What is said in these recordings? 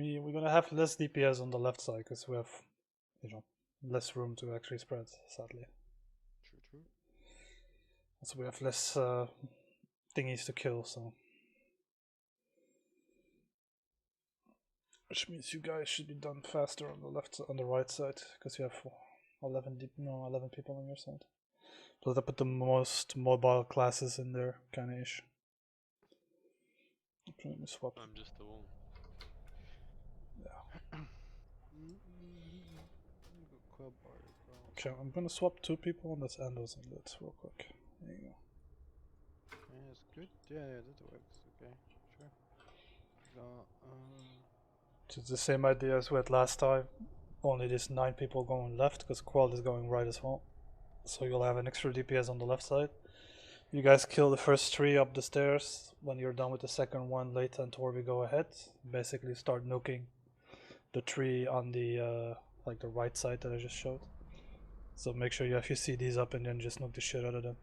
we're gonna have less DPS on the left side because we have, you know, less room to actually spread. Sadly. True. So we have less thingies to kill. So, which means you guys should be done faster on the left, on the right side, because you have 11 people on your side. So they put the most mobile classes in there, kind of ish. Let me swap. I'm just the one. Yeah. Okay, I'm gonna swap 2 people, and that's Endos and Lids real quick. There you go. Yeah, it's good. Yeah, that works. Okay, sure. It's the same idea as we had last time. Only there's 9 people going left, because Qual is going right as well. So you'll have an extra DPS on the left side. You guys kill the first 3 up the stairs. When you're done with the second one, Leita and Torby go ahead. Basically start nuking the 3 on the like the right side that I just showed. So make sure you have your CDs up and then just nuke the shit out of them.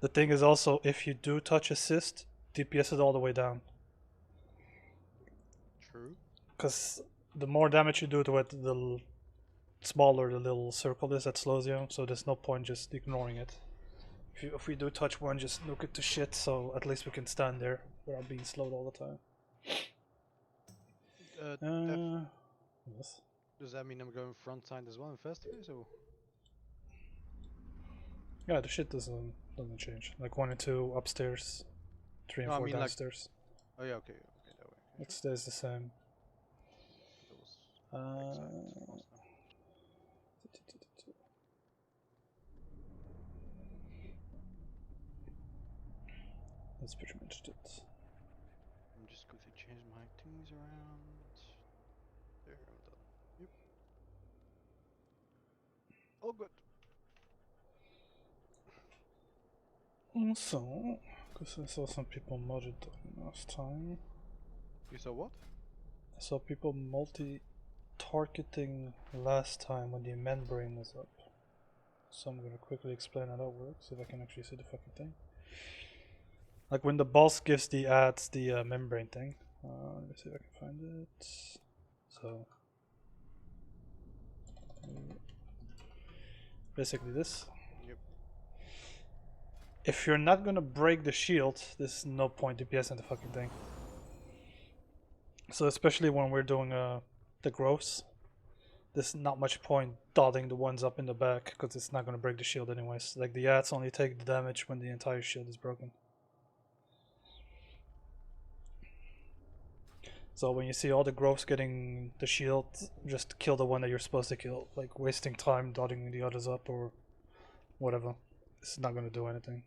The thing is also, if you do touch assist, DPS is all the way down. True. Because the more damage you do to it, the smaller the little circle is that slows you, so there's no point just ignoring it. If we do touch one, just nuke it to shit, so at least we can stand there without being slowed all the time. Yes. Does that mean I'm going front side as well in first phase, or? Yeah, the shit doesn't change. Like 1 and 2 upstairs, 3 and 4 downstairs. Like... Oh yeah, okay, that way. It stays the same. That's pretty much it. I'm just quickly change my things around. There, I'm done. Yep. All good. Also, because I saw some people modded last time. You saw what? I saw people multi-targeting last time when the membrane was up. So I'm gonna quickly explain how that works, if I can actually see the fucking thing. Like when the boss gives the ads the membrane thing. Let me see if I can find it. So basically this. Yep. If you're not gonna break the shield, there's no point DPS in the fucking thing. So especially when we're doing the growths, there's not much point dotting the ones up in the back because it's not gonna break the shield anyways. Like the ads only take the damage when the entire shield is broken. So when you see all the growths getting the shield, just kill the one that you're supposed to kill. Like wasting time dotting the others up or whatever. It's not gonna do anything.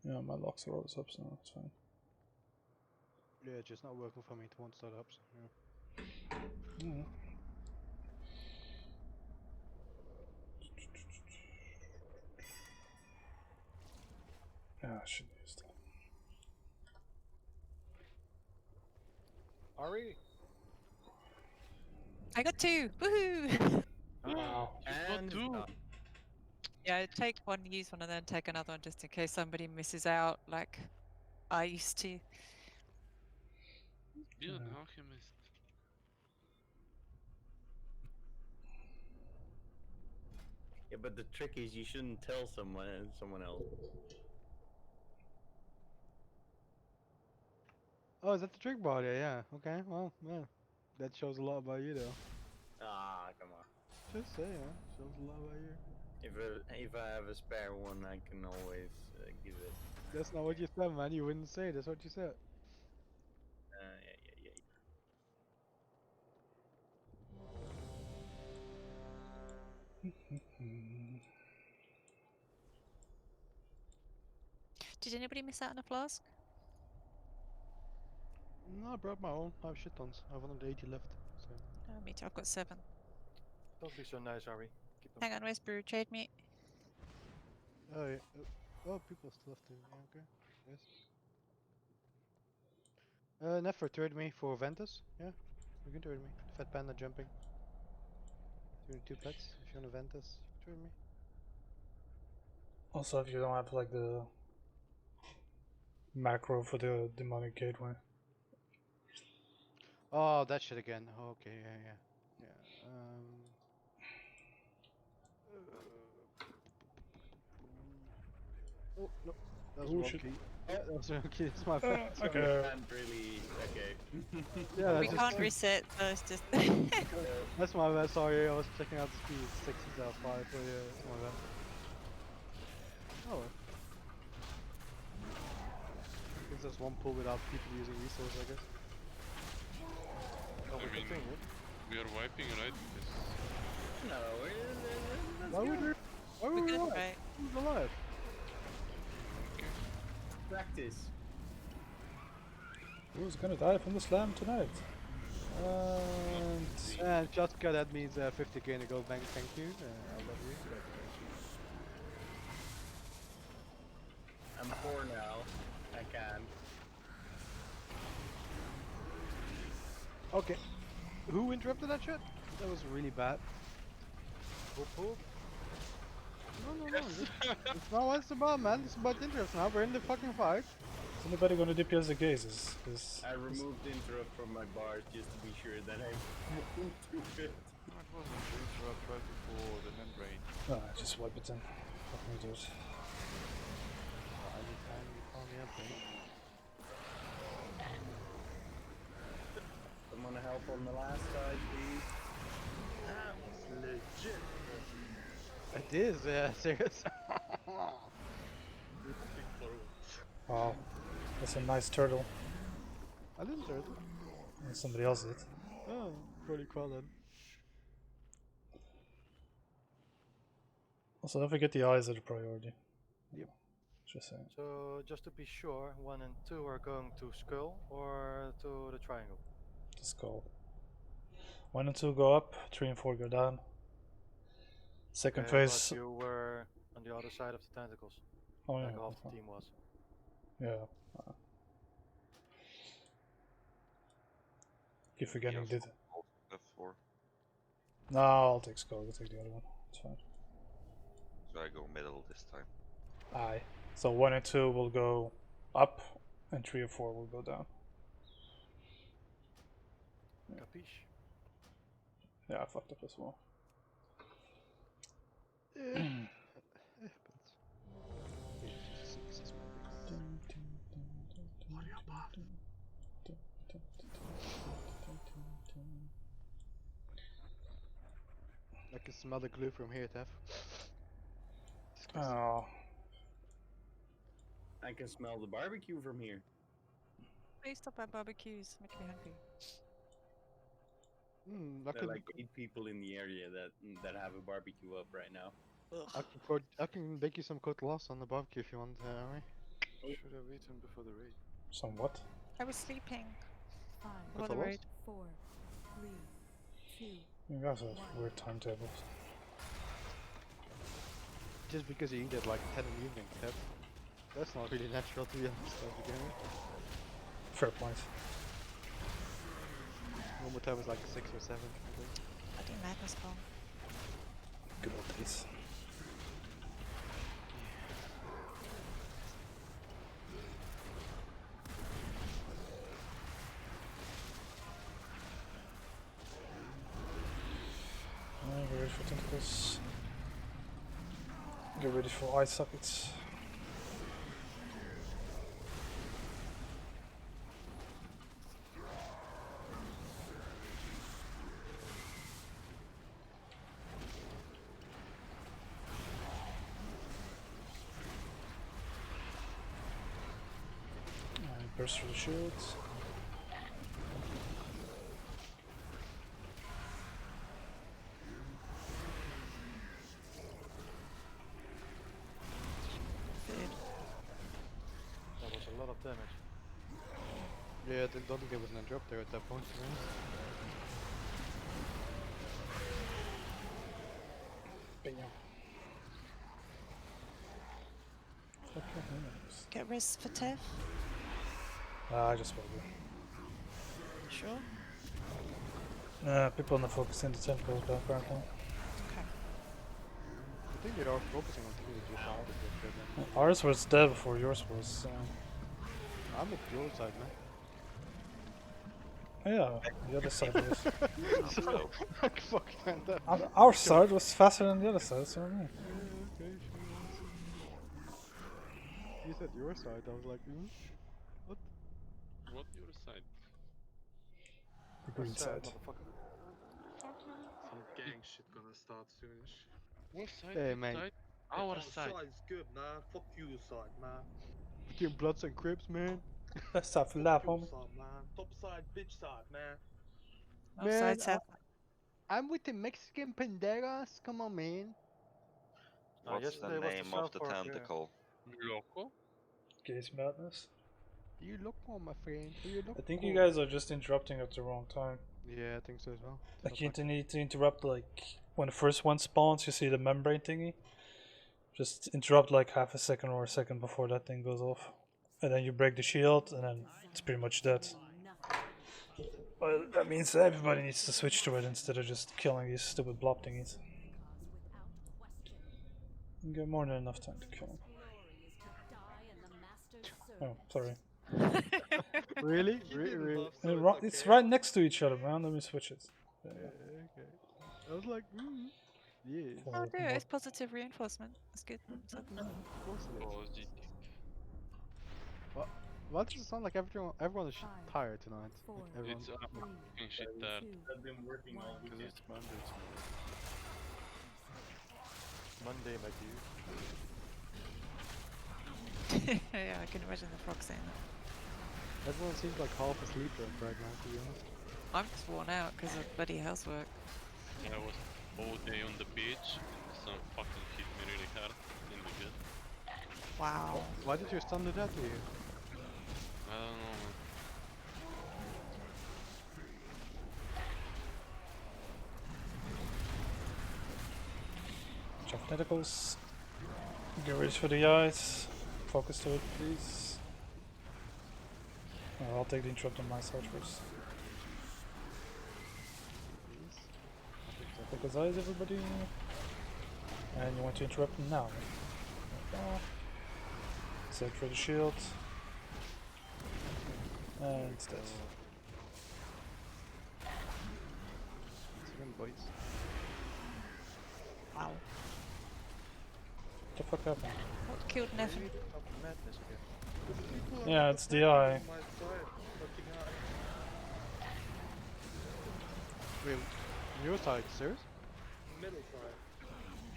Yeah, my locks are always up, so it's fine. Yeah, it's just not working for me. It won't start up. So, yeah. Yeah, I should use that. Ari? I got 2! Woohoo! Wow. And 2. Yeah, take one, use one, and then take another one just in case somebody misses out, like I used to. You're an alchemist. Yeah, but the trick is you shouldn't tell someone else. Oh, is that the trick ball? Yeah. Okay. Well, yeah. That shows a lot about you, though. Ah, come on. Just say, yeah. Shows a lot about you. If I have a spare one, I can always give it. That's not what you said, man. You wouldn't say. That's what you said. Yeah. Did anybody miss out on a flask? No, I brought my own. I have shit tons. I have 180 left. So. Me too. I've got 7. Don't be so nice, Ari. Hang on, where's Brew? Trade me. Oh, yeah. Oh, people still have to. Yeah, okay. Yes. Never trade me for Ventus. Yeah, you can trade me. Fat Panda jumping. 22 pets. If you want a Ventus, trade me. Also, if you don't have like the macro for the demonic gateway. Oh, that shit again. Okay, yeah. Oh no, that was Oh, wrong shit. key. Yeah, that was wrong key. It's my bad. Sorry. Okay. Can't really. Okay. Yeah, We that's just can't reset, so it's just. that's my bad. Sorry, I was checking out the speed. It's 6 instead of 5. So yeah, it's my bad. Oh, well. Gives us one pull without people using resources, I guess. So we I mean, continue. we are wiping, right? Yes. No. Why would we? Why we would we could, alive? right? Who's alive? Practice. Who's gonna die from the slam tonight? And And Jatka, that means 50k in a gold bank. Thank you. I love you. I'm 4 now. I can. Okay. Who interrupted that shit? That was really bad. Poop poop. No. It's not what it's about, man. It's about interrupts now. We're in the fucking fight. is anybody gonna DPS the gazes? Is I removed interrupt from my bars just to be sure that I won't do it. No, it wasn't. The interrupt right before the membrane. no, just wipe it then. Fuck me, dude. Anytime you call me up, mate. Someone help on the last side, please. That was legit. It is, serious. Wow, that's a nice turtle. I didn't hurt it. And somebody else did. Oh, pretty cool then. Also, don't forget the eyes are the priority. Yep. Just saying. So just to be sure, 1 and 2 are going to skull or to the triangle. The skull. 1 and 2 go up, 3 and 4 go down. Second Okay, phase. but you were on the other side of the tentacles, Oh like yeah. half the team was. Yeah. Keep forgetting Yes. did. F4. No, I'll take skull. I'll take the other one. It's fine. So I go middle this time. Aye. So 1 and 2 will go up, and 3 and 4 will go down. Capiche? Yeah, I fucked up as well. I can smell the glue from here, Tef. Oh, I can smell the barbecue from here. Please stop at barbecues. Making me hungry. I There can, are like 8 people in the area that have a barbecue up right now. I can bake you some cooked loss on the barbecue if you want, Ari. Should have eaten before the raid. somewhat. I was sleeping. Cooked Before the loss? raid. 4, 3, 2. You guys have weird timetables. Just because you eat at like 10 in the evening, Tef. That's not really natural to be honest at the beginning. Fair point. Normal time was like 6 or 7, I think. I do madness bomb. Good old days. Get ready for tentacles. Get ready for eye sockets. And burst through the shields. That was a lot of damage. Yeah, I don't think there was an drop there at that point, to be honest. Bam. Fuck your hands. Get wrist for Tiff. I just will do. Sure. People not focusing the tentacles apparently. Okay. I think they are focusing on two just out of it, but then Ours was dead before yours was. I'm at your side, man. Yeah, the other side was. So, Like fucking random. Our side was faster than the other side, that's what I mean. Yeah, okay, sure. You said your side, I was like, what? What your side? The green West side, side. motherfucker. Some gang shit gonna start soonish. What side? Hey, Which mate. side? Our side. side's good, man. Fuck you side, man. Between Bloods and Crips, man. Let's have a laugh, homie. side, man. Top side, bitch side, man. Both Man, sides have. I'm with the Mexican penderas. Come on, man. what's the yesterday was the name of South the Park, tentacle? Loco? Gaze madness. You look on, my friend. You look I think you guys are just interrupting at the wrong time. Yeah, I think so as well. Like you need to interrupt like when the first one spawns, you see the membrane thingy. Just interrupt like half a second or a second before that thing goes off. And then you break the shield and then it's pretty much dead. But that means everybody needs to switch to it instead of just killing these stupid blob thingies. You get more than enough time to kill them. Oh, sorry. Really? Really? It's right next to each other, man. Let me switch it. Yeah. Okay. I was like, yes. For Oh, more- dear, it's positive reinforcement. That's good. So, Of course it is. Positive. Why does it sound like everyone is tired tonight? Like everyone. It's fucking shit there. I've been working all Because weekend. it's Monday tomorrow. Monday, my dude. yeah, I can imagine the frog saying that. Everyone seems like half asleep right now, to be honest. I'm just worn out because of bloody housework. I was all day on the beach and some fucking hit me really hard in the gut. Wow. Why did your son do that to you? I don't know, man. Jump tentacles. Get ready for the eyes. Focus to it, please. I'll take the interrupt on my side first. Focus eyes, everybody. And you want to interrupt now. Set for the shield. And it's dead. Second, boys. Wow. What the fuck happened? What killed Neffen? Madness again. Yeah, it's the eye. Wait, your side, serious? Middle side.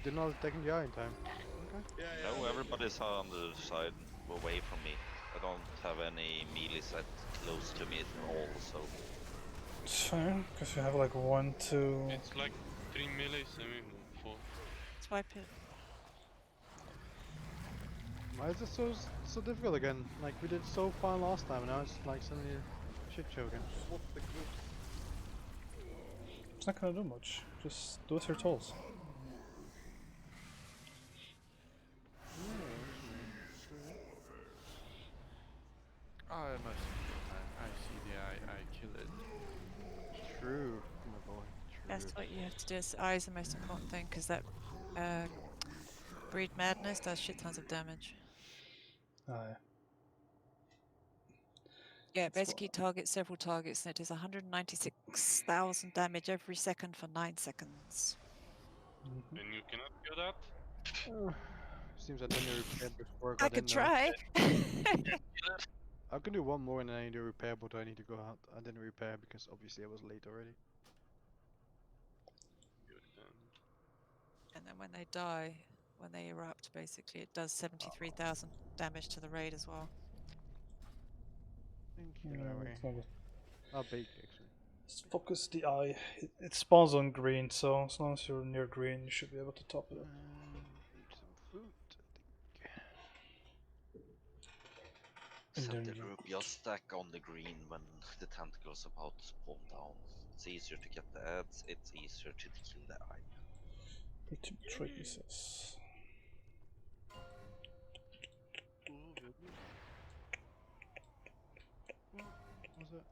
Did not attacking the eye in time. Okay. No, everybody's on the side away from me. I don't have any melee set close to me at all, so It's fine, because you have like 1, 2. It's like 3 melee, semi 4. Swipe it. Why is it so difficult again? Like we did so fine last time, and now it's like suddenly a shit show again. It's not gonna do much. Just do as you're told. I must I see the eye, I kill it. True, my boy. True. That's what you have to do. Eye is the most important thing because that breed madness does shit tons of damage. Aye. Yeah, That's basically targets several targets and it does 196,000 damage every second for 9 seconds. And you cannot do that? Seems I didn't repair before I got I could in there. try. I can do one more and then I need to repair, but I need to go out. I didn't repair because obviously I was late already. Good then. And then when they die, when they erupt, basically it does 73,000 damage to the raid as well. Thank you, Yeah, Larry. it's not good. I'll bake actually. Just focus the eye. It spawns on green, so as long as you're near green, you should be able to top it up. Eat some fruit, I think. And set then the you group just stack on the green when the tentacle's about to spawn down. It's easier to get the ads, it's easier to kill the eye. pretty traces. What's that?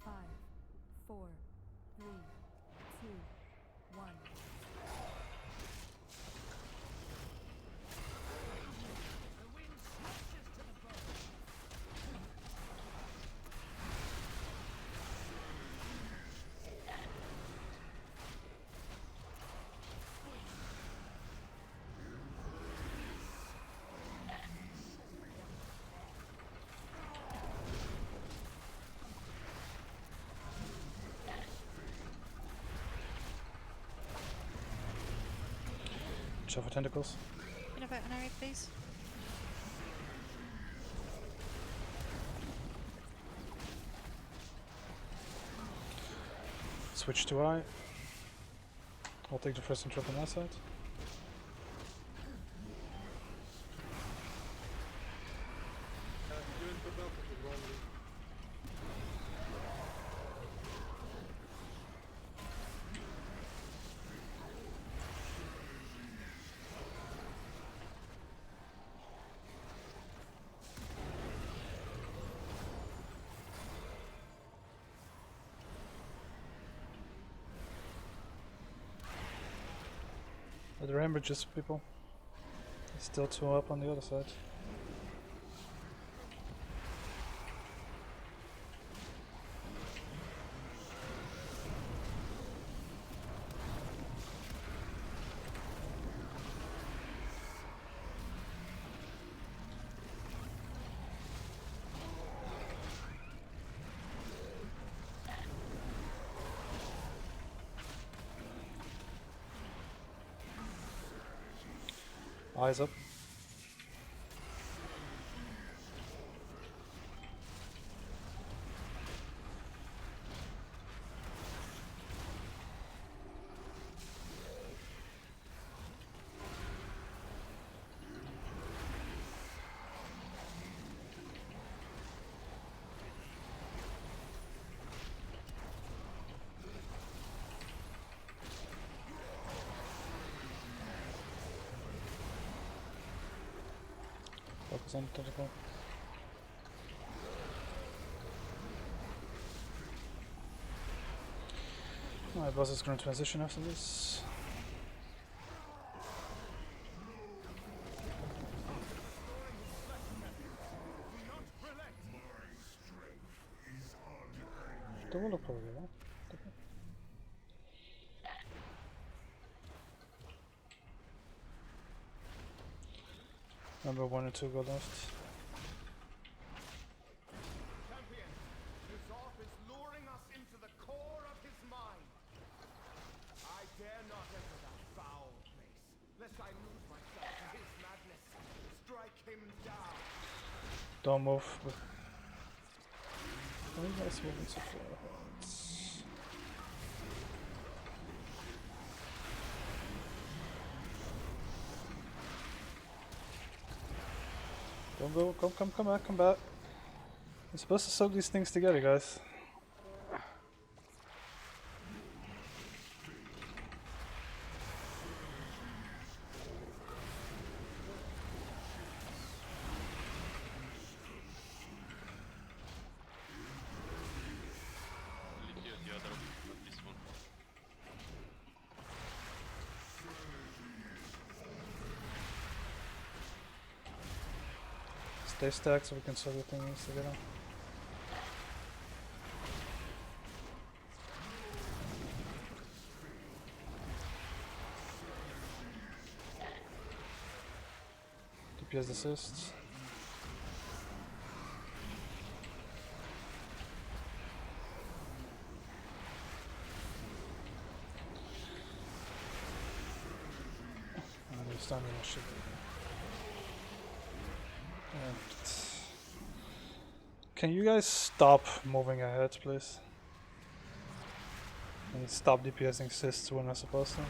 Five, four, three, two, one. Watch out for tentacles. Innovate an area, please. Switch to I. I'll take the first intro on that side. The ramp bridges, people. There's still 2 up on the other side. Eyes up. Focus on the tentacle. My boss is going to transition after this. Double up over here. Number 1 and 2 go left. Champion, Resolve is luring us into the core of his mind. I dare not enter that foul place, lest I lose myself in his madness. Strike him down. Don't move. Why are you guys moving so far? Don't go, come back. We're supposed to soak these things together, guys. Liquid the other, not this one. Stay stacked so we can soak the things together. DPS assists. He's standing on shit. And can you guys stop moving ahead, please? And stop DPSing assists when I'm supposed to.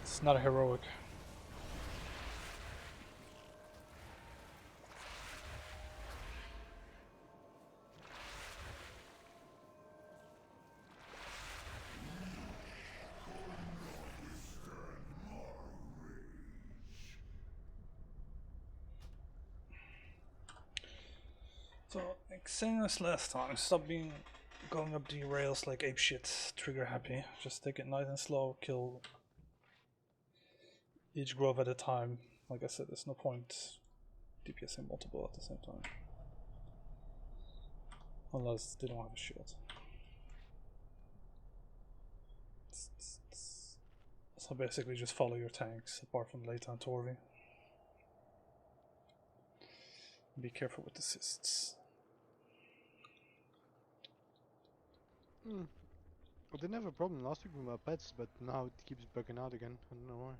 It's not a heroic. So, like saying this last time, stop going up the rails like apeshit, trigger happy. Just take it nice and slow, kill each grove at a time. Like I said, there's no point DPSing multiple at the same time. Unless they don't have a shield. So basically just follow your tanks, apart from Leita and Torvi. Be careful with assists. I didn't have a problem last week with my pets, but now it keeps bugging out again. I don't know why.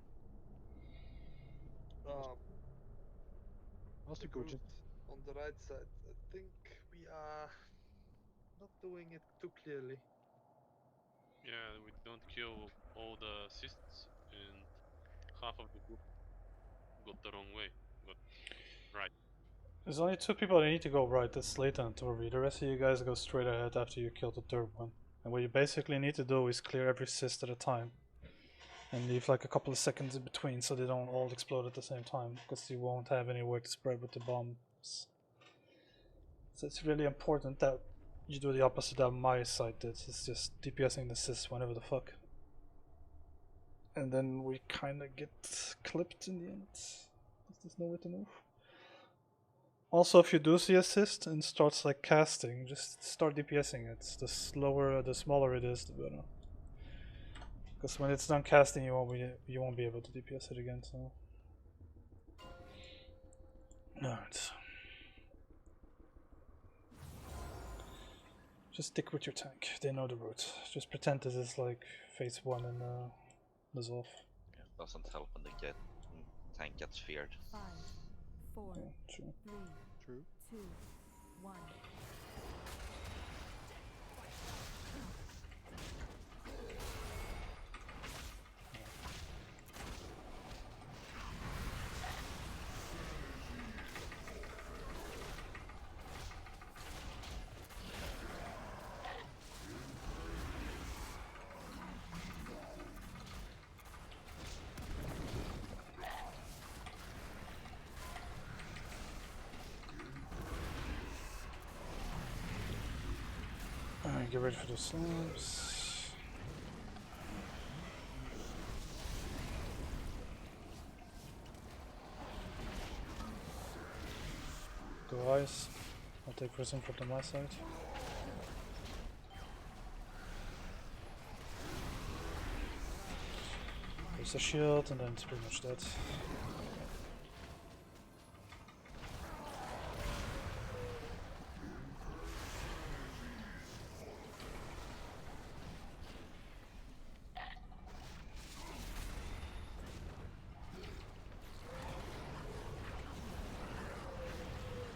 Last The week we were brute just on the right side. I think we are not doing it too clearly. Yeah, we don't kill all the assists, and half of the group got the wrong way. But right. There's only 2 people that need to go right. That's Slayton and Torvi. The rest of you guys go straight ahead after you kill the third one. And what you basically need to do is clear every cyst at a time. And leave like a couple of seconds in between so they don't all explode at the same time. Because you won't have anywhere to spread with the bombs. So it's really important that you do the opposite that my side did. It's just DPSing the cyst whenever the fuck. And then we kinda get clipped in the end. There's nowhere to move. Also, if you do see assist and starts like casting, just start DPSing it. The smaller it is, the better. Because when it's done casting, you won't be able to DPS it again. So, alright. Just stick with your tank. They know the route. Just pretend this is like phase 1 and dissolve. Yeah, doesn't help when the tank gets feared. 5, 4, Yeah, true. 3, true. 2, 1. Alright, get ready for the slabs. Go eyes. I'll take prison from my side. There's a shield, and then it's pretty much dead.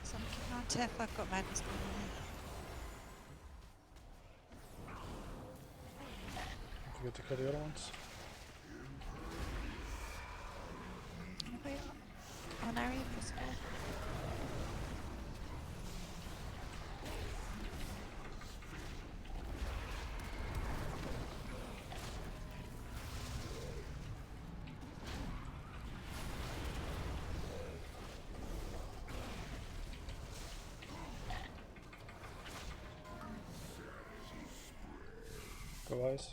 So I'm keeping on Tiff, I've got madness going on. Don't forget to kill the other ones. Anybody on area possible? Go eyes.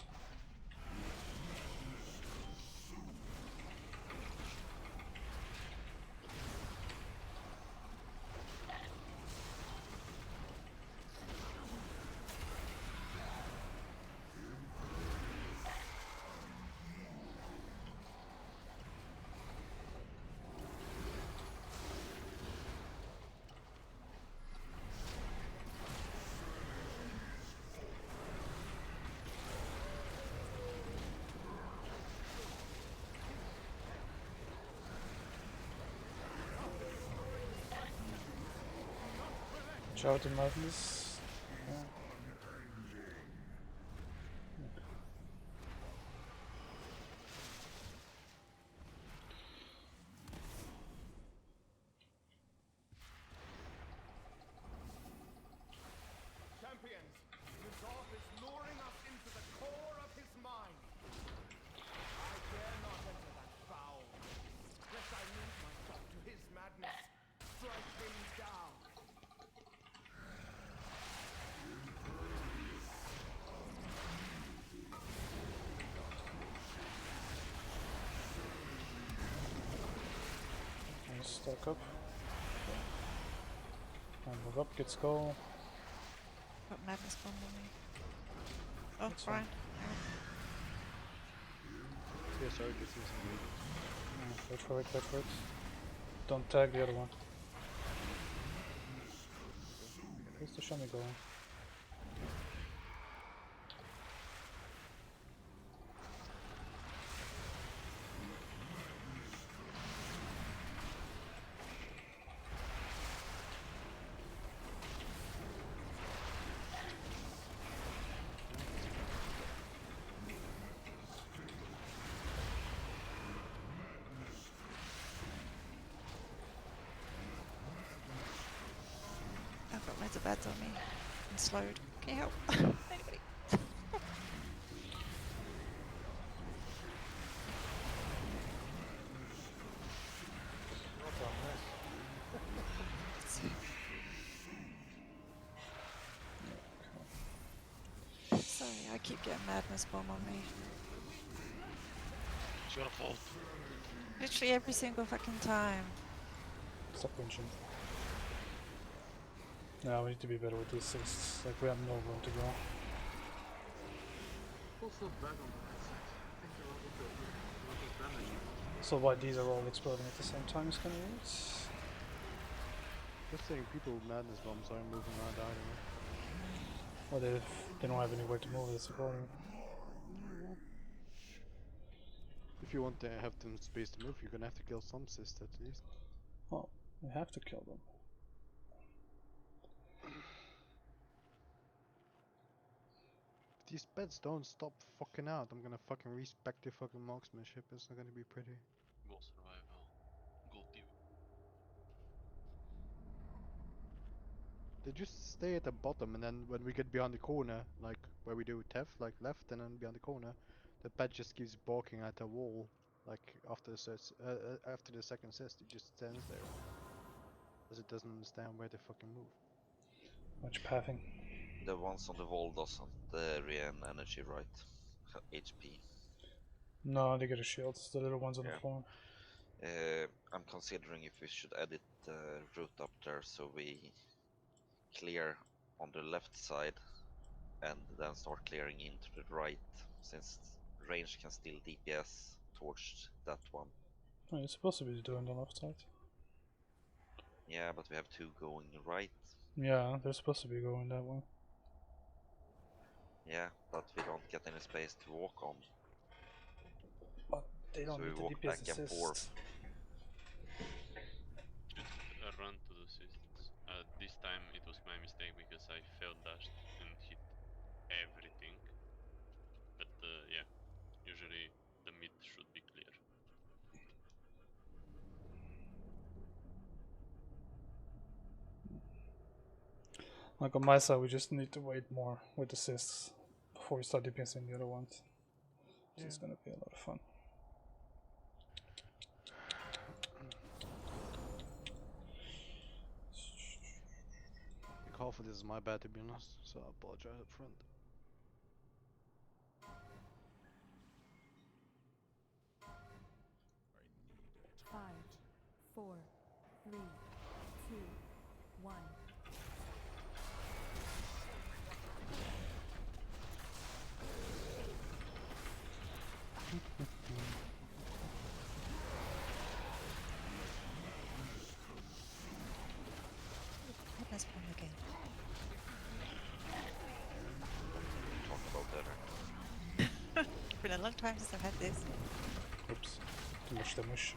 Shout in madness. Yeah. Champions, Ny'alotha is luring us into the core of his mind. I dare not enter that foul place, lest I lose myself to his madness. Strike him down. Stack up. And move up, get skull. Got madness bomb on me. Oh, That's fine. Brian. Yeah, sorry, this is Wait for it, wait for it. Don't tag the other one. Where's the shami going? It's a bad on me. I'm slowed. Can you help? Anybody? Well done, nice. Sorry, I keep getting madness bomb on me. It's your fault. Literally every single fucking time. Stop pinching. Yeah, we need to be better with the assists. Like, we have no room to go. Also bad on the right side. I think they're able to do a lot of damage. So why these are all exploding at the same time is kind of weird. Just saying, people with madness bombs aren't moving around either. Or they don't have anywhere to move, it's a problem. If you want to have them space to move, you're gonna have to kill some cysts at least. Well, we have to kill them. If these pets don't stop fucking out, I'm gonna fucking respect your fucking marksmanship. It's not gonna be pretty. Go survival. Go TV. They just stay at the bottom, and then when we get behind the corner, like where we do TEF, like left and then behind the corner, the pet just keeps barking at the wall. Like after the second cyst, it just stands there, as it doesn't understand where to fucking move. Much pathing. The ones on the wall doesn't regain energy, right? HP. No, they get a shield. It's the little ones on the Yeah. floor. I'm considering if we should edit the route up there so we clear on the left side and then start clearing into the right, since range can still DPS towards that one. Oh, you're supposed to be doing the left side. Yeah, but we have two going right. Yeah, they're supposed to be going that way. Yeah, but we don't get any space to walk on. But they don't So we need the walk DPS back and assist. forth. Just run to the assists. This time it was my mistake because I failed dashed and hit everything. But yeah, usually the mid should be clear. Like on my side, we just need to wait more with assists before we start DPSing the other ones. So it's gonna be a lot of fun. I think half of this is my bad, to be honest, so I apologize up front. Five, four, three, two, one. Madness bomb again. Talk about that. Been a long time since I've had this. Oops, too much damage.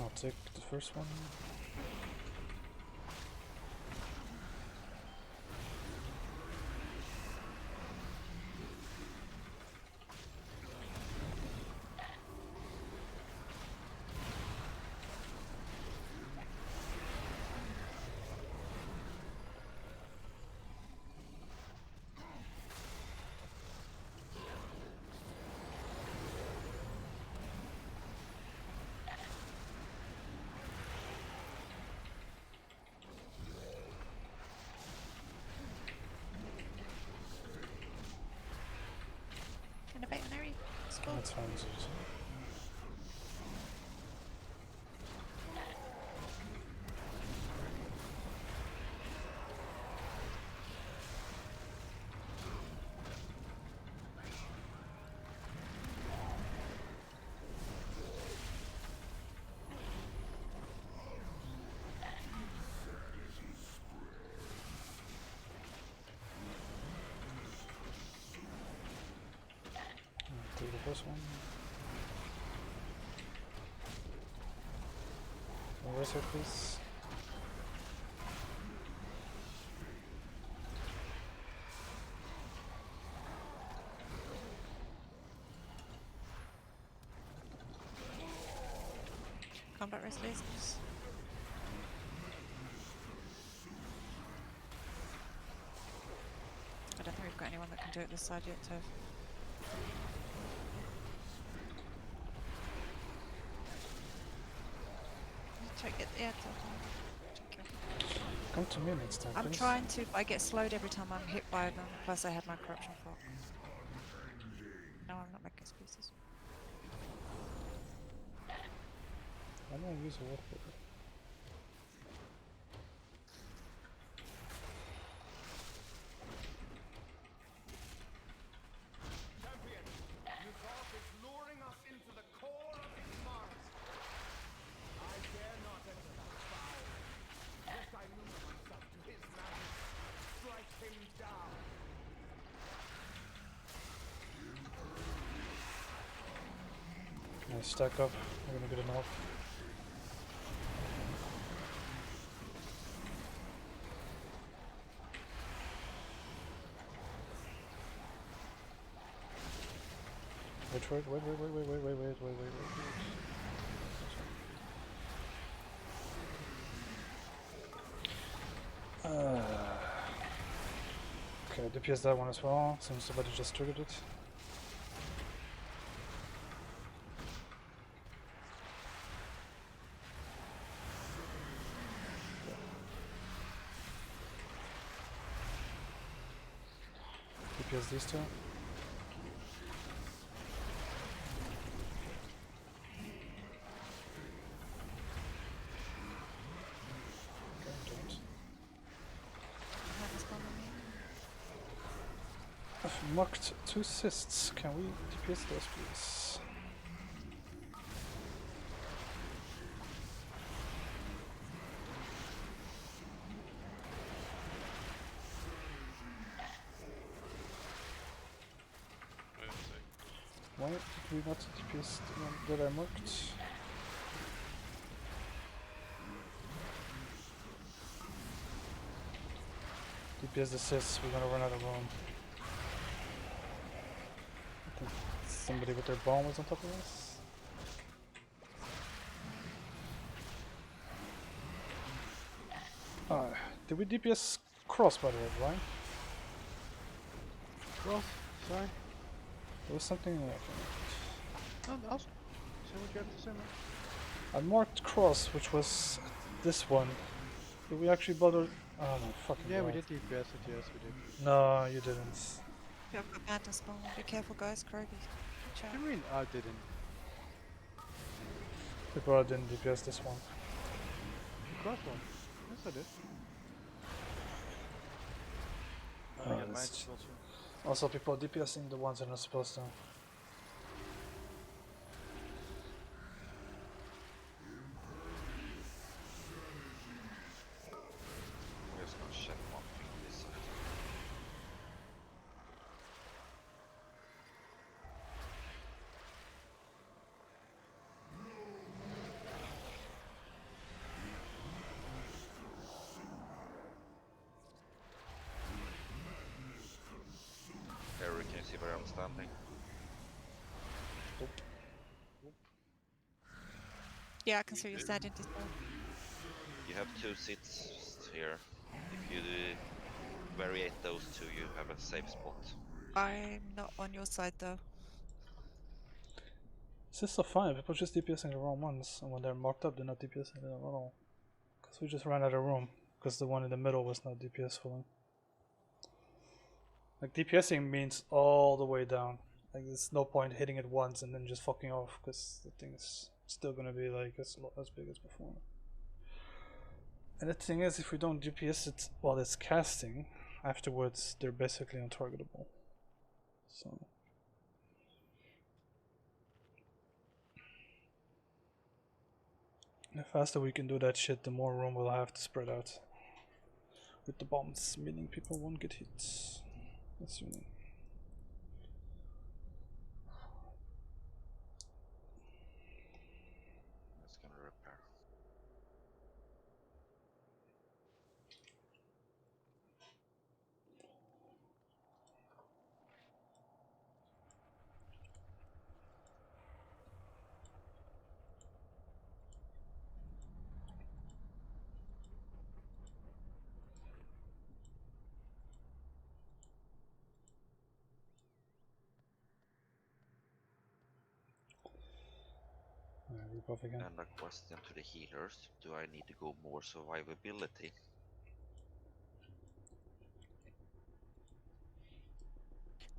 I'll take the first one. Innovate on Harry. School. That's fine. Zeus. Take the first one. reverse here, please. Combat resolutions. I don't think we've got anyone that can do it this side yet, Tov. Check it, yeah, Tov. Come to me next time, I'm please. trying to, but I get slowed every time I'm hit by them, plus I had my corruption fault. No, I'm not making excuses. I don't use a water bottle. Champion, ny'alotha is luring us into the core of his mind. I dare not enter that foul, lest I lose myself to his madness. Strike him down. Nice stack up. We're gonna get an off. Wait. Okay, DPS that one as well, since somebody just triggered it. DPS these two. I've marked 2 cysts. Can we DPS those, please? Wait a sec. Why did we not DPS the one that I marked? DPS the cysts, we're gonna run out of room. I think somebody with their bomb was on top of us. Did we DPS cross by the way, Ryan? Cross? Sorry? There was something in there. No, ask. Say what you have to say, man. I marked cross, which was this one. Did we actually bother? Oh no, fucking Yeah, we God. did DPS it, yes, we did. No, you didn't. Yeah, I've got madness spawn. Be careful, guys. Krogi. Watch What do out. you mean I didn't? People didn't DPS this one. Cross one? Yes, I did. I got that's mine as well too. Also, people DPSing the ones they're not supposed to. I'm just gonna check one thing on this side. Harry, can you see where I'm standing? Yeah, I can see you standing this way. You have 2 seats here. If you variate those 2, you have a safe spot. I'm not on your side though. This is so fine. People just DPSing the wrong ones, and when they're marked up, they're not DPSing them at all. Because we just ran out of room. Because the one in the middle was not DPS fully. Like DPSing means all the way down. Like there's no point hitting it once and then just fucking off, because the thing is still gonna be like as big as before. And the thing is, if we don't DPS it while it's casting, afterwards they're basically untargetable. So the faster we can do that shit, the more room we'll have to spread out with the bombs, meaning people won't get hit. Assuming. I'm just gonna repair. Rebuff again. And a question to the healers: do I need to go more survivability?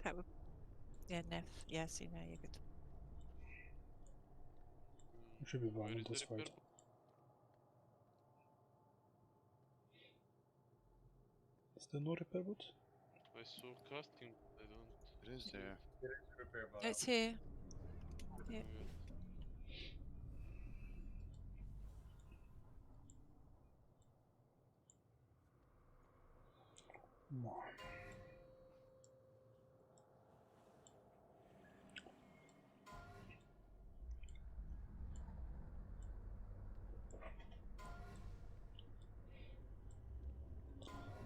That would. Yeah, Neff. Yes, you know, you're good. We should be Where fine in is the this repair fight. book? Is there no repair boot? I saw casting, but I don't. It is see there. There is repair vial. It's here. Yeah. Oh my god. No.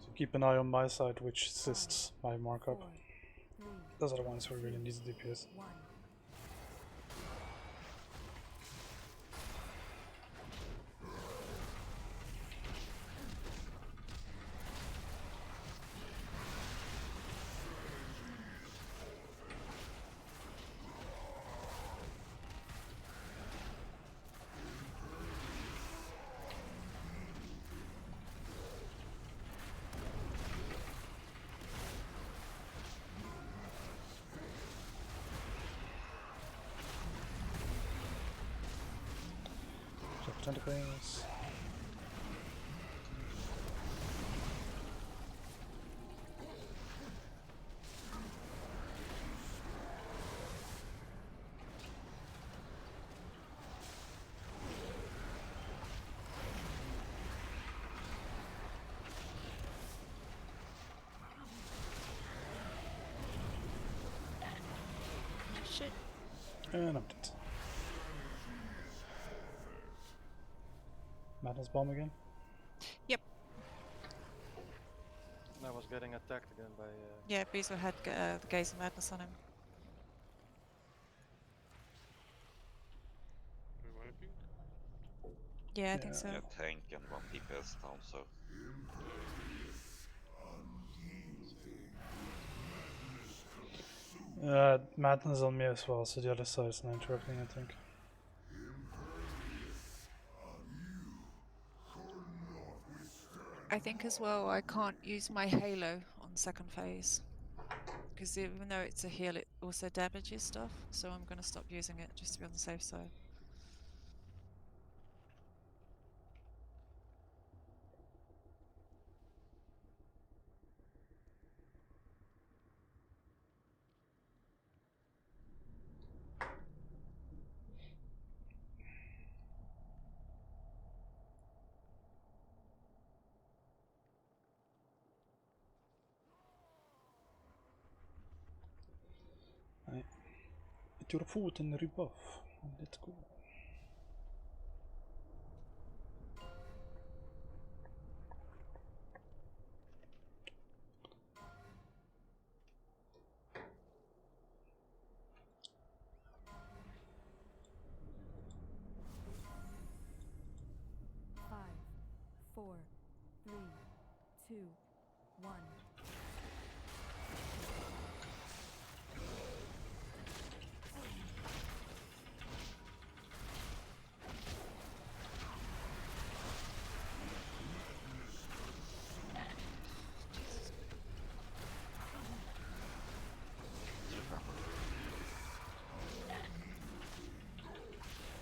So keep an eye on my side, which assists my markup. 4, 3, Those are the ones who really need the DPS. 1. Tentacles. Shit. And I'm dead. Madness bomb again. I was getting attacked again by. Yeah, Beazle had the Gaze of Madness on him. Reviving? Yeah, I think so. Yeah, tank and 1 DPS down, so Madness on me as well, so the other side is not interrupting, I think. I think as well I can't use my Halo on second phase. Because even though it's a heal, it also damages stuff. So I'm going to stop using it just to be on the safe side. Hit your foot and rebuff. And let's go. Five, 4, 3, 2, 1.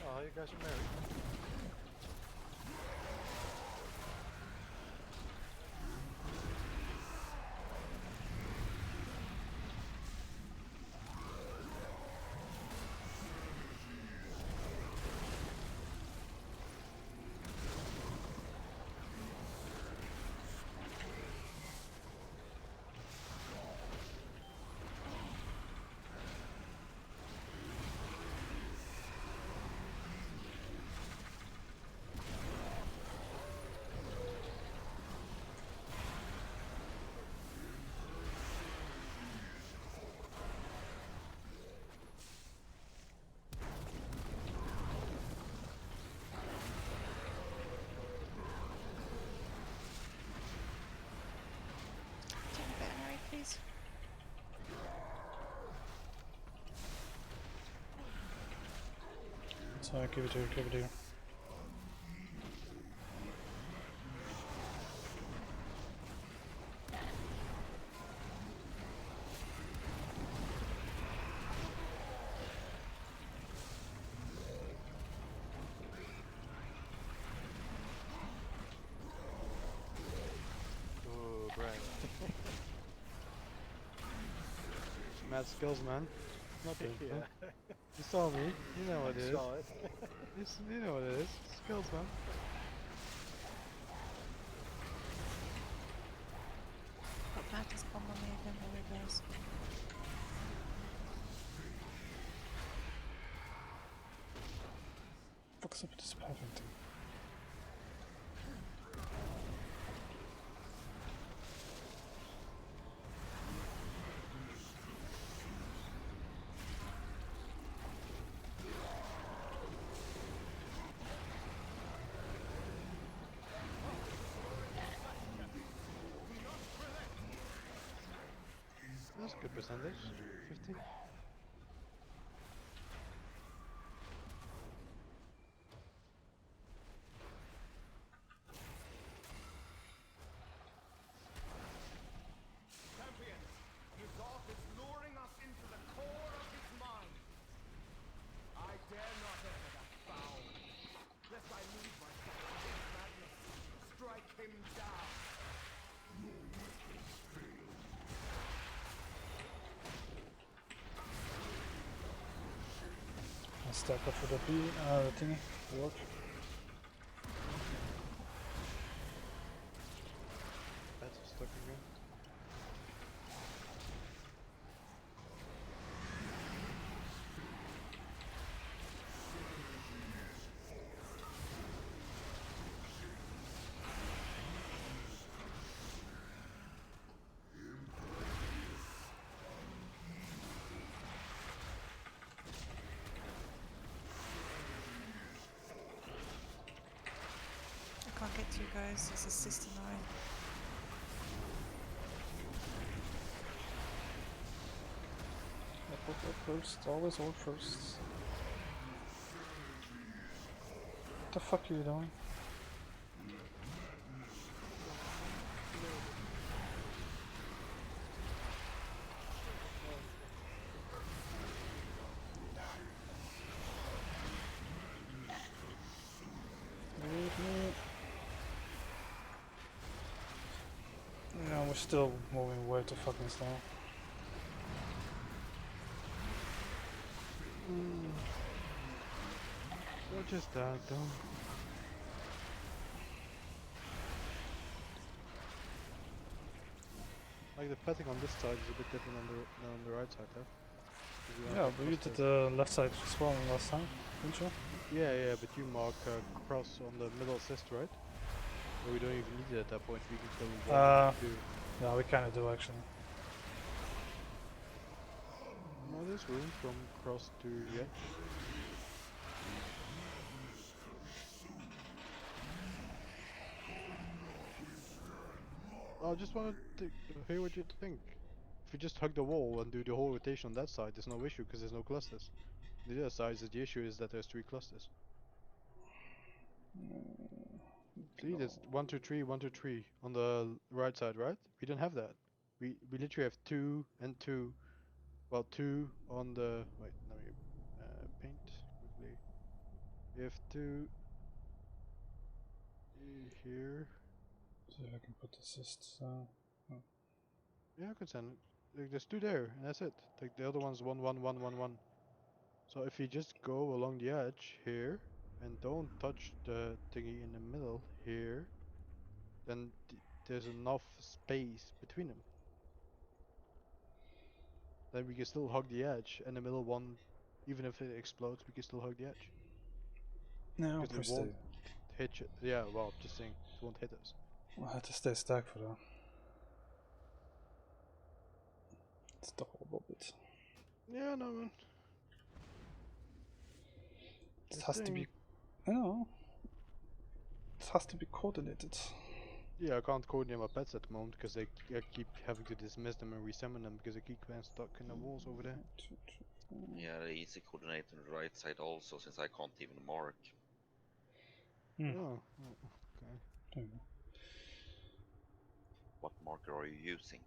Oh, you guys are married. Take a veterinary, please. So So keep it here, keep it here. Oh, Brad. Mad skills, man. Not doing Yeah, fun. You saw me. You know what it I is. saw it. You know what it is. Skills, man. Got Mattis bomb on me again, there he goes. Fuck's up with this pathing thing. That's a good percentage. 50. Champions, N'y'alotha is luring us into the core of his mind. I dare not enter that foul place, lest I lose myself in his madness. Strike him down. I'll stack up for the thingy. Work. That's stuck again. I can't get to you guys, it's a 69. Work first, always work first. What the fuck are you doing? Yeah, we're still moving way too fucking slow. Or just that, though. Like the petting on this side is a bit different than on the right side, huh? 'Cause we don't Yeah, have but you cross did there. the left side as well last time, didn't you? Yeah, but you mark cross on the middle assist, right? But we don't even need it at that point. We can kill one and two. Yeah, we kinda do actually. No, there's room from cross to the edge. I just wanted to hear what you think. If you just hug the wall and do the whole rotation on that side, there's no issue because there's no clusters. The other side, the issue is that there's 3 clusters. See, there's 1, 2, 3, 1, 2, 3 on the right side, right? We don't have that. We literally have 2 and 2. Well, 2 on the wait. Let me paint quickly. We have 2 here. See if I can put assists. Yeah, I could send. Like, there's 2 there, and that's it. Like the other one's 1, 1, 1, 1, 1. So if you just go along the edge here and don't touch the thingy in the middle here, then there's enough space between them. Then we can still hug the edge, and the middle one, even if it explodes, we can still hug the edge. No, Because it won't hit you. Yeah, well, just saying, it won't hit us. I had to stay stacked for that. It's the whole bit. Yeah, no, man. It Just has to saying. be, you know, it has to be coordinated. Yeah, I can't coordinate my pets at the moment because I keep having to dismiss them and resummon them because they keep getting stuck in the walls over there. Yeah, easy coordinate on the right side also, since I can't even mark. Oh, okay. Hmm. What marker are you using?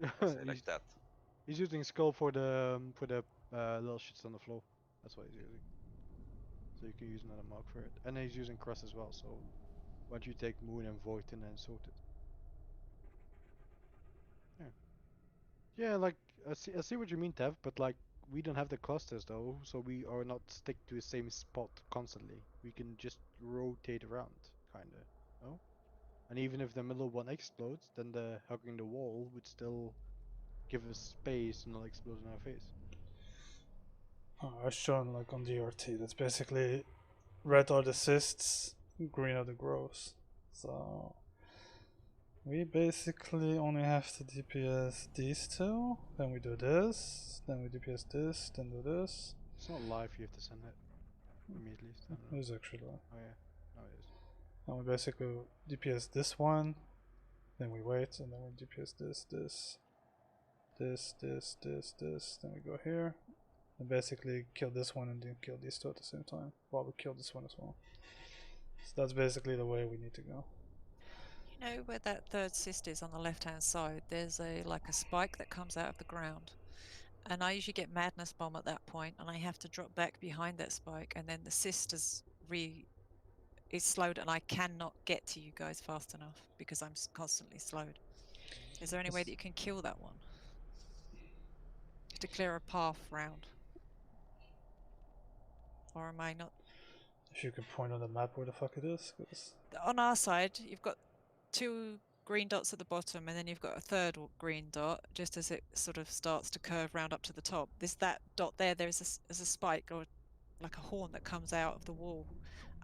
I say like that. He's using skull for the little shits on the floor. That's what he's using. So you can use another mark for it. And he's using cross as well, so why don't you take moon and void and then sort it? Yeah. Yeah, like I see what you mean, Tev, but like we don't have the clusters though, so we are not stick to the same spot constantly. We can just rotate around, kinda. No? And even if the middle one explodes, then the hugging the wall would still give us space and not explode in our face. I've shown like on DRT. That's basically red are the cysts, green are the growths. So we basically only have to DPS these two. Then we do this. Then we DPS this. Then do this. It's not live, you have to send it immediately. I don't know. It is actually. Oh yeah, no it is. And we basically DPS this one. Then we wait, and then we DPS this, this. Then we go here. And basically kill this one and then kill these two at the same time. While we kill this one as well. So that's basically the way we need to go. You know where that third cyst is on the left-hand side? There's a spike that comes out of the ground. And I usually get Madness Bomb at that point, and I have to drop back behind that spike, and then the cyst is slowed, and I cannot get to you guys fast enough because I'm constantly slowed. Is there any way that you can kill that one? To clear a path round? Or am I not? If you can point on the map where the fuck it is. Cause On our side, you've got 2 green dots at the bottom, and then you've got a third green dot just as it sort of starts to curve round up to the top. That dot there's a spike or like a horn that comes out of the wall,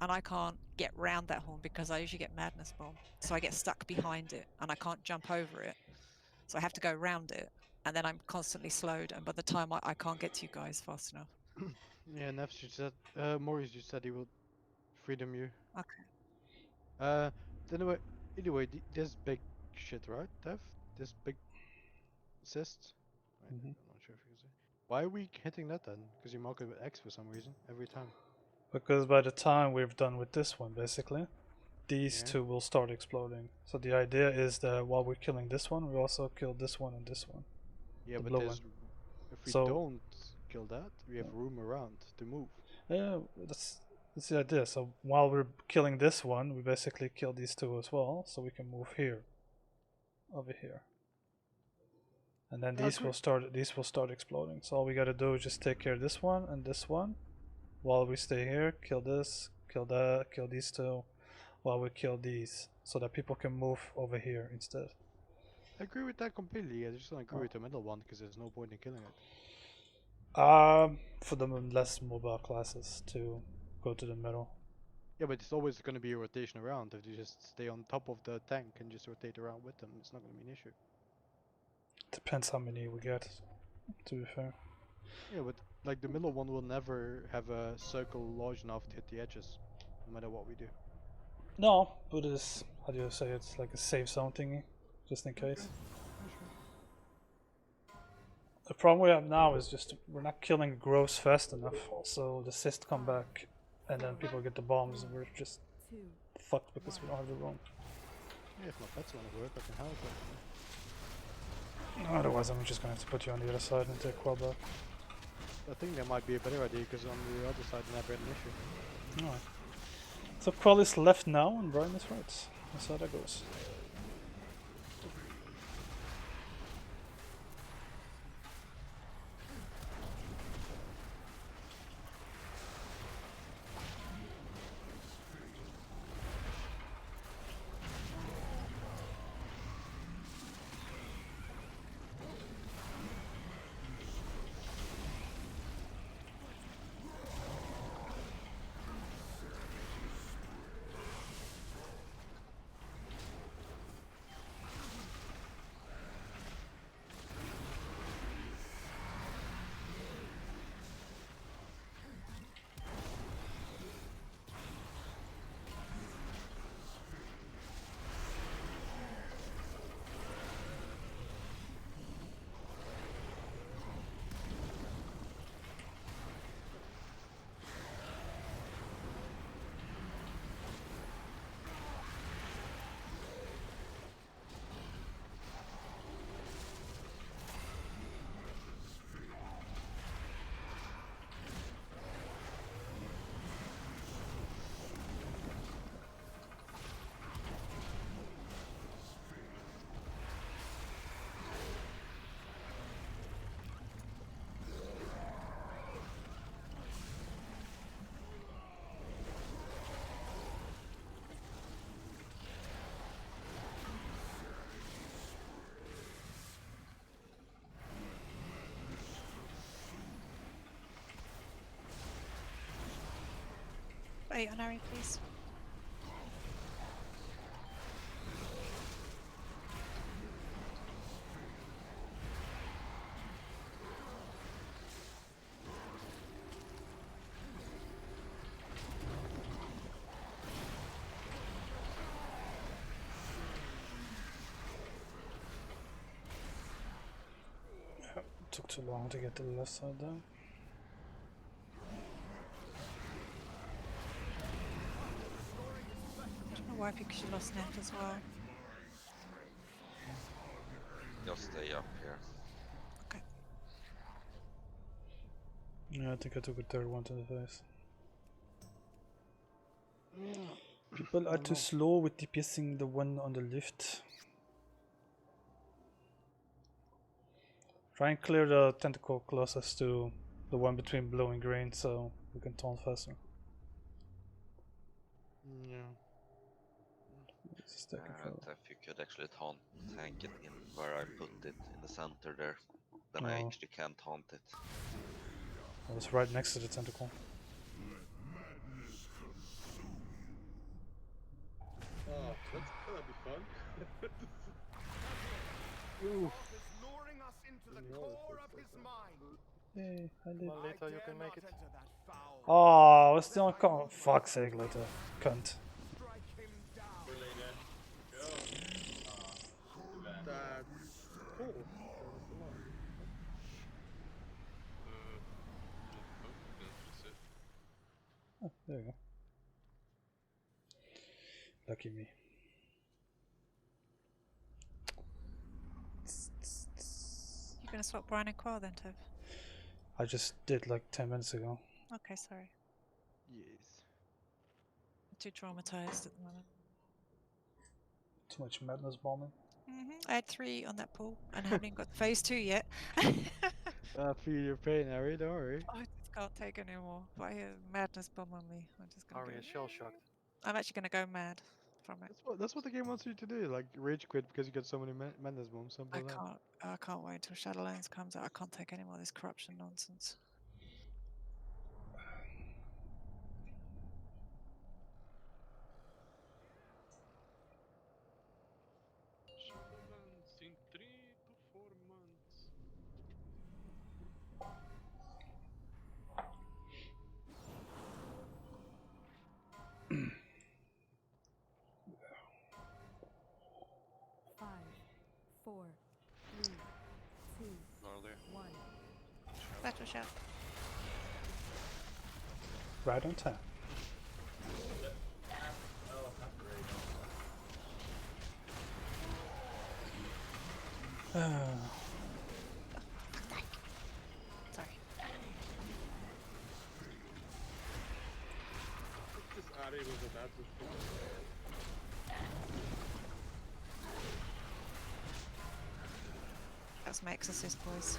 and I can't get round that horn because I usually get Madness Bomb, so I get stuck behind it and I can't jump over it, so I have to go round it, and then I'm constantly slowed, and by the time I can't get to you guys fast enough. Yeah, Nefs just said, Maurice just said he will freedom you. Okay. Then anyway, this big shit, right, Dev? This big cyst? Wait, Mhm. I'm not sure if you can say. Why are we hitting that then? Because you mark it with X for some reason, every time. Because by the time we're done with this one, basically, these Yeah. two will start exploding. So the idea is that while we're killing this one, we also kill this one and this one. Yeah, The but blue there's one. if we So don't kill that, we have room around to move. yeah, that's the idea. So while we're killing this one, we basically kill these two as well, so we can move here, over here, and then I these will start exploding. So all we gotta do is just take care of this one and this one, while we stay here. Kill this, kill that, kill these two, while we kill these, so that people can move over here instead. I agree with that completely. I just don't agree with the middle one because there's no point in killing it. For the less mobile classes to go to the middle. Yeah, but it's always going to be a rotation around. If you just stay on top of the tank and just rotate around with them, it's not going to be an issue. Depends how many we get, to be fair. Yeah, but like the middle one will never have a circle large enough to hit the edges, no matter what we do. No, but it's, how do you say, it's like a safe zone thingy, just in case. Sure. The problem we have now is just we're not killing growths fast enough, so the cysts come back, and then people get the bombs, and we're just fucked because we don't have the room. Yeah, if my pets want to work, I can help it. Otherwise, I'm just gonna have to put you on the other side and take Quell back. I think that might be a better idea because on the other side, we never had an issue. Alright. So Quell is left now, and Brian is right. That's how that goes. 8 on Harry, please. Took too long to get to the left side there. I don't know why, because you lost net as well. Just stay up here. Okay. Yeah, I think I took a third one to the face. People are too slow with DPSing the one on the left. Try and clear the tentacle closest to the one between blue and green so we can taunt faster. Yeah. If you could actually tank it in where I put it in the center there, then I Oh. actually can taunt it. I was right next to the tentacle. Oh, that's gonna be fun. Oof. Is luring us into the core of his mind. Hey, I did. Come on, Lito, you can make it. Oh, I was still on call. Fuck's sake, later. Cunt. Strike him down. That's cool. Oh, there you go. Lucky me. You're going to swap Brian and Quell then, Tev? I just did like 10 minutes ago. Okay, sorry. Yes. I'm too traumatized at the moment. Too much madness bombing. I had 3 on that pool, and I haven't even got phase 2 yet. Feel your pain, Harry, don't worry. I just can't take any more. If I hear madness bomb on me, I'm just gonna Ari go. is shell shocked. I'm actually gonna go mad from it. That's what the game wants you to do, like rage quit because you got so many madness bombs. Simple as that. I can't wait until Shadowlands comes out. I can't take any more of this corruption nonsense. Shadowlands in 3 to 4 months. Five, 4, 3, 2, Earlier. 1. Battle shout. Right on time. Sorry. This Ari was a bad system. That's my exorcist, boys.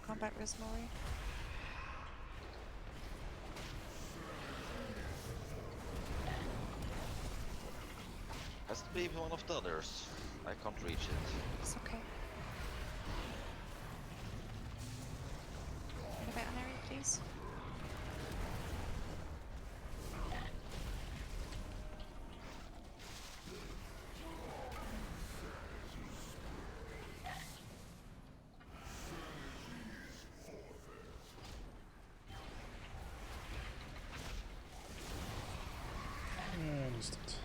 Combat Rosemary. Has to be one of the others. I can't reach it. It's okay. Get a bit on area, please. I missed it.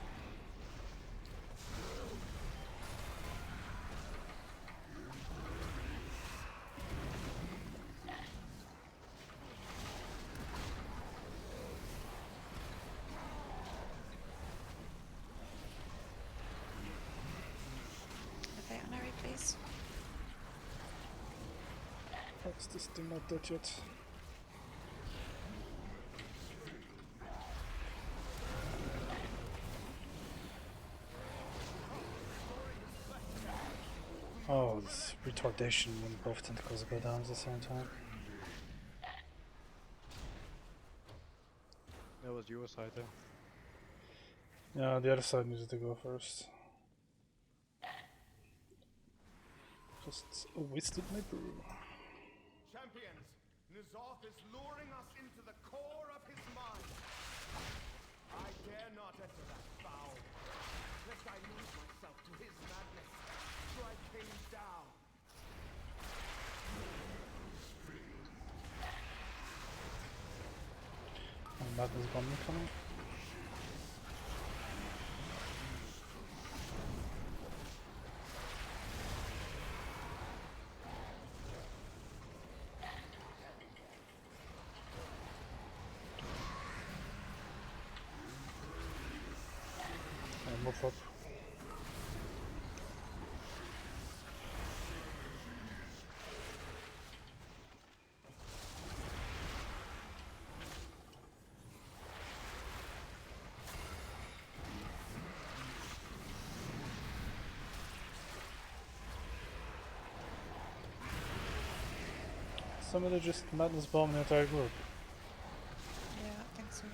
is this thing not dead yet? Oh, this retardation when both tentacles go down at the same time. That was your side there. Yeah, the other side needed to go first. Just wasted my brew. Champions, ny'alotha is luring us into the core of his mind. I dare not enter that foul place, lest I lose myself to his madness. Strike him down. Madness bomb coming. Move up. Somebody just madness bomb the entire group. Yeah, I think so.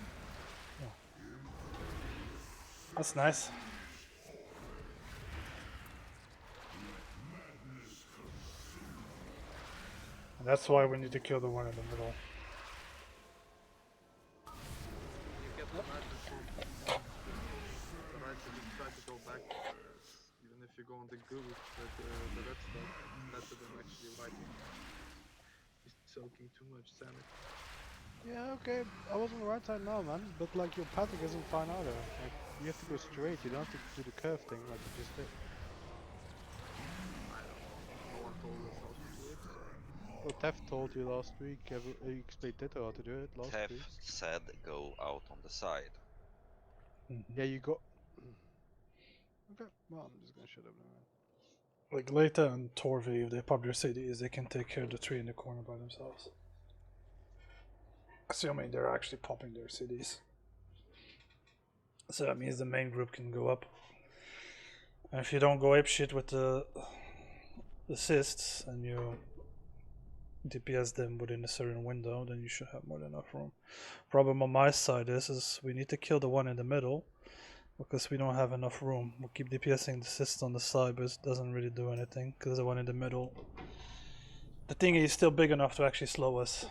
That's nice. And that's why we need to kill the one in the middle. You get the madness bomb. The right side, you try to go back. Even if you go on the goo, the red stuff, it's better than actually wiping. He's soaking too much sanity. Yeah, okay, I was on the right side now, man. But like your pattern isn't fine either. Like you have to go straight. You don't have to do the curve thing like you just did. I don't know. No one told us how to do it, so. Well, Tef told you last week. He explained Ditto how to do it last Tef week. said go out on the side. Yeah, you got. Okay, well, I'm just gonna shut up now. Like Leta and Torvi, if they pop their cities, they can take care of the tree in the corner by themselves. Assuming they're actually popping their cities. So that means the main group can go up. And if you don't go apeshit with the assists and you DPS them within a certain window, then you should have more than enough room. Problem on my side is we need to kill the one in the middle because we don't have enough room. We keep DPSing the assist on the side, but it doesn't really do anything because the one in the middle, the thing is still big enough to actually slow us.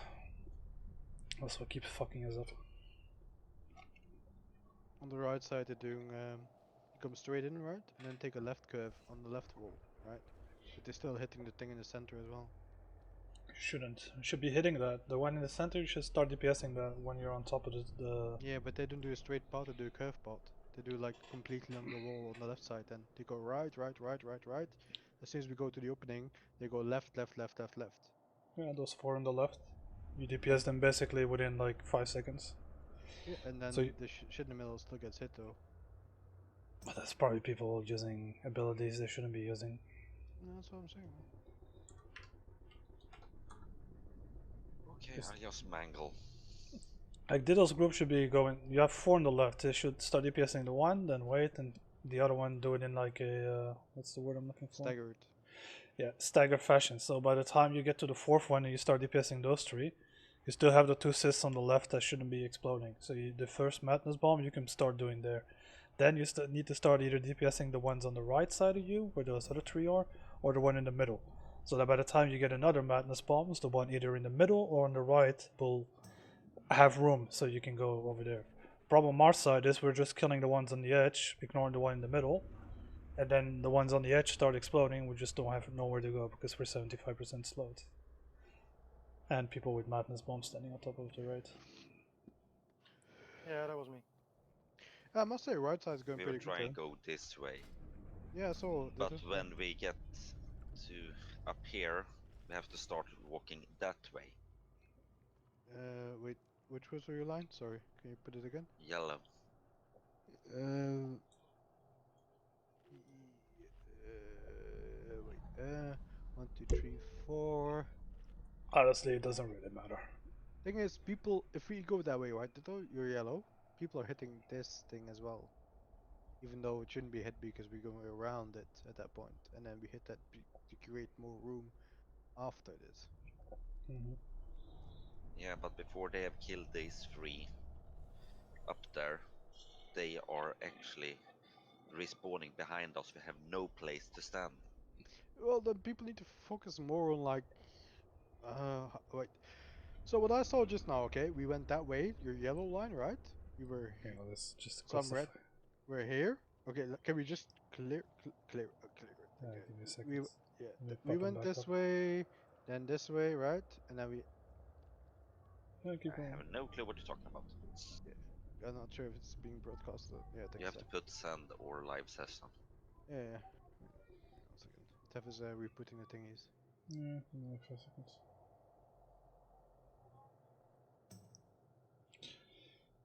That's what keeps fucking us up. On the right side, they're doing. You come straight in, right, and then take a left curve on the left wall, right? But they're still hitting the thing in the center as well. Shouldn't. You should be hitting that. The one in the center, you should start DPSing that when you're on top of the. Yeah, but they don't do a straight path, they do a curve path. They do like completely along the wall on the left side, then they go right, right, right, right, right. As soon as we go to the opening, they go left, left, left, left, left. Yeah, those four on the left. You DPS them basically within like 5 seconds. Yeah, and then So the shit in the middle still gets hit though. But that's probably people using abilities they shouldn't be using. No, that's what I'm saying, man. Okay, I just mangle. Like Diddle's group should be going. You have four on the left. They should start DPSing the one, then wait, and the other one do it in like a what's the word I'm looking for? Staggered. Yeah, staggered fashion. So by the time you get to the fourth one and you start DPSing those three, you still have the two assists on the left that shouldn't be exploding. So the first madness bomb you can start doing there. Then you need to start either DPSing the ones on the right side of you, where those other three are, or the one in the middle. So that by the time you get another madness bombs, the one either in the middle or on the right will have room so you can go over there. Problem on our side is we're just killing the ones on the edge, ignoring the one in the middle, and then the ones on the edge start exploding. We just don't have nowhere to go because we're 75% slowed. And people with madness bombs standing on top of the right. Yeah, that was me. I must say, right side's going We were pretty good. trying to go this way. Yeah, so. But when we get to up here, we have to start walking that way. Wait, which was your line? Sorry, can you put it again? Yellow. Uh, wait. 1, 2, 3, 4. Honestly, it doesn't really matter. Thing is, people, if we go that way, right, though you're yellow, people are hitting this thing as well. Even though it shouldn't be hit because we're going around it at that point, and then we hit that to create more room after this. Mm-hmm. Yeah, but before they have killed these 3 up there, they are actually respawning behind us. We have no place to stand. Well, then people need to focus more on like, wait. So what I saw just now, okay, we went that way, your yellow line, right? We were Hang on, let's just some cross the. red. We're here. Okay, can we just clear clear it? Okay. Give me a second. We yeah, Let me we pop 'em went back this up. way, then this way, right? And then we Yeah, keep I going. have no clue what you're talking about. yeah, I'm not sure if it's being broadcasted. Yeah, I think You have so. to put send or live session. Yeah. Hang on a second. Tef is rebooting the thingies. Yeah, give me 5 seconds.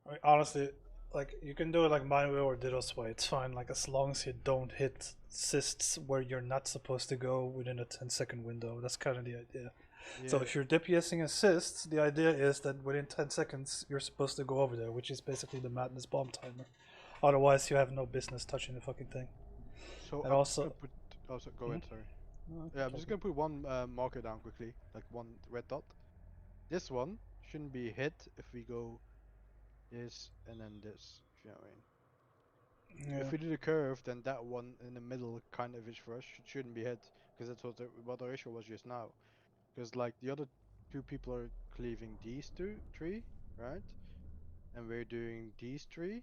I mean, honestly, like you can do it like my way or Ditto's way. It's fine. Like as long as you don't hit cysts where you're not supposed to go within a 10-second window. That's kind of the idea. Yeah. So if you're DPSing assists, the idea is that within 10 seconds you're supposed to go over there, which is basically the madness bomb timer. Otherwise, you have no business touching the fucking thing. So And I'm also, just gonna put. Oh, so go ahead. Sorry. no, Yeah, I'm just gonna put one marker down quickly, like one red dot. This one shouldn't be hit if we go this and then this. If you know what I mean. yeah. If we do the curve, then that one in the middle kind of is for us shouldn't be hit because that's what our issue was just now. Because like the other 2 people are cleaving these 3, right? And we're doing these 3.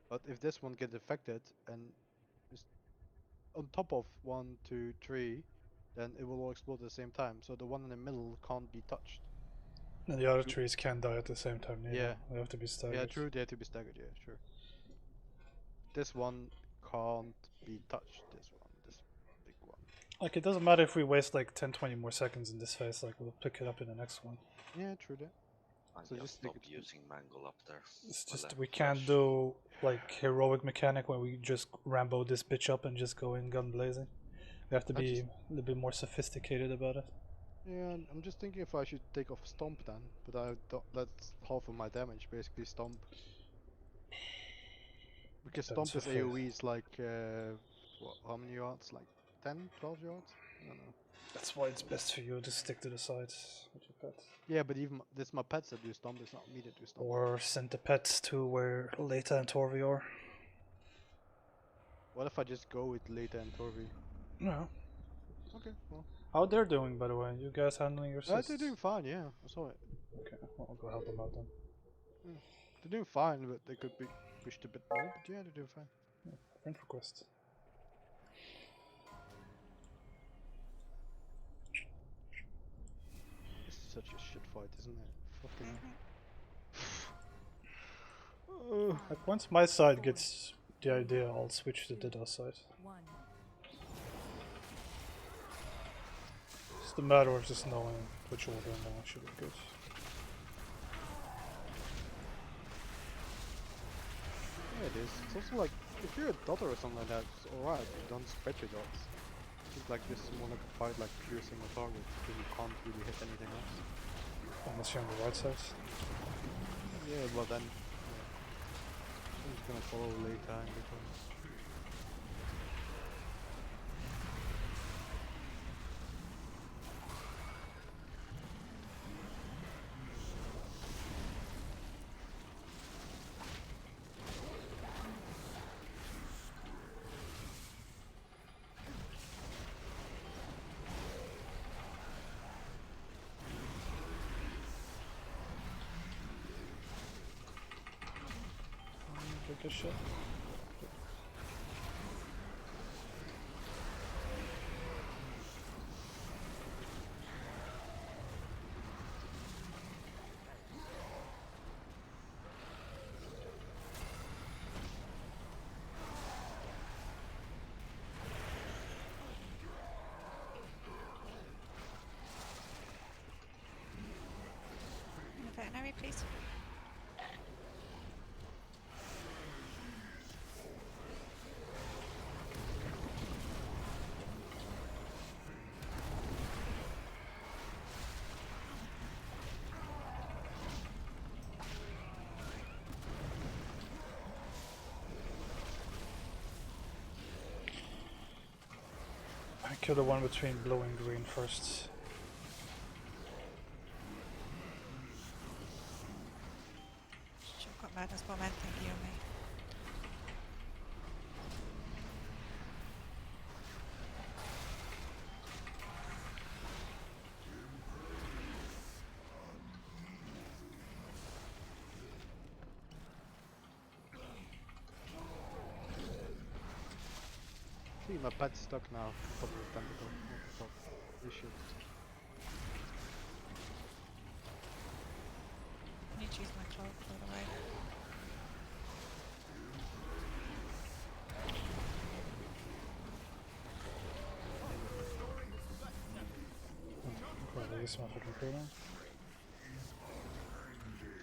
But if this one gets affected and is on top of 1, 2, 3, then it will all explode at the same time. So the one in the middle can't be touched. And the other trees can die at the same time neither. Yeah. They have to be staggered. Yeah, true. They have to be staggered. Yeah, sure. This one can't be touched. This big one. Like it doesn't matter if we waste like 10-20 more seconds in this phase, like we'll pick it up in the next one. Yeah, true that. I So just just stick stop it. using mangle up there. It's My just left we can't flash. do like heroic mechanic where we just Rambo this bitch up and just go in gun blazing. We have to be a little bit more sophisticated about it. Yeah, I'm just thinking if I should take off Stomp then, but I don't, that's half of my damage, basically Stomp. Because Depends Stomp is if I- AoE is like, what, how many yards? Like 10, 12 yards? I don't know. That's why it's best for you to stick to the sides with your pet. Yeah, but even, that's my pets that do Stomp, it's not me that do Stomp. Or send the pets to where Leta and Torvi are. What if I just go with Leta and Torvi? No. Okay, well. How they're doing, by the way? You guys handling your cysts? They're doing fine, yeah, I saw it. Okay, well, I'll go help them out then. Yeah. They're doing fine, but they could be pushed a bit more, but yeah, they're doing fine. Yeah, friend request. This is such a shit fight, isn't it? Fucking. Like once my side gets the idea, I'll switch to Ditto's side. It's a matter of just knowing which order and then I should be good. Yeah, it is. It's also like, if you're a daughter or something like that, it's alright, you don't spread your dots. It's like this is more like a fight like pure single target, because you can't really hit anything else. Unless you're on the right side. Yeah, well then, yeah. I'm just gonna follow later in between. Take a shot. Veterinary, please. Kill the one between blue and green first. Sure, got madness bomb and thingy on me. See, my pet's stuck now. On top of the tentacle. Off the top. This shit. I need to use my cloak, by the way. Probably use my fucking cooldown.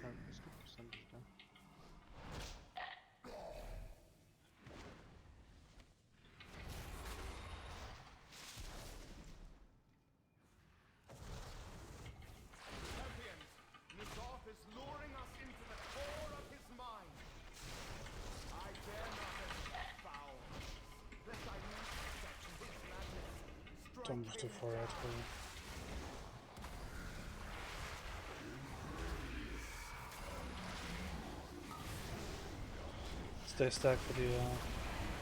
10, it's good percentage then. Champions, ny'alotha is luring us into the core of his mind. I dare not enter that foul. Lest I lose touch in his madness. Don't move too far out, probably. Stay stacked for the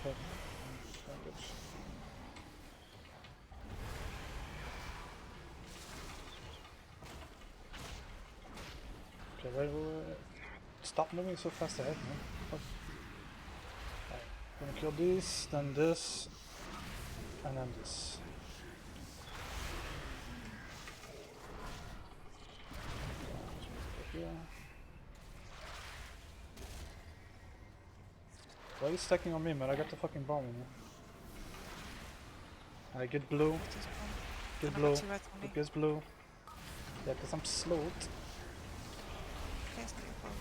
pet. Package. Okay, wait. Stop moving so fast ahead, man. Fuck. Alright, gonna kill these, then this, and then this. Yeah. Why are you stacking on me, man? I got the fucking bomb in here. I get blue. Just bomb. Get And I blue. got 2 reds on me. It gets blue. Yeah, because I'm slowed. Okay, it's not your fault.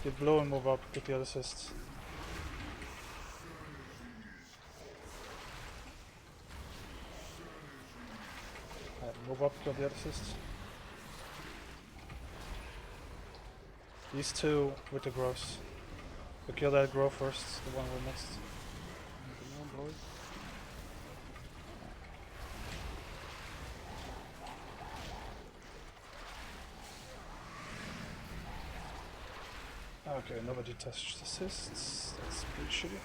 Get blue and move up. Get the other assist. Alright, move up. Kill the other assist. These two with the gross. So kill that grow first. The one we're next. Come on, boys. Okay, nobody touched assists. That's pretty shitty.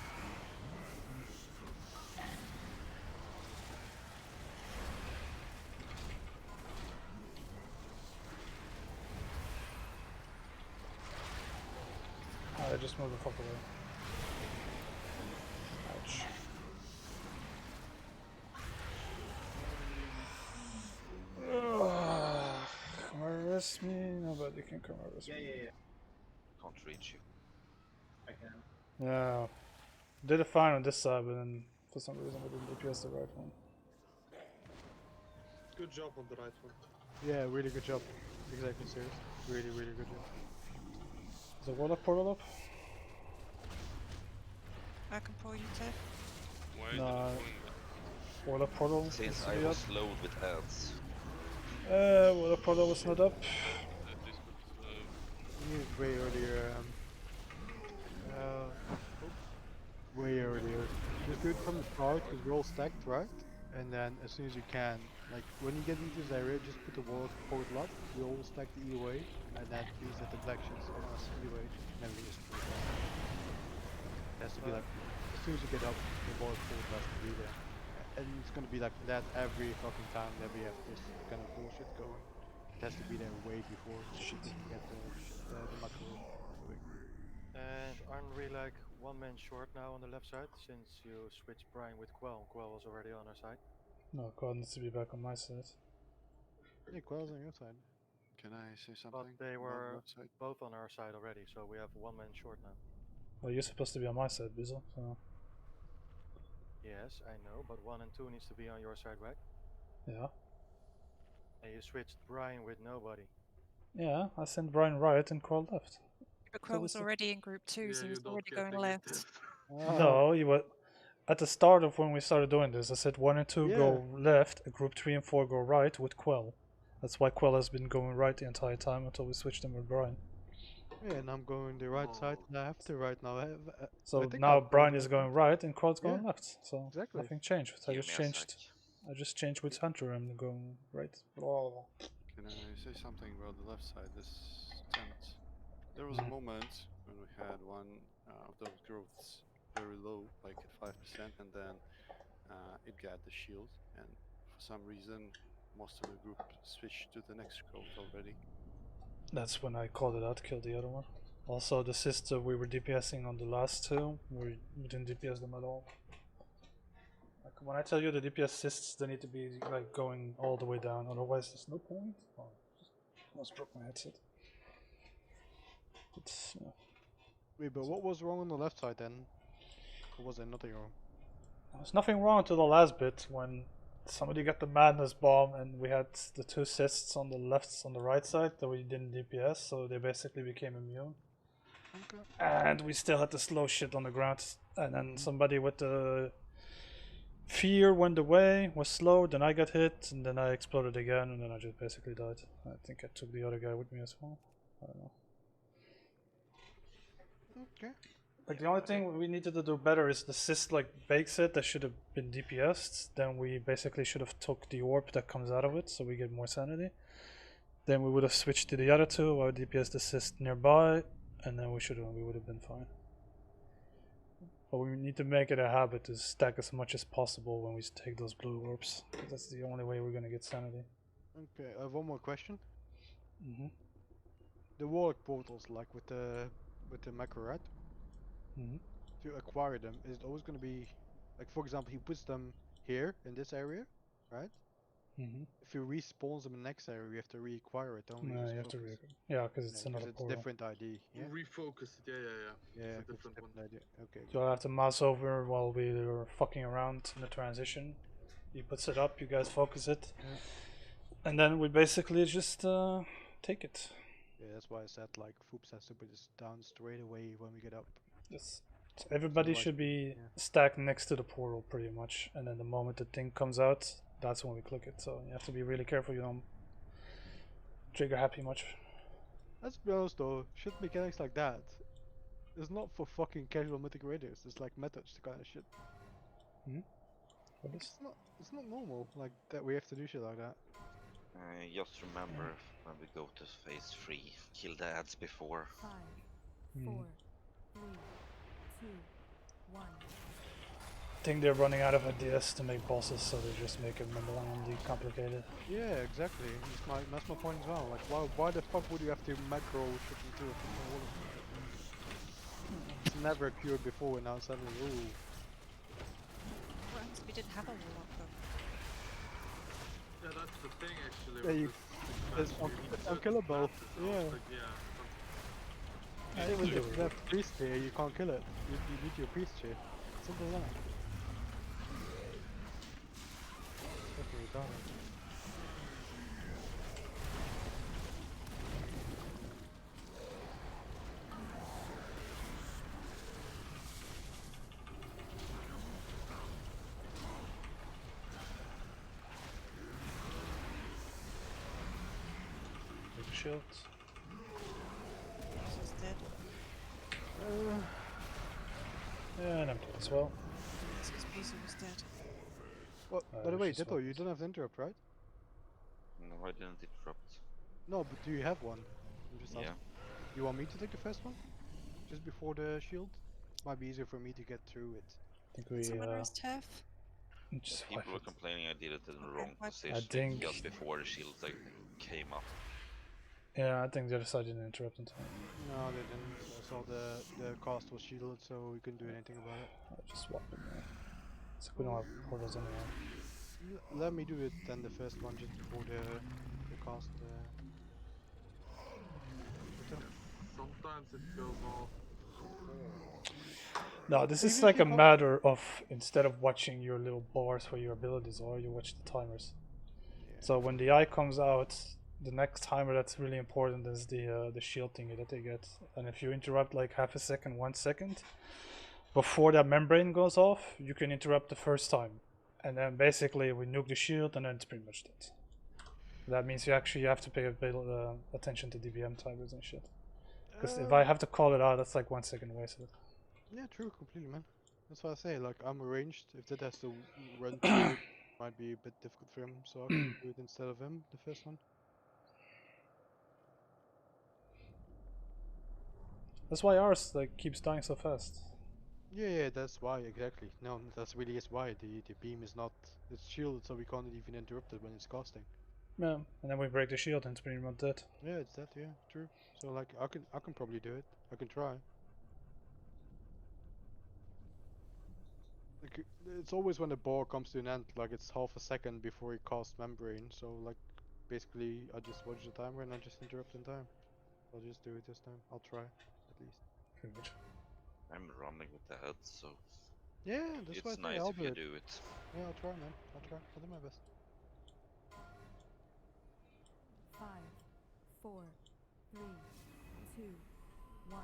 I just moved the fuck away. Ouch. Come arrest me. Nobody can come arrest me. Yeah. Can't reach you. I can. Yeah. Did it fine on this side, but then for some reason I didn't DPS the right one. Good job on the right one. Yeah, really good job. Exactly, serious. Really, really good job. Is the wall up, portal up? I can pull you, Tiff. Why is it Nah. not doing that? Wall up, portal. Since needs to I be was up. loaded with ads. Wall up, portal was not up. That is good. We need way earlier. Way earlier. Just do it from the start, because we're all stacked, right? And then as soon as you can, like when you get into this area, just put the wall portal up. We all stack the EOA, and that means that the black shit's on us EOA, and then we just put it down. It has to be like, as soon as you get up, the wall portal has to be there. And it's gonna be like that every fucking time that we have this kind of bullshit going. It has to be there way before, so you can get the macro moving. And aren't we like one man short now on the left side since you switched Brian with Quell? Quell was already on our side. No, God needs to be back on my side. Yeah, Quell's on your side. Can I say something? But they about were left side? both on our side already, so we have one man short now. Well, you're supposed to be on my side, Bizzle, so Yes, I know, but 1 and 2 needs to be on your side, right? yeah. And you switched Brian with nobody. Yeah, I sent Brian right and Quell left. But Quill was this is- already in group 2, so he you was don't already get going negative. left. No, you were at the start of when we started doing this. I said 1 and 2 go left, group 3 and 4 go right with Quell. That's why Quell has been going right the entire time until we switched him with Brian. Yeah, and I'm going the right side, and I have to right now. So I think now I've Brian gone is right going right and Quell's going Yeah, left. So exactly. nothing changed. I Give just me a changed. sec. I just changed which hunter I'm going right. Oh. Can I say something about the left side? This tent. There was a moment when we had one of those growths very low, like at 5%, and then it got the shield, and for some reason, most of the group switched to the next growth already. That's when I called it out, killed the other one. Also, the sister we were DPSing on the last two, we didn't DPS them at all. Like when I tell you the DPS assists, they need to be like going all the way down, otherwise there's no point. Oh, almost broke my headset. It's, Wait, but what was wrong on the left side then? Or was there nothing wrong? There's nothing wrong until the last bit when somebody got the madness bomb and we had the two cysts on the left, on the right side that we didn't DPS, so they basically became immune. Okay. And we still had the slow shit on the ground. And then somebody with the fear went away, was slow, then I got hit, and then I exploded again, and then I just basically died. I think I took the other guy with me as well. I don't know. Okay. Like the only thing we needed to do better is the cyst like bakes it, that should have been DPS'd. Then we basically should have took the orb that comes out of it, so we get more sanity. Then we would have switched to the other two, or DPS the cyst nearby, and then we would have been fine. But we need to make it a habit to stack as much as possible when we take those blue orbs. That's the only way we're gonna get sanity. Okay, I have one more question. Mm-hmm. The warlock portals, like with the macro, right? Mm-hmm. To acquire them, is it always gonna be like, for example, he puts them here in this area, right? Mm-hmm. If he respawns them in the next area, we have to reacquire it, don't we? No, Just you have to focus. yeah, because it's Yeah, another it's portal. different ID. Yeah. Refocus it. Yeah. Yeah, It's a it's different one. ID. Okay. So I have to mouse over while we were fucking around in the transition. He puts it up, you guys focus it, Yeah. and then we basically just take it. Yeah, that's why I said like Foops has to put this down straight away when we get up. Yes. So everybody Otherwise should be yeah. stacked next to the portal pretty much, and then the moment the thing comes out, that's when we click it. So you have to be really careful you don't trigger happy much. Let's be honest though, shit mechanics like that is not for fucking casual mythic raiders. It's like methods kind of shit. What is? It's not normal like that. We have to do shit like that. Just remember when we go to phase 3, kill the ads before. 5, 4, 3, 2, 1. I think they're running out of ideas to make bosses, so they just make it mind-blowingly complicated. Yeah, exactly. That's my point as well. Like, why the fuck would you have to macro shit into a fucking wall? It's never occurred before, and now suddenly, ooh. What happens if we didn't have a warlock though? Yeah, that's the thing actually. Yeah, with this it's patch, it's certain unkillable. classes, I Yeah. was like, Even if you have priest here, you can't kill it. You need your priest here. Simple as that. Fucking retarded. Big shield. This is dead. Yeah, and I'm dead as well. This Beezer was dead. Well, by the way, she's Ditto, you focused. don't have the interrupt, right? No, I didn't interrupt. No, but do you have one? I'm just Yeah. asking. You want me to take the first one? Just before the shield? Might be easier for me to get through it. I think we Someone rest Tef? just People were complaining I did it in the Okay, wrong I position think- just before the shield like, came up. yeah, I think the other side didn't interrupt in time. No, they didn't. I saw the cast was shielded, so we couldn't do anything about it. I'll just swap it now. So we don't have portals anymore. Let me do it then, the first one, just before the cast. sometimes it goes off. No, this is Even like if a you can't- matter of, instead of watching your little bars where your abilities are, you watch the timers. Yeah. So when the eye comes out, the next timer that's really important is the shield thingy that they get. And if you interrupt like half a second, 1 second, before that membrane goes off, you can interrupt the first time. And then basically we nuke the shield and then it's pretty much dead. That means you actually have to pay a bit attention to DBM timers and shit. Because if I have to call it out, that's like 1 second wasted. Yeah, true, completely, man. That's what I say. Like, I'm arranged. If that has to run through Might be a bit difficult for him, so I can do it instead of him, the first one. That's why ours like keeps dying so fast. Yeah, that's why, exactly. No, that's really is why. The beam is not... It's shielded, so we can't even interrupt it when it's casting. Yeah, and then we break the shield and it's pretty much dead. Yeah, it's that, yeah, true. So like, I can probably do it. I can try. Like, it's always when the bar comes to an end, like it's half a second before he casts Membrane, so like, basically I just watch the timer and I just interrupt in time. I'll just do it this time. I'll try, at least. Good. I'm running with the head, so Yeah, that's what it's I say, nice I'll if do you it. do it. Yeah, I'll try, man. I'll try. I'll do my best. 5, 4, 3, 2, 1.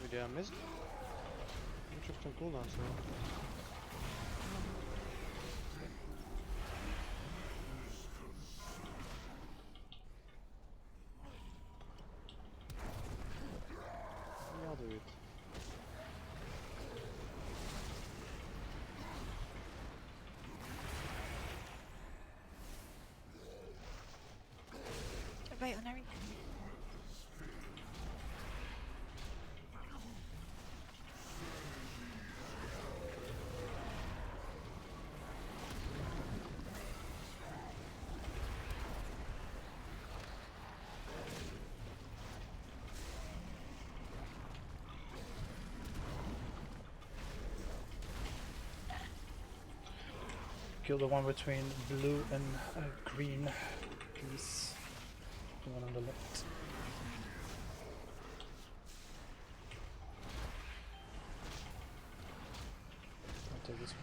Maybe I missed? I'm tripped on cooldown, so... Yeah, I'll do it. Wait on everything. Kill the one between blue and green, please. The one on the left. I'll take this one.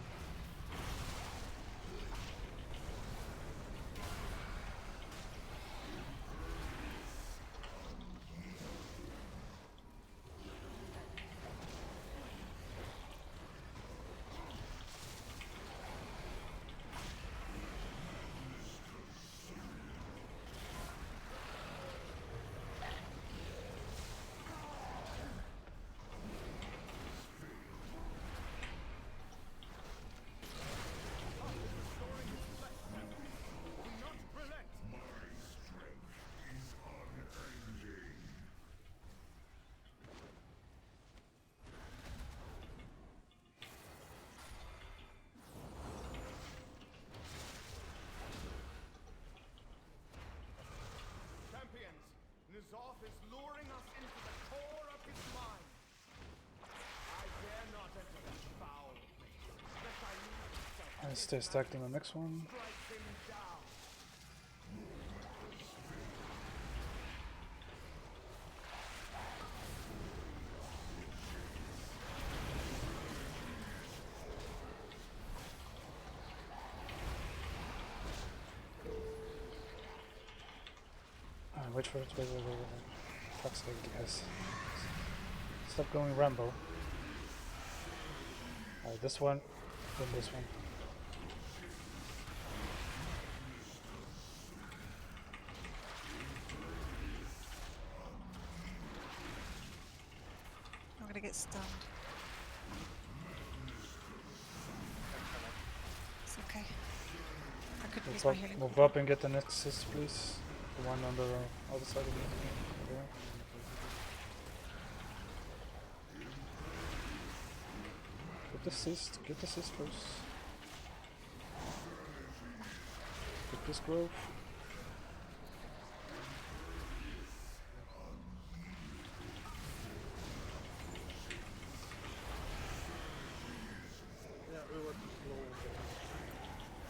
Champions, N'Zoth is luring us into the core of his mind. I dare not enter that foul place, lest I lose myself. I stay stacked in the next one. Strike him down. Wait for it, wait. Fuck's sake, guys. Stop going Rambo. Alright, this one, then this one. I'm gonna get stunned. It's okay. I couldn't use my healing. Move up and get the next assist, please. The one on the other side of me. Over there. Get assist first. Get this growth.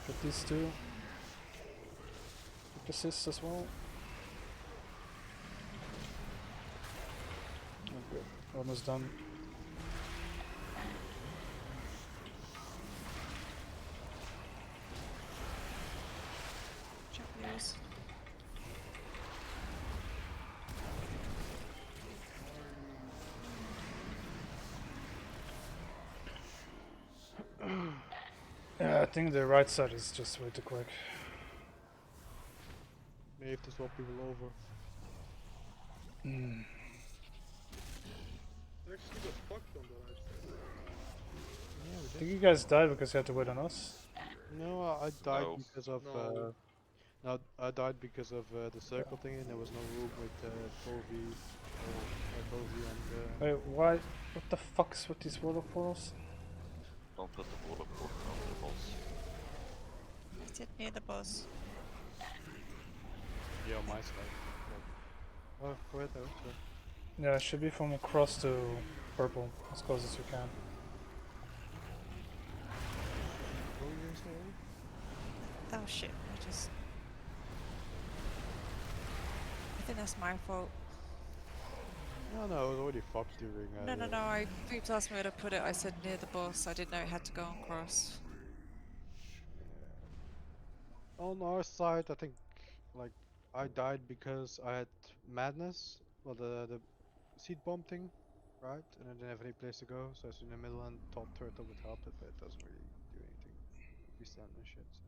Get these two. Get assists as well. Okay, almost done. Check yours. Yeah, I think the right side is just way too quick. May have to swap people over. Mm. Actually got fucked on the right side. Yeah, we I did. think you guys died because you had to wait on us. No, I died No. because of No. no, I died because of the circle thing, and there was no room with Tovi or Tovi and Wait, why? What the fuck is with these warlock portals? Don't put the warlock portal under the boss. Is it near the boss? yeah, on my side. Oh, go ahead, though. Sorry. Yeah, it should be from across to purple, as close as you can. What were you gonna say? Oh shit, I think that's my fault. No, no, it was already fucked during. No, Creeps asked me where to put it. I said near the boss. I didn't know it had to go on cross. On our side, I think, like, I died because I had madness. Well, the seed bomb thing, right? And I didn't have any place to go, so I was in the middle and thought turtle would help it, but it doesn't really do anything. We stand and shit. So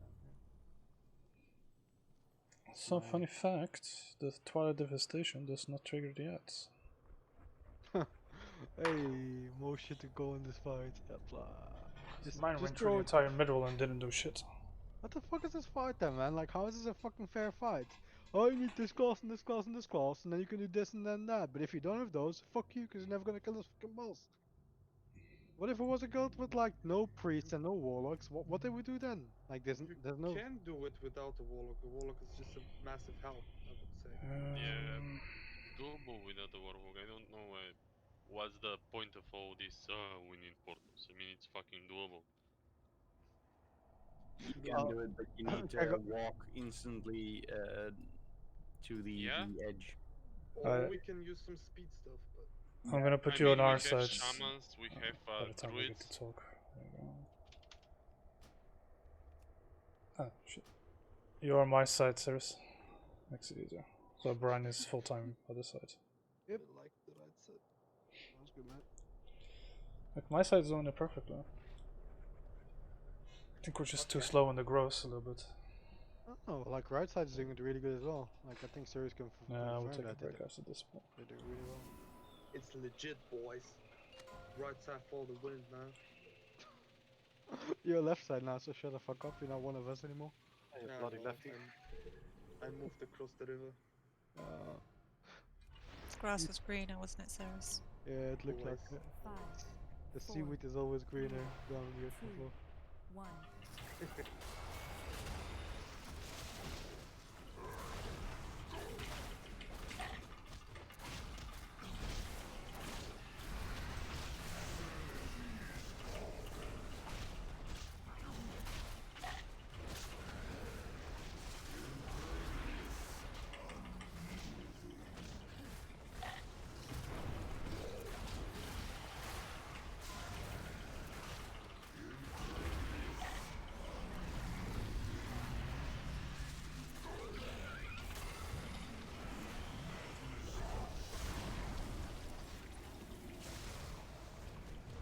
yeah. Some funny fact, the Twilight Devastation does not trigger the ads. Hey, more shit to go in this fight. Mine Just went through throw the it. entire middle and didn't do shit. What the fuck is this fight then, man? Like, how is this a fucking fair fight? Oh, you need this class and this class and this class, and then you can do this and then that. But if you don't have those, fuck you, because you're never gonna kill this fucking boss. What if it was a guild with like no priests and no warlocks? What did we do then? Like, there's no. Can do it without a warlock. A warlock is just a massive help, I would say. Yeah, Um, doable without the warlock. I don't know what's the point of all these winning portals. I mean, it's fucking doable. You can do it, but you need to Gregor- walk instantly to the Yeah, edge. Or we can use some speed stuff, but I'm gonna put I you mean, on we our have side. shamans, we have By the time we get druids. to talk. There you go. Ah, shit. You're on my side, sirs. Makes it easier. So Brian is full time other side. Yep. I like the right side. Sounds good, man. Like my side's only perfect though. I think we're just too slow on the growth a little bit. Oh, like right side is doing it really good as well. Like I think Sirius can Yeah, we'll confirm take a that break after this point. they do really well. It's legit, boys. Right side for the win, man. You're left side now, so shut the fuck up. You're not one of us anymore. Hey, you Nah, bloody no, lefty. I moved across the river. This grass was greener, wasn't it, Ceres? Yeah, it looked like Always. it. 5, The 4, seaweed is always greener down on the ocean 2, floor. 1.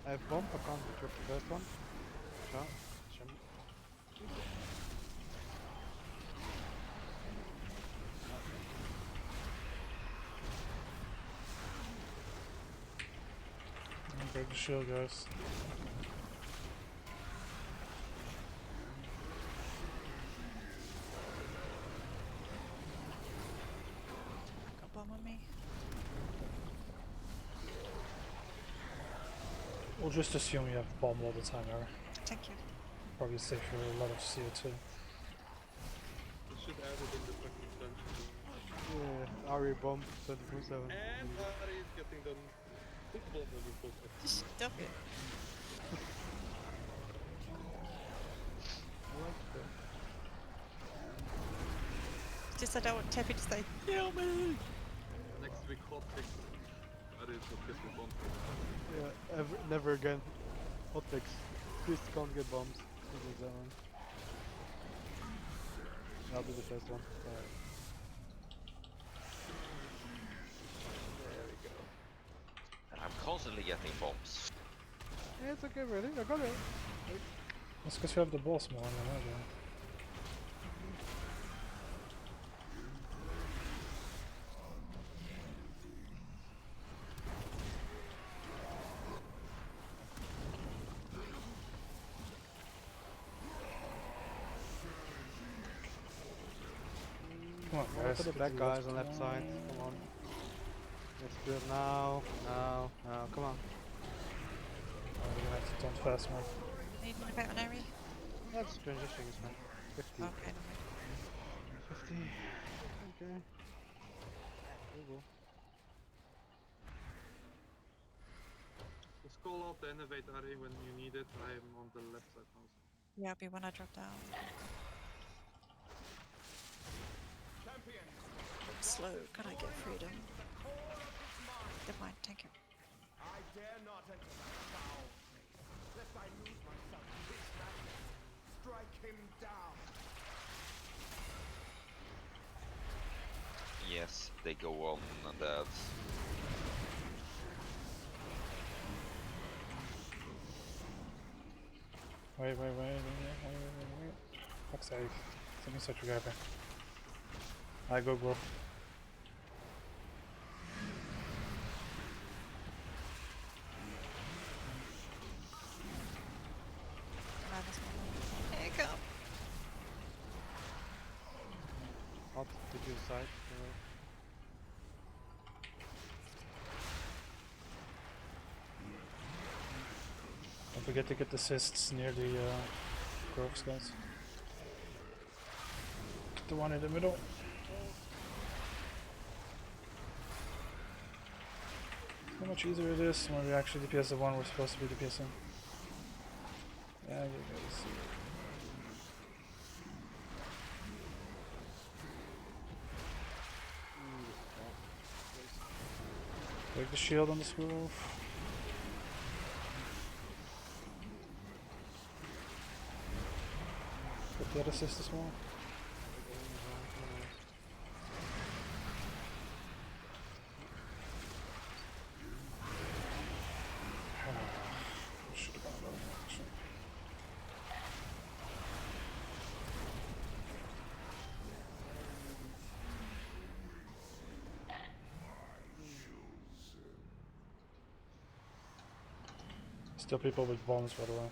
I have bomb, I can't trip the first one. Shot. Break the shield, guys. Got bomb on me. We'll just assume you have bomb all the time, Eric. Thank you. Probably save you a lot of CO2. You should add it in the fucking dungeon. Yeah, Ari bomb 24/7. And Ari is getting done. Football moving forward. Just stop it. I like that. I don't want Teffy to say, "Kill me." Next week, hot fix. That is what gets me bombed. Yeah, never again. Hotfix. Please can't get bombs. This is that one. I'll be the first one. Alright. There we go. And I'm constantly getting bombs. Yeah, it's okay, really. I got it. That's because you have the boss more than I do. Come on, Go guys. for the get back to guys on left. left side. Come on. Let's do it now. Now. Come on. Oh, you're gonna have to turn fast, man. Need a veterinary? That's transitioning is fine. 50. Okay, never mind. 50. Okay. Go. Just call out the innovate Ari when you need it. I am on the left side now. Yeah, I'll be when I drop down. Slow, can I get freedom? Never mind, thank you. I dare not enter that foul place, lest I lose myself in his madness. Strike him down. Yes, they go on and that's... Wait. Fuck's sake. Something such a guy. I go, bro. Here you come. Hot. Did you side? Don't forget to get assists near the groves, guys. The one in the middle. How much easier it is when we actually DPS the one we're supposed to be DPSing. Yeah, you guys see it. Break the shield on this groove. Get that assist as well. Should have gone about it, actually. Still people with bombs, by the way.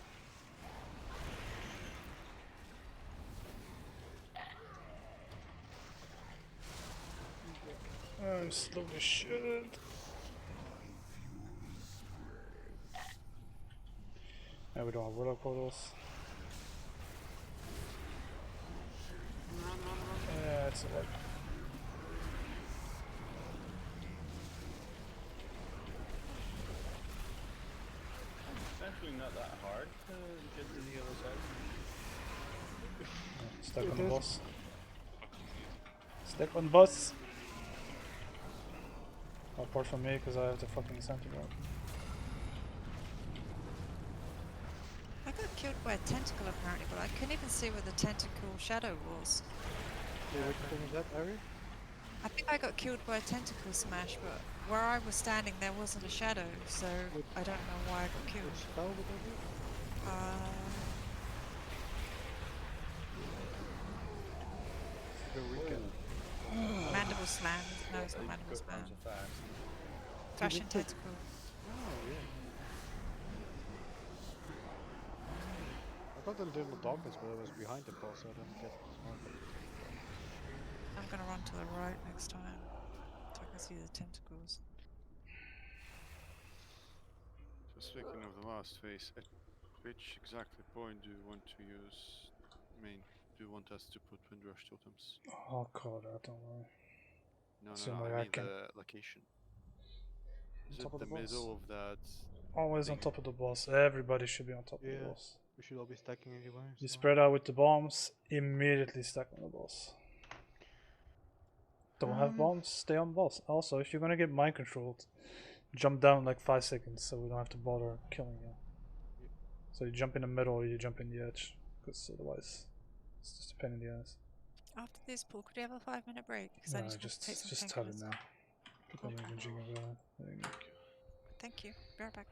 I'm slow as shit. Now we don't have willow portals. Run. Yeah, it's like It's actually not that hard to get to the other side. stuck on the boss. Stuck on the boss. Apart from me, because I have the fucking centigrade. I got killed by a tentacle apparently, but I couldn't even see where the tentacle shadow was. Yeah, which thing is that, Ari? I think I got killed by a tentacle smash, but where I was standing there wasn't a shadow, so I don't know why I got killed. Which spell would that be? The weekend. Mandible slam. No, it's not mandible slam. Flashing tentacle. Oh, yeah. I got the little darkness, but I was behind the boss, so I didn't get smart. I'm gonna run to the right next time, so I can see the tentacles. So speaking of the last phase, at which exactly point do you want to use do you want us to put Windrush totems? I'll call that, don't worry. No, Assuming I I mean can- the location. Is top it of the the boss. middle of that? Always on thing? top of the boss. Everybody should be on top of Yeah. the boss. We should all be stacking anyway. You so- spread out with the bombs, immediately stack on the boss. don't have bombs, stay on boss. Also, if you're gonna get mind controlled, jump down like 5 seconds so we don't have to bother killing you. Yeah. So you jump in the middle or you jump in the edge, because otherwise it's just a pain in the ass. After this, Paul, could we have a 5-minute break? Because I No, need to go take some just have it painkillers. now. People are Okay. whinging about it. There you go. Thank you. Be right back.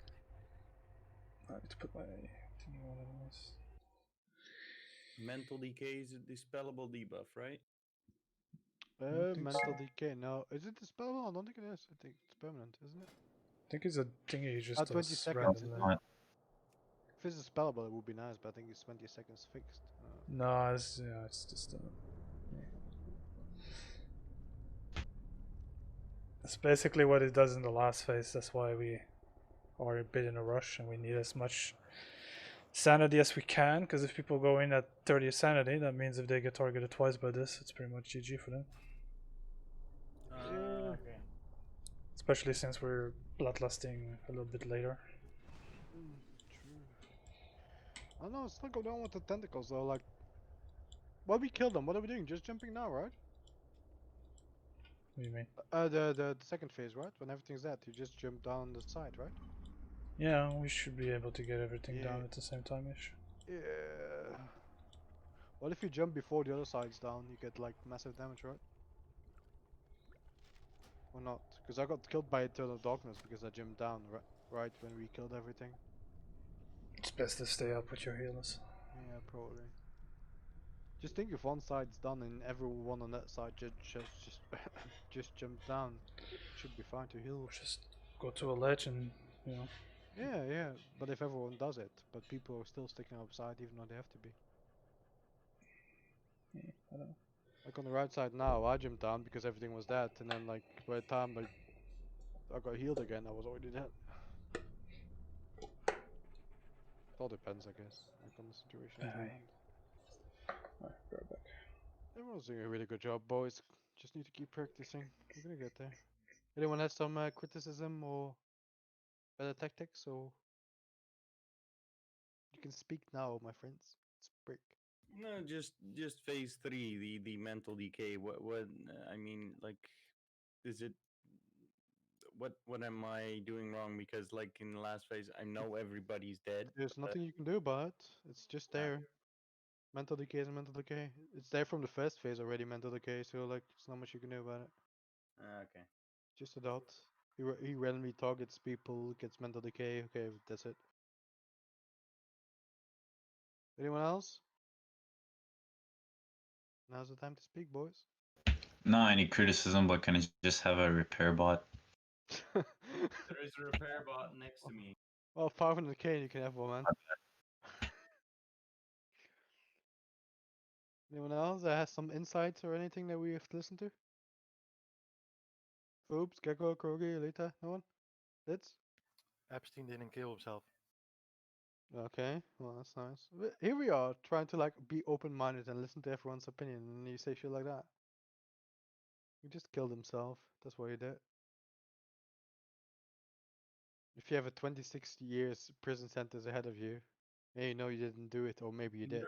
I need to put my thingy on anyways. Mental decay is a dispellable debuff, right? don't think Mental so. decay. No, is it dispellable? I don't think it is. I think it's permanent, isn't it? I think it's a thingy you just 20 does seconds, isn't randomly. it? If it's dispellable, it would be nice, but I think it's 20 seconds fixed. No, it's just it's basically what it does in the last phase. That's why we are a bit in a rush and we need as much sanity as we can. Because if people go in at 30 sanity, that means if they get targeted twice by this, it's pretty much GG for them. Yeah. Okay. Especially since we're bloodlusting a little bit later. True. I don't know, it's not going on with the tentacles though. Like, well, we killed them. What are we doing? Just jumping now, right? What do you mean? The second phase, right? When everything's dead, you just jump down the side, right? Yeah, we should be able to get everything Yeah. down at the same time ish. Yeah. What if you jump before the other side's down? You get like massive damage, right? Or not? Because I got killed by Eternal Darkness because I jumped down right when we killed everything. It's best to stay up with your healers. Yeah, probably. Just think if one side's done and everyone on that side just jumps down, should be fine to heal. Just go to a ledge and, you know. Yeah. But if everyone does it, but people are still sticking outside even though they have to be. Yeah, I don't know. Like on the right side now, I jumped down because everything was dead, and then like by the time like I got healed again, I was already dead. It all depends, I guess, like on the situation at hand. Alright, be right back. Everyone's doing a really good job, boys. Just need to keep practicing. We're gonna get there. Anyone has some criticism or better tactics, or you can speak now, my friends. It's break. No, just phase 3, the mental decay. What I mean, like, is it? What am I doing wrong? Because like in the last phase, I know everybody's dead. There's but- nothing you can do about it. It's just there. Mental decay is mental decay. It's there from the first phase already, mental decay, so like there's not much you can do about it. Okay. Just a dot. He randomly targets people, gets mental decay. Okay, that's it. Anyone else? Now's the time to speak, boys. Not any criticism, but can I just have a repair bot? There is a repair bot next to me. Well, 500k, you can have one, man. Anyone else that has some insights or anything that we have to listen to? Oops, Gecko, Krogi, Elita, no one? It's? Epstein didn't kill himself. Okay, well that's nice. Here we are, trying to like be open-minded and listen to everyone's opinion, and you say shit like that. He just killed himself. That's what he did. If you have a 26 years prison sentence ahead of you, and you know you didn't do it, or maybe you did,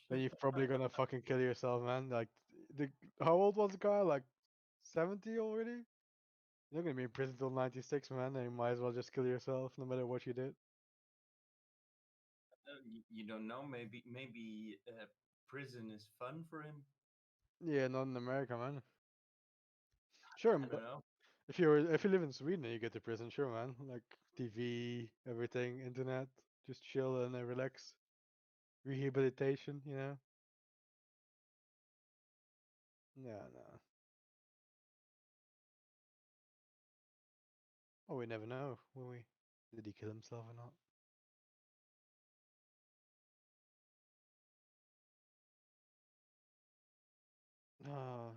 then you're probably gonna fucking kill yourself, man. Like, how old was the guy? Like 70 already? You're gonna be in prison till 96, man. And you might as well just kill yourself, no matter what you did. You don't know. Maybe prison is fun for him. Yeah, not in America, man. Sure, I don't but know. if you live in Sweden and you get to prison, sure, man. Like TV, everything, internet, just chill and relax. Rehabilitation, you know. Yeah, no. Oh, we never know, will we? Did he kill himself or not? Ah,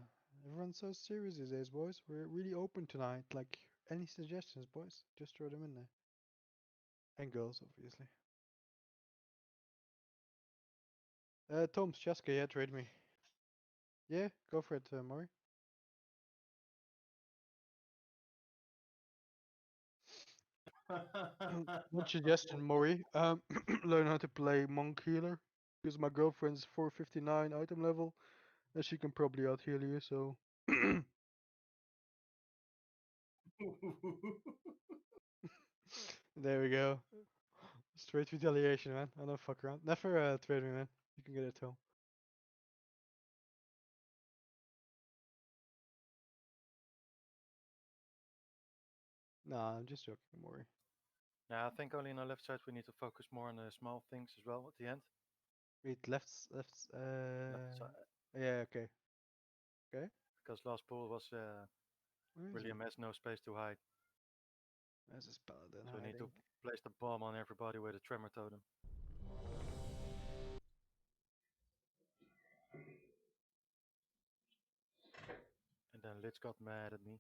everyone's so serious these days, boys. We're really open tonight. Like, any suggestions, boys? Just throw them in there. And girls, obviously. Tom's Cheska, yeah, trade me. Yeah, go for it, Maury. One suggestion, Maury. Learn how to play Monk Healer. Because my girlfriend's 459 item level, and she can probably out heal you, so There we go. Straight retaliation, man. I don't fuck around. Never trade me, man. You can get it too. Nah, I'm just joking. Don't worry. Yeah, I think only on the left side we need to focus more on the small things as well at the end. Wait, left. Left side, Yeah. Okay. Okay. because last pool was Where is really he? a mess, no space to hide. Where's this paladin So we need hiding? to place the bomb on everybody with a tremor totem. And then Lich got mad at me.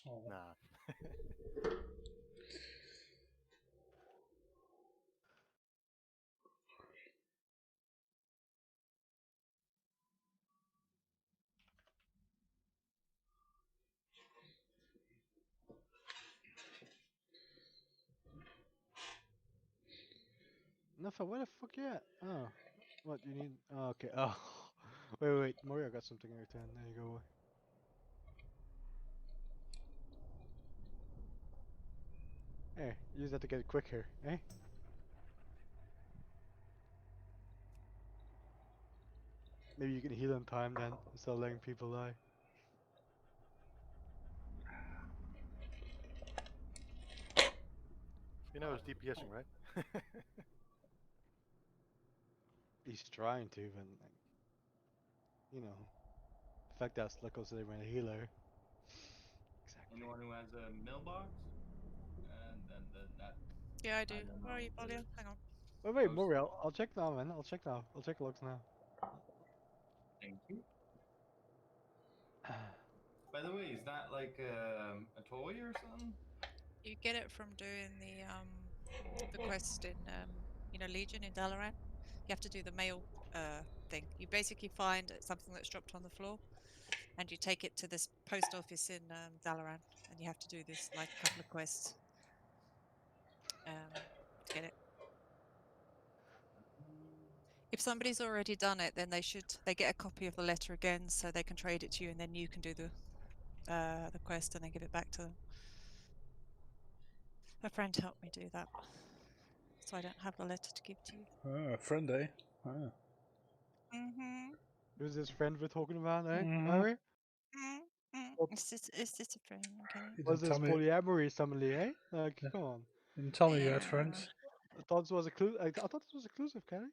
Oh. Nah. Nafa, where the fuck you at? Oh. What, you need... Oh, okay. Oh. Wait. Mario got something in return. There you go. Hey, you just have to get it quick here, eh? Maybe you can heal in time then, instead of letting people die. You know it's DPSing, right? He's trying to, but like, you know, the fact that Slick also ran a healer. Exactly. Anyone who has a mailbox, and that Yeah, I do. don't Where are you, know, Polly? Hang on. Wait, Ghost. Mario, I'll check now, man. I'll check now. I'll check logs now. Thank you. By the way, is that like a toy or something? You get it from doing the quest in Legion in Dalaran. You have to do the mail thing. You basically find something that's dropped on the floor, and you take it to this post office in Dalaran, and you have to do this like a couple of quests to get it. If somebody's already done it, then they get a copy of the letter again, so they can trade it to you, and then you can do the quest and then give it back to them. A friend helped me do that, so I don't have the letter to give to you. Friend, eh? Ah. Who's this friend we're talking about, eh? Mhm. Mario? What? Is this a friend? Okay. You What's didn't this tell me. polyamory somebody, eh? Like, Yeah. come on. Didn't tell me you had Yeah. friends. I thought this was I thought this was exclusive, Kelly.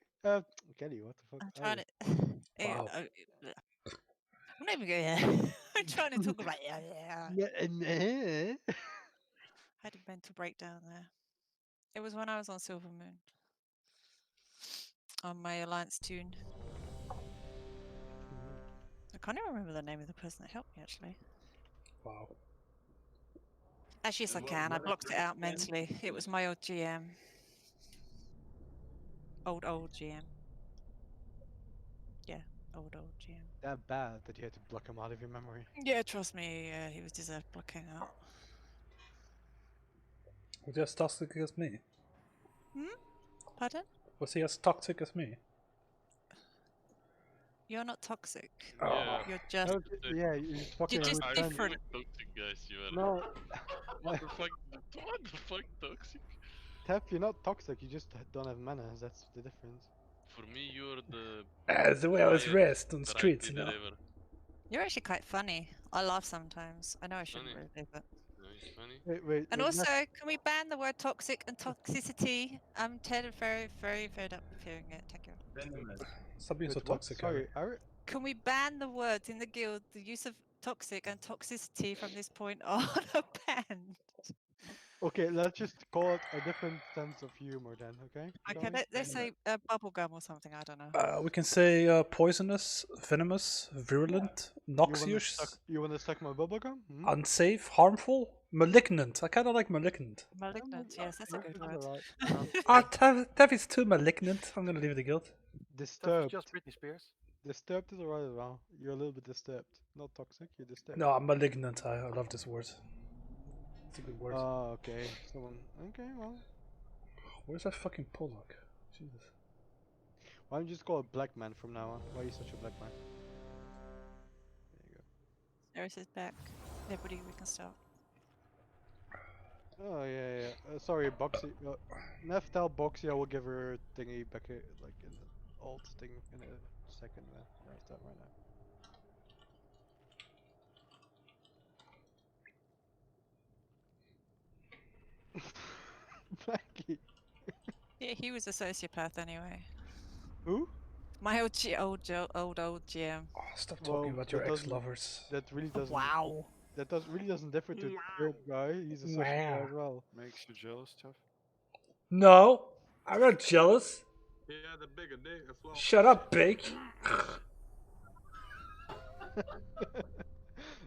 Kelly, what the fuck I'm are trying you? to. Wow. I'm not even going. I'm trying to talk about. Yeah. I had a mental breakdown there. It was when I was on Silver Moon on my Alliance tune. I can't even remember the name of the person that helped me actually. Wow. Actually, yes, I What- can. I what is blocked it yours out again? mentally. It was my old GM. Old GM. Yeah, old GM. That bad that you had to block him out of your memory. Yeah, trust me, he was deserved blocking out. Was he as toxic as me? Pardon? Was he as toxic as me? You're not toxic. Yeah. You're just Yeah, you're just fucking just rude I'm friend. different. fully toxic, guys. You are. No, What the fuck? What the fuck, toxic? Tef, you're not toxic. You just don't have manners. That's the difference. For me, you're the As the way I was highest raised on the variety streets, you that know. ever. You're actually quite funny. I laugh sometimes. I know I shouldn't Funny. really, but. No, it's funny. And also, can we ban the word toxic and toxicity? I'm very, very fed up of hearing it. Thank you. Venomous. Stop being so Wait, what? toxic, Sorry, Harry. Can we ban the words in the guild, the use of toxic and toxicity from this point on? A ban. Okay, let's just call it a different sense of humor then, okay? Okay, let's say bubblegum or something. I don't know. We can say poisonous, venomous, virulent, noxious, You wanna suck my bubblegum? Hmm? unsafe, harmful, malignant. I kind of like malignant. Malignant. Yes, that's a good word. Tev is too malignant. I'm gonna leave the guild. Disturbed. Just Britney Spears. Disturbed is alright as well. You're a little bit disturbed. Not toxic, you're disturbed. No, I'm malignant. I love this word. It's a good word. Oh, okay. Okay, well. Where's that fucking Pollock? Jesus. Why don't you just call it black man from now on? Why are you such a black man? There you go. Eris is back. Everybody, we can start. Oh yeah, yeah. Sorry, Boxy. Nev, tell Boxy I will give her thingy back here, like in the old thing in a second, man. I don't have time right now. Blackie. Yeah, he was a sociopath anyway. Who? My old GM. Oh, stop talking Well, about that your doesn't. ex-lovers. That really doesn't. Wow. That does really doesn't differ to your guy. He's a sociopath Wow. as well. Makes you jealous, Jeff? No, I'm not jealous. He had a bigger dick as well. Shut up, Bake.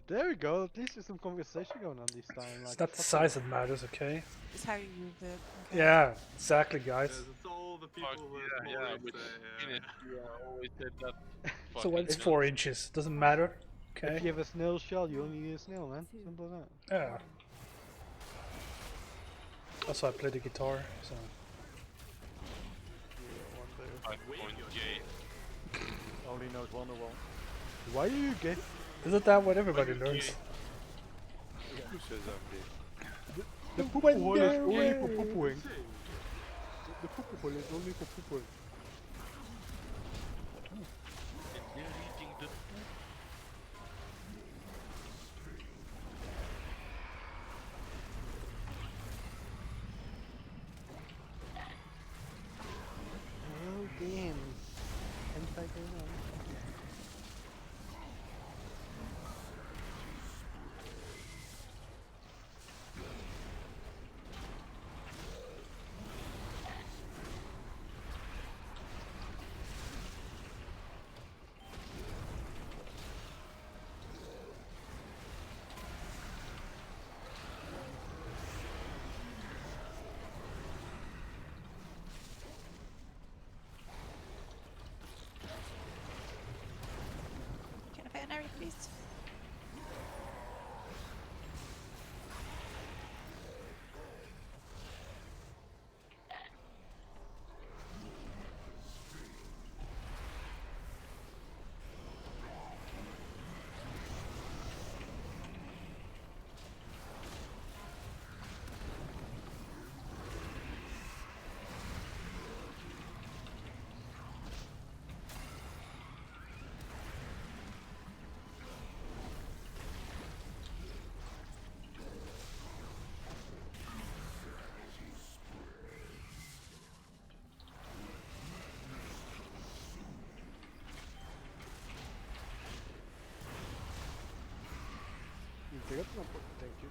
There we go. At least there's some conversation going on this time. It's Like, not the fuck size that matters, okay? It's how you use it. Okay? Yeah, exactly, guys. Yes, it's all the people Fuck who have yeah, small yeah. dicks But say, in it, you always said that. So when Fucking it's If- 4 nuts. inches, doesn't matter, okay? If you have a snail shell, you only need a snail, man. Simple as that. Yeah. Also, I play the guitar, so. Yeah, one day. 5.8. Only knows Wonderwall. Why are you gay? Isn't that what everybody learns? Who says I'm gay? The poopy hole is only for pooping. The poopy hole is only for pooping. And they're eating the poop. Oh damn. Hentai going on. Can I pay an area, please? You pick up my thank you.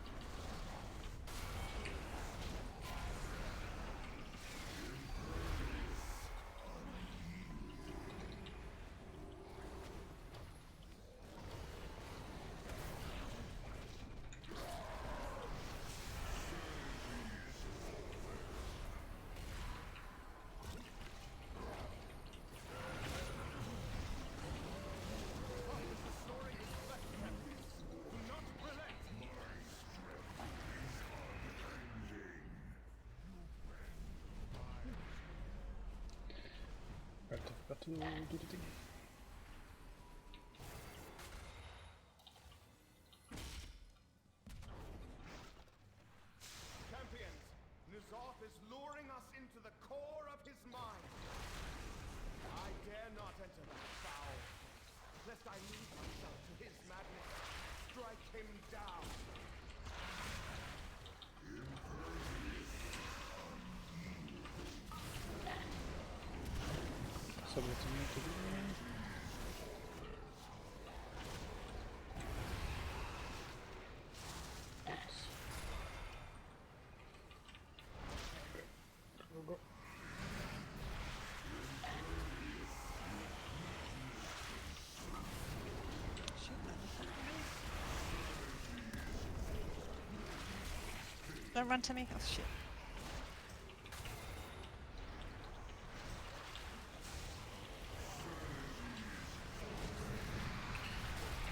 Right, got to do the thing. Champions, N'Zoth is luring us into the core of his mind. I dare not enter that foul place, lest I lose myself to his madness. Strike him down. Submit to me to do. Oops. Go, go. Shit, man. Don't run to me. Oh shit.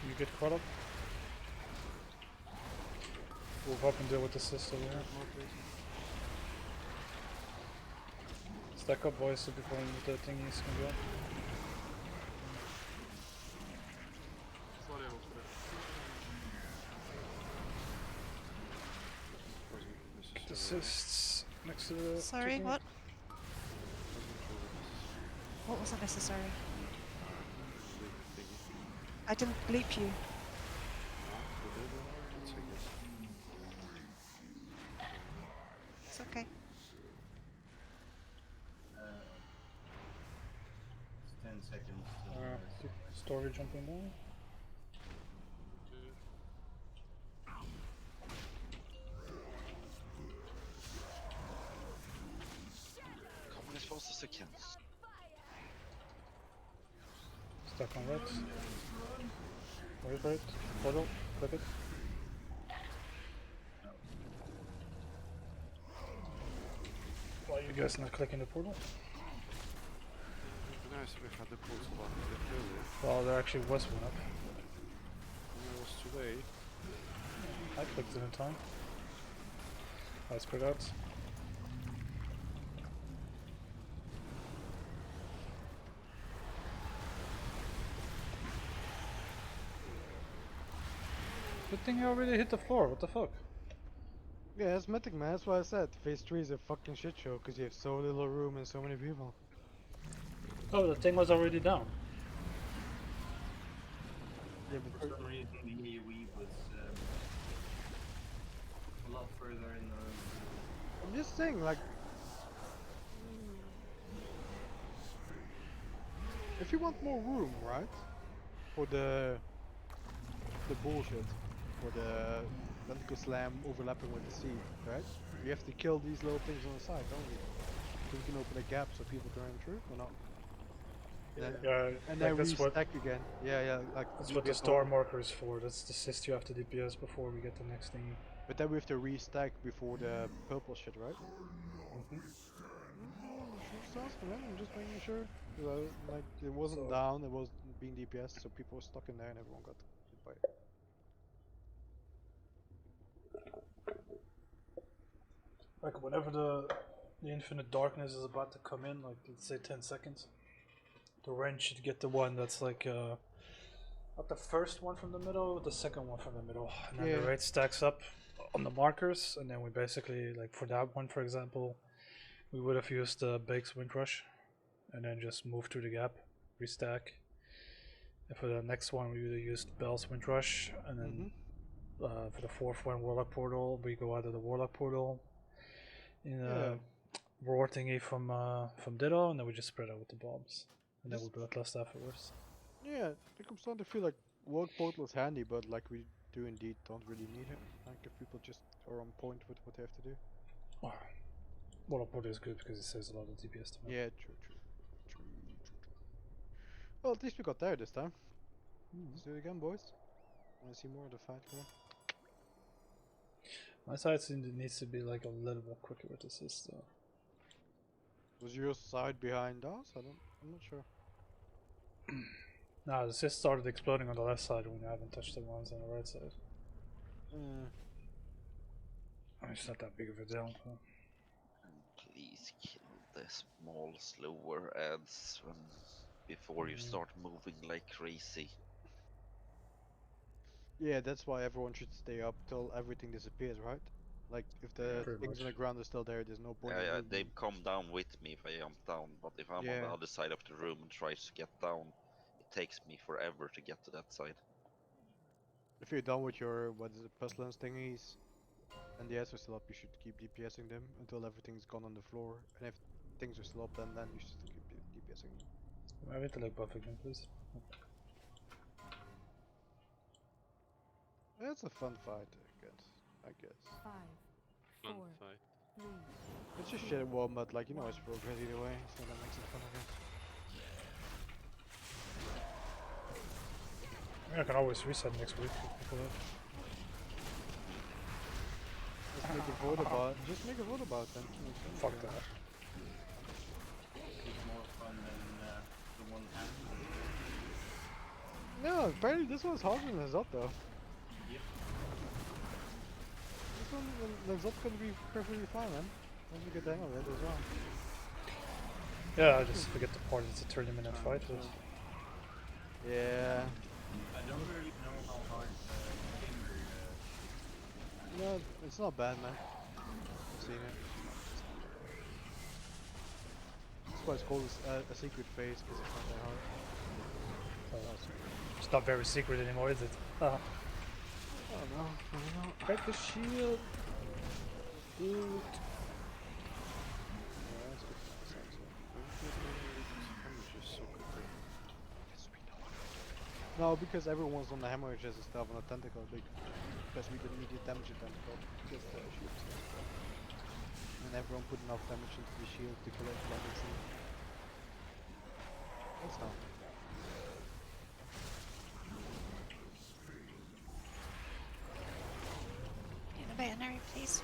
You get caught up. We'll go up and deal with the sister here. Stack up, boys, so before the thingies can go. Sorry, I was there. assists next to the. Sorry, chicken. what? Wasn't really necessary. What wasn't necessary? Leave the thingy. I didn't bleep you. No, we did once, I guess. It's okay. It's 10 seconds till Story jumping down. Come as fast as you can. Stuck on red. Wait for it. Portal. Click it. Why are you guys not clicking the portal? It would be nice if we had the portal button a bit earlier. Well, there actually was one up. And it was too late. I clicked it in time. I spread out. Good thing you already hit the floor. What the fuck? Yeah, it's mythic, man. That's why I said phase 3 is a fucking shit show because you have so little room and so many people. Oh, the thing was already down. Yeah, For some reason the AoE was a lot further in the room. I'm just saying, like, if you want more room, right, for the bullshit, for the tentacle slam overlapping with the seed, right? You have to kill these little things on the side, don't you? So you can open a gap so people can run through, or not? Yeah, And like then that's what restack again. Yeah, like that's what the DPS star marker is for. That's the assist you have to DPS before we get the next thingy. But then we have to restack before the purple shit, right? Mm-hmm. Sounds man. I'm just making sure. Like it wasn't So- down, it was being DPS, so people were stuck in there and everyone got hit by it. Like whenever the infinite darkness is about to come in, like let's say 10 seconds, the range should get the one that's like not the first one from the middle, but the second one from the middle, and then the rate stacks up on the markers, and then we basically like for that one, for example, we would have used the Bake's Wind Rush, and then just move through the gap, restack. And for the next one, we would have used Bell's Wind Rush, and then for the fourth one, Warlock Portal, we go out of the Warlock Portal in roar thingy from Ditto, and then we just spread out with the bombs, and then we bloodlust afterwards. Yeah, I think I'm starting to feel like Warlock Portal is handy, but like we do indeed don't really need it. Like if people just are on point with what they have to do. Warlock Portal is good because it saves a lot of DPS to me. Yeah, true. Well, at least we got there this time. Let's do it again, boys. Wanna see more of the fight? Come on. My side needs to be like a little more quicker with assists though. Was your side behind us? I'm not sure. Nah, the assist started exploding on the left side when you haven't touched the ones on the right side. It's not that big of a deal. So. Please kill the small, slower ads before you start moving like crazy. Yeah, that's why everyone should stay up till everything disappears, right? Like, if the things on the ground are still there, there's no point in moving. They come down with me if I jump down, but if I'm on the other side of the room and try to get down, it takes me forever to get to that side. If you're done with your, what is it, pestilence thingies, and the ads are still up, you should keep DPSing them until everything's gone on the floor. And if things are still up, then you should still keep DPSing them. I need to like buff again, please. It's a fun fight, I guess. 5, Fun 4, fight. 3. It's just shit one, but like, you know, it's progress either way, so that makes it fun, I guess. I mean, I can always reset next week if people have. Just make a vote about. Just make a vote about them. Fuck that. It's more fun than the one hand. No, apparently this one's harder than Ny'alotha though. Yep. This one, Ny'alotha's gonna be perfectly fine, man. Once you get the hang of it as well. Yeah, I just forget the part it's a 30-minute fight. But... Yeah. I don't really know how hard the chamber No, it's not bad, man. seen it. That's why it's called a secret phase, because it's not that hard. It's not very secret anymore, is it? I don't know. I don't know. Break the shield! Dude! Yeah, that's good to know. Sounds good. Hemorrhages so quickly. No, because everyone's on the hemorrhages instead of on a tentacle, because we didn't immediate damage a tentacle, because the shield is tentacle. And everyone put enough damage into the shield to kill it, if that makes sense. That's not. Get a veterinary, please.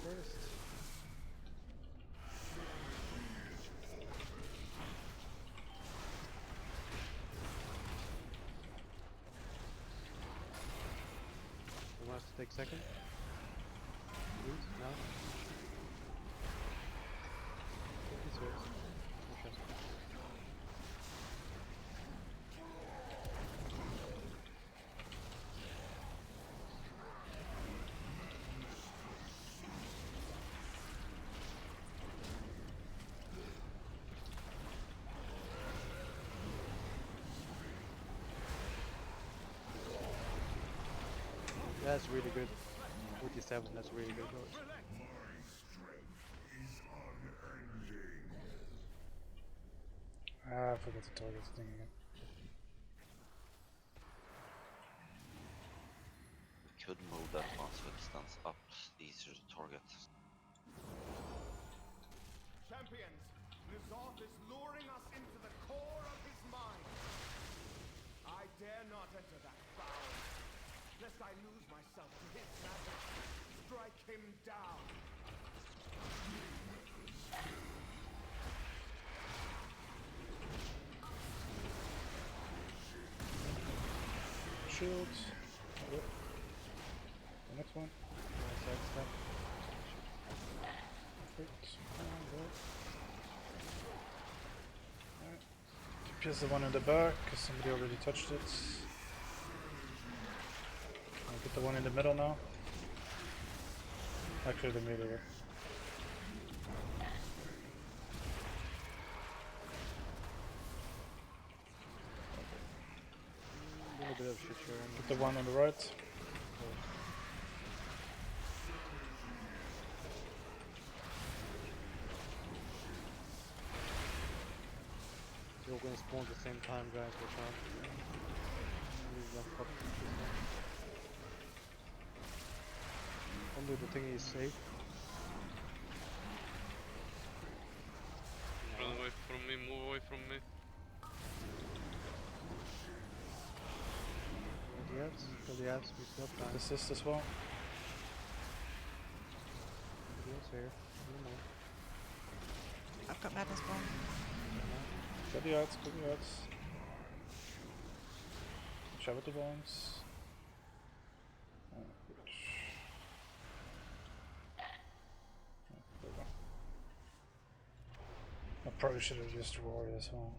First. Who wants to take second? Please? No? It's yours. Okay. That's really good. 47, that's really good. Ah, I forgot to target the thing again. Could move that one so it stands up easier to target. Champions, ny'alotha is luring us into the core of his mind. I dare not enter that foul, lest I lose myself to his magic. Strike him down. Shields. Yep. The next one. Side step. Perfect. Alright. Pierce the one in the back, because somebody already touched it. I'll get the one in the middle now. Actually, the middle. A little bit of shit here. Get the one on the right. You're all gonna spawn at the same time, guys. Watch out. Only the thingy is safe. Run away from me, move away from me. Kill the ads, we still have time. Assist as well. Yes, here. I've got madness bomb. Kill the odds, kill the odds. Shove with the bombs. I probably should have just roared as well.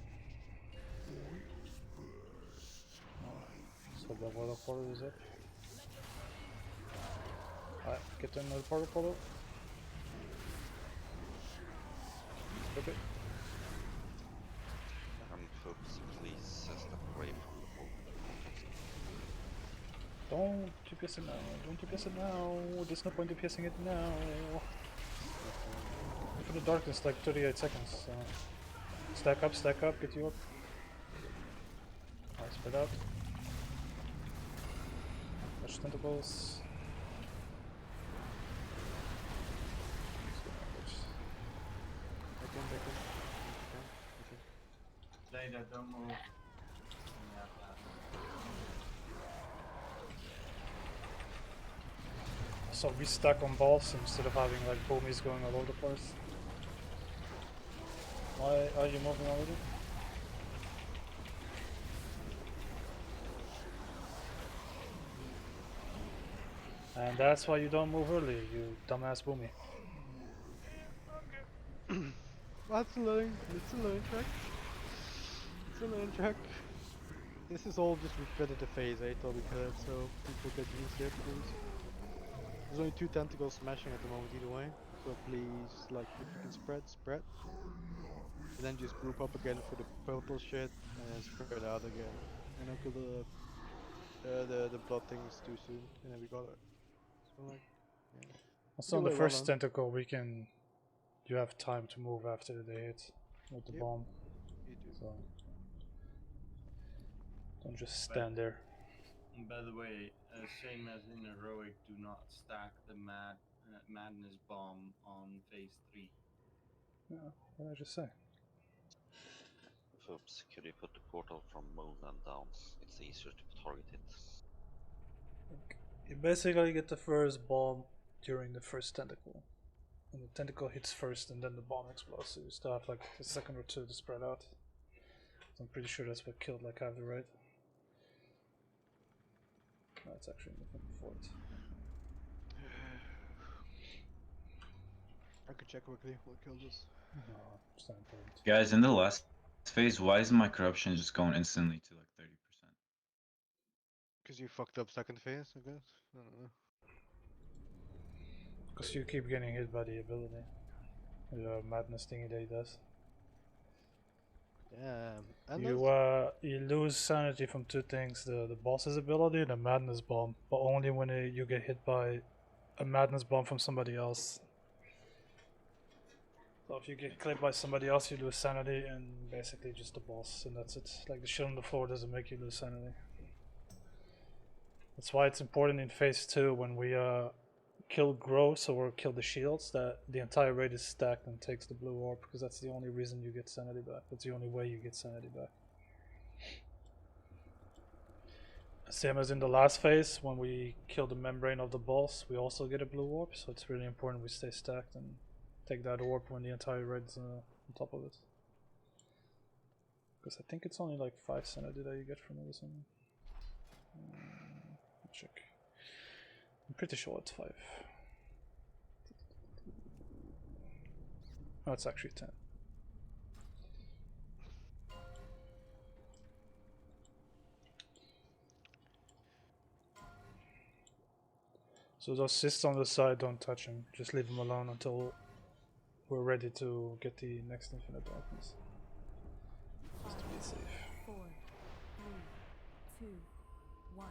So the water portal is up. Alright, get in the portal portal. Okay. Folks, please step away from the portal. Don't DPS it now, don't DPS it now. There's no point DPSing it now. For the darkness, like 38 seconds. So. Stack up, get you up. Alright, spread out. Watch tentacles. Later, don't move. So we stack on balls instead of having like boomies going all over the place. Why are you moving already? And that's why you don't move early, you dumbass boomy. Well, it's a learning track. It's a learning track. This is all just repetitive phase 8 all we could, so people get used to it, please. There's only 2 tentacles smashing at the moment either way, so please, like, if you can spread, spread. And then just group up again for the purple shit, and then spread out again. And don't kill the blood things too soon, and then we got it. So like, yeah. Also on the Either way, well first done. tentacle you have time to move after they hit with the Yep. bomb. You do. So don't just stand there. And by the way, same as in heroic, do not stack the madness bomb on phase 3. Yeah, what did I just say? Oops, could you put the portal from Moonland down? It's easier to target it. You basically get the first bomb during the first tentacle. And the tentacle hits first and then the bomb explodes, so you still have like a second or two to spread out. I'm pretty sure that's what killed like half the raid. That's actually nothing before it. I could check quickly what killed us. No, it's not important. Guys, in the last phase, why is my corruption just going instantly to like 30%? Because you fucked up second phase, I guess. I don't know. Because you keep getting hit by the ability. The madness thingy that he does. Damn. And You lose sanity from two things: the boss's ability and the madness bomb, but only when you get hit by a madness bomb from somebody else. So if you get clipped by somebody else, you lose sanity, and basically just the boss, and that's it. Like the shit on the floor doesn't make you lose sanity. That's why it's important in phase 2 when we kill growths or kill the shields that the entire raid is stacked and takes the blue orb, because that's the only reason you get sanity back. That's the only way you get sanity back. Same as in the last phase, when we kill the membrane of the boss, we also get a blue orb, so it's really important we stay stacked and take that orb when the entire raid's on top of it. Because I think it's only like 5 sanity that you get from it or something. Check. I'm pretty sure it's 5. Oh, it's actually 10. So those cysts on the side, don't touch them. Just leave them alone until we're ready to get the next infinite darkness. Just to be safe. 4, 3, 2, 1.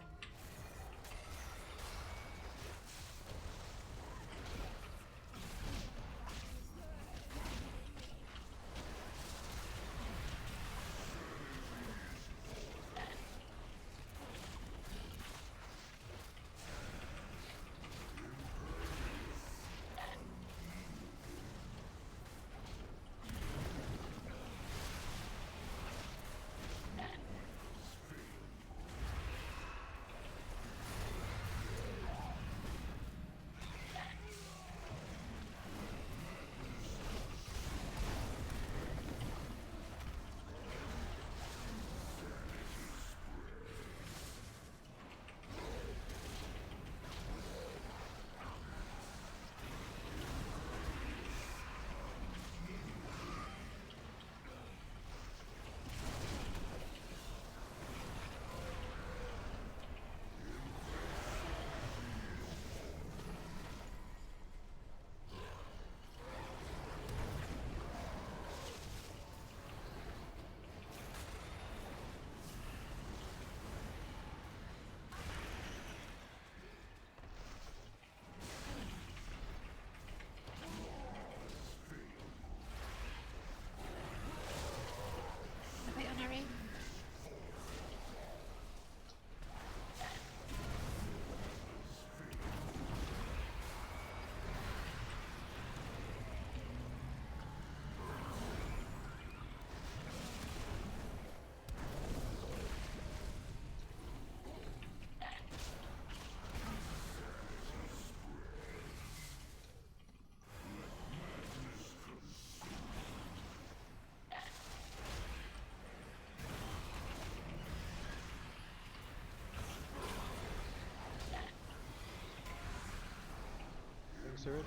turret.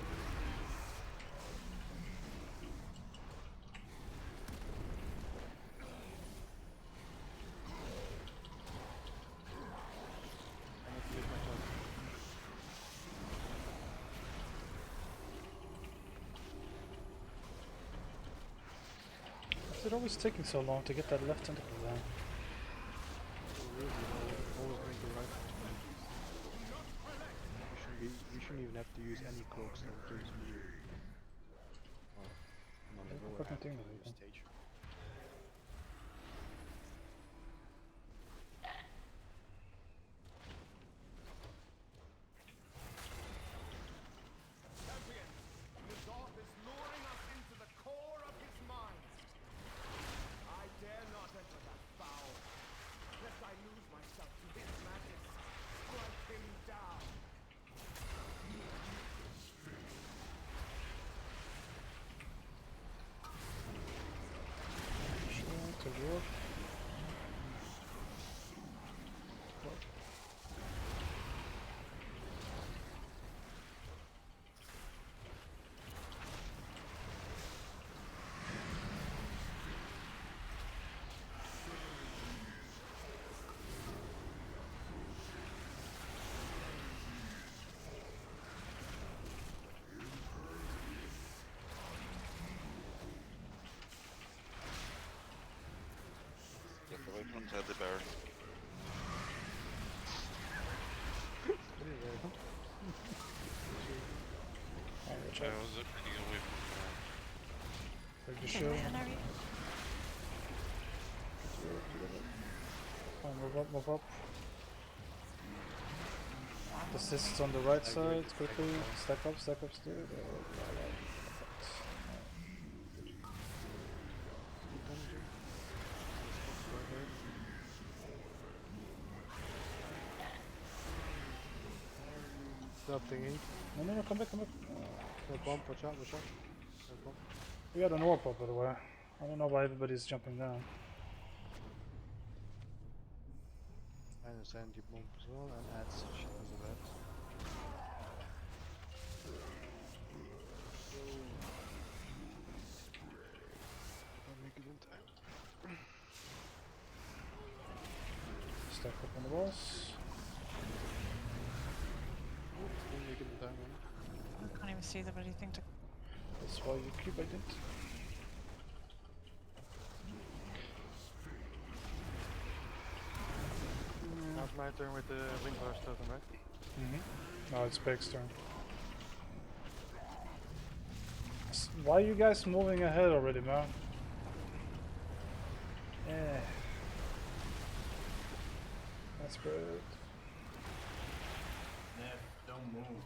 I need to use my turret. Why is it always taking so long to get that left tentacle down? Always going to the right. We shouldn't even have to use any cloak stone tools. Well, not What at all. fucking Have thing to is it use then? stage. Champion, Ny'alotha is luring us into the core of his mind. I dare not enter that foul, lest I lose myself to his magic. Strike him down. Sure, to work. Get away from Teddy Bear. Oh, watch I out. was running away from Break the Okay, shield. I know you. Oh, move up, move up. The assists on the right side, quickly. Stack up, still. Stop thingy. No, come back. That bump, watch out. That bump. We got an orb up, by the way. I don't know why everybody's jumping down. And a sandy bump as well, and adds shit as a bad. Don't make it in time. Stack up on the walls. Don't make it in time, man. I can't even see the bloody thing to. That's why you keep, I did. Now it's my turn with the wind burst totem, right? No, it's Peg's turn. Why are you guys moving ahead already, man? Yeah. That's good. Nev, don't move.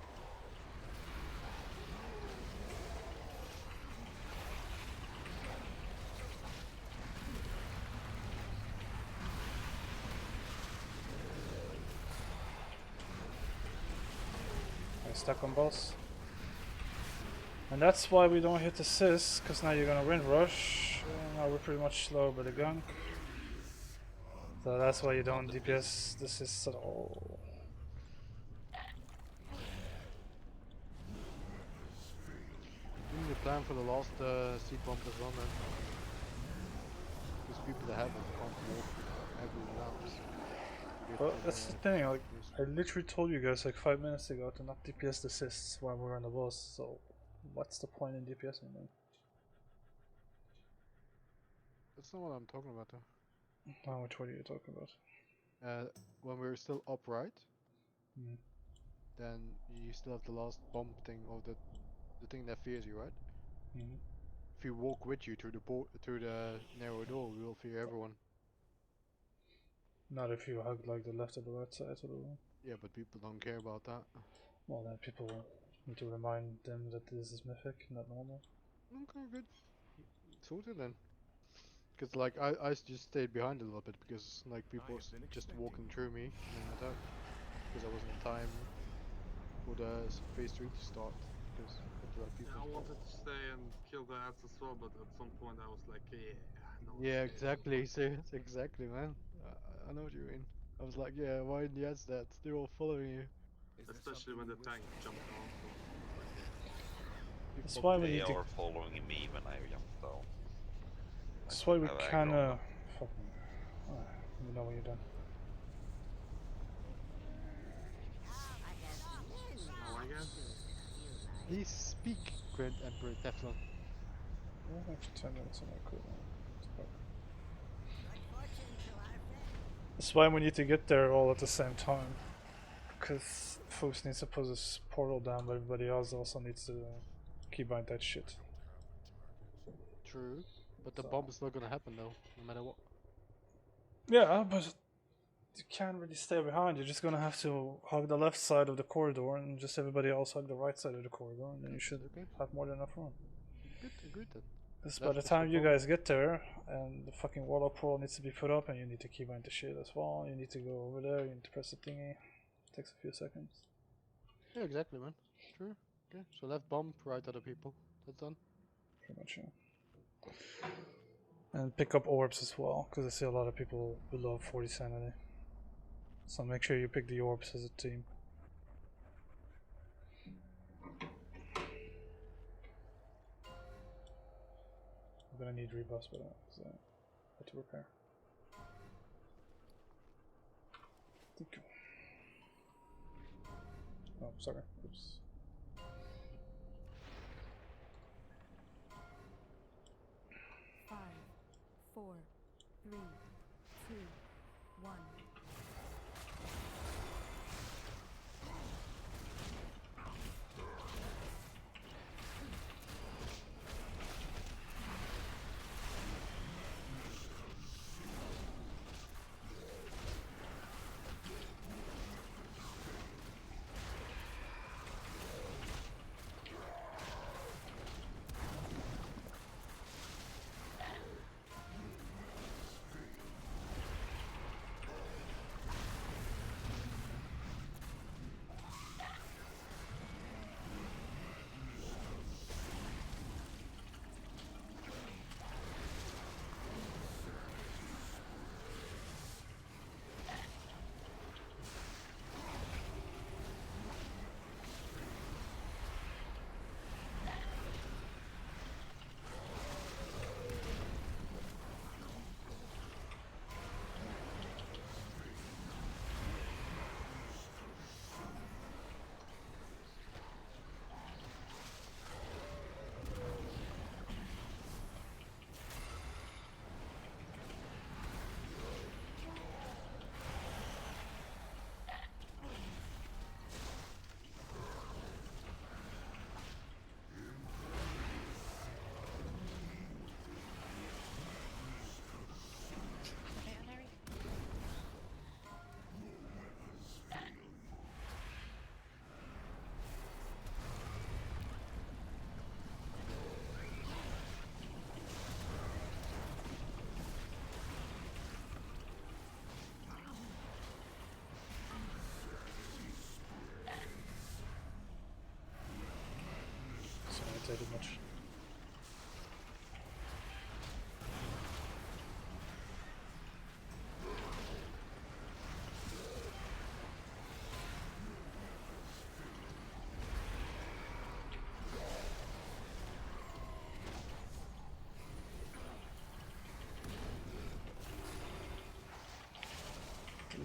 I stuck on boss. And that's why we don't hit assist, because now you're gonna wind rush. Now we're pretty much slow by the gunk. So that's why you don't DPS the assists at all. We need to plan for the last seed bump as well, man. Because people that have it can't walk every round. Well, that's the thing, like, I literally told you guys like 5 minutes ago to not DPS the assists while we're on the boss, so what's the point in DPSing them? That's not what I'm talking about though. How much what are you talking about? When we're still upright, Mm. then you still have the last bump thing of the thing that fears you, right? Mm. If you walk with you through the narrow door, we will fear everyone. Not if you hug like the left or the right side of the room. Yeah, but people don't care about that. Well, then people need to remind them that this is mythic, not normal. Okay, good. Sorted then. Because like I just stayed behind a little bit because like people was just walking through me and then attack because I wasn't in time for the phase 3 to start because I had to let people. Yeah, I wanted to stay and kill the ads as well, but at some point I was like, yeah, no. Yeah, exactly. So exactly, man. I know what you mean. I was like, yeah, why in the ads that they're all following you. Especially when the tank jumped on. So I was like, yeah. That's why we They need to. are following me when I jump down. That's why we have aggro on kinda. them. Fucking. You know when you're done. Oh, I guess. Please speak, Grand Emperor Teflon. I have 10 minutes on my cooldown. That's why we need to get there all at the same time. Because folks needs to put this portal down, but everybody else also needs to keybind that shit. True, but the So- bomb is not gonna happen though, no matter what. Yeah, but you can't really stay behind. You're just gonna have to hug the left side of the corridor and just everybody else hug the right side of the corridor, and then you should Okay. have more than enough room. Good, agreed then. Because by Left the is the time you bomb. guys get there, and the fucking warlock portal needs to be put up, and you need to keybind the shit as well, you need to go over there, you need to press the thingy. Takes a few seconds. Yeah, exactly, man. True. Okay, so left bomb, right other people. That's done. Pretty much, yeah. And pick up orbs as well, because I see a lot of people below 40 sanity. So make sure you pick the orbs as a team. I'm gonna need rebuffs for that, because I had to repair. Thank you. Oh, sorry. Oops. Five, four, three, two, one. Sorry, I did much.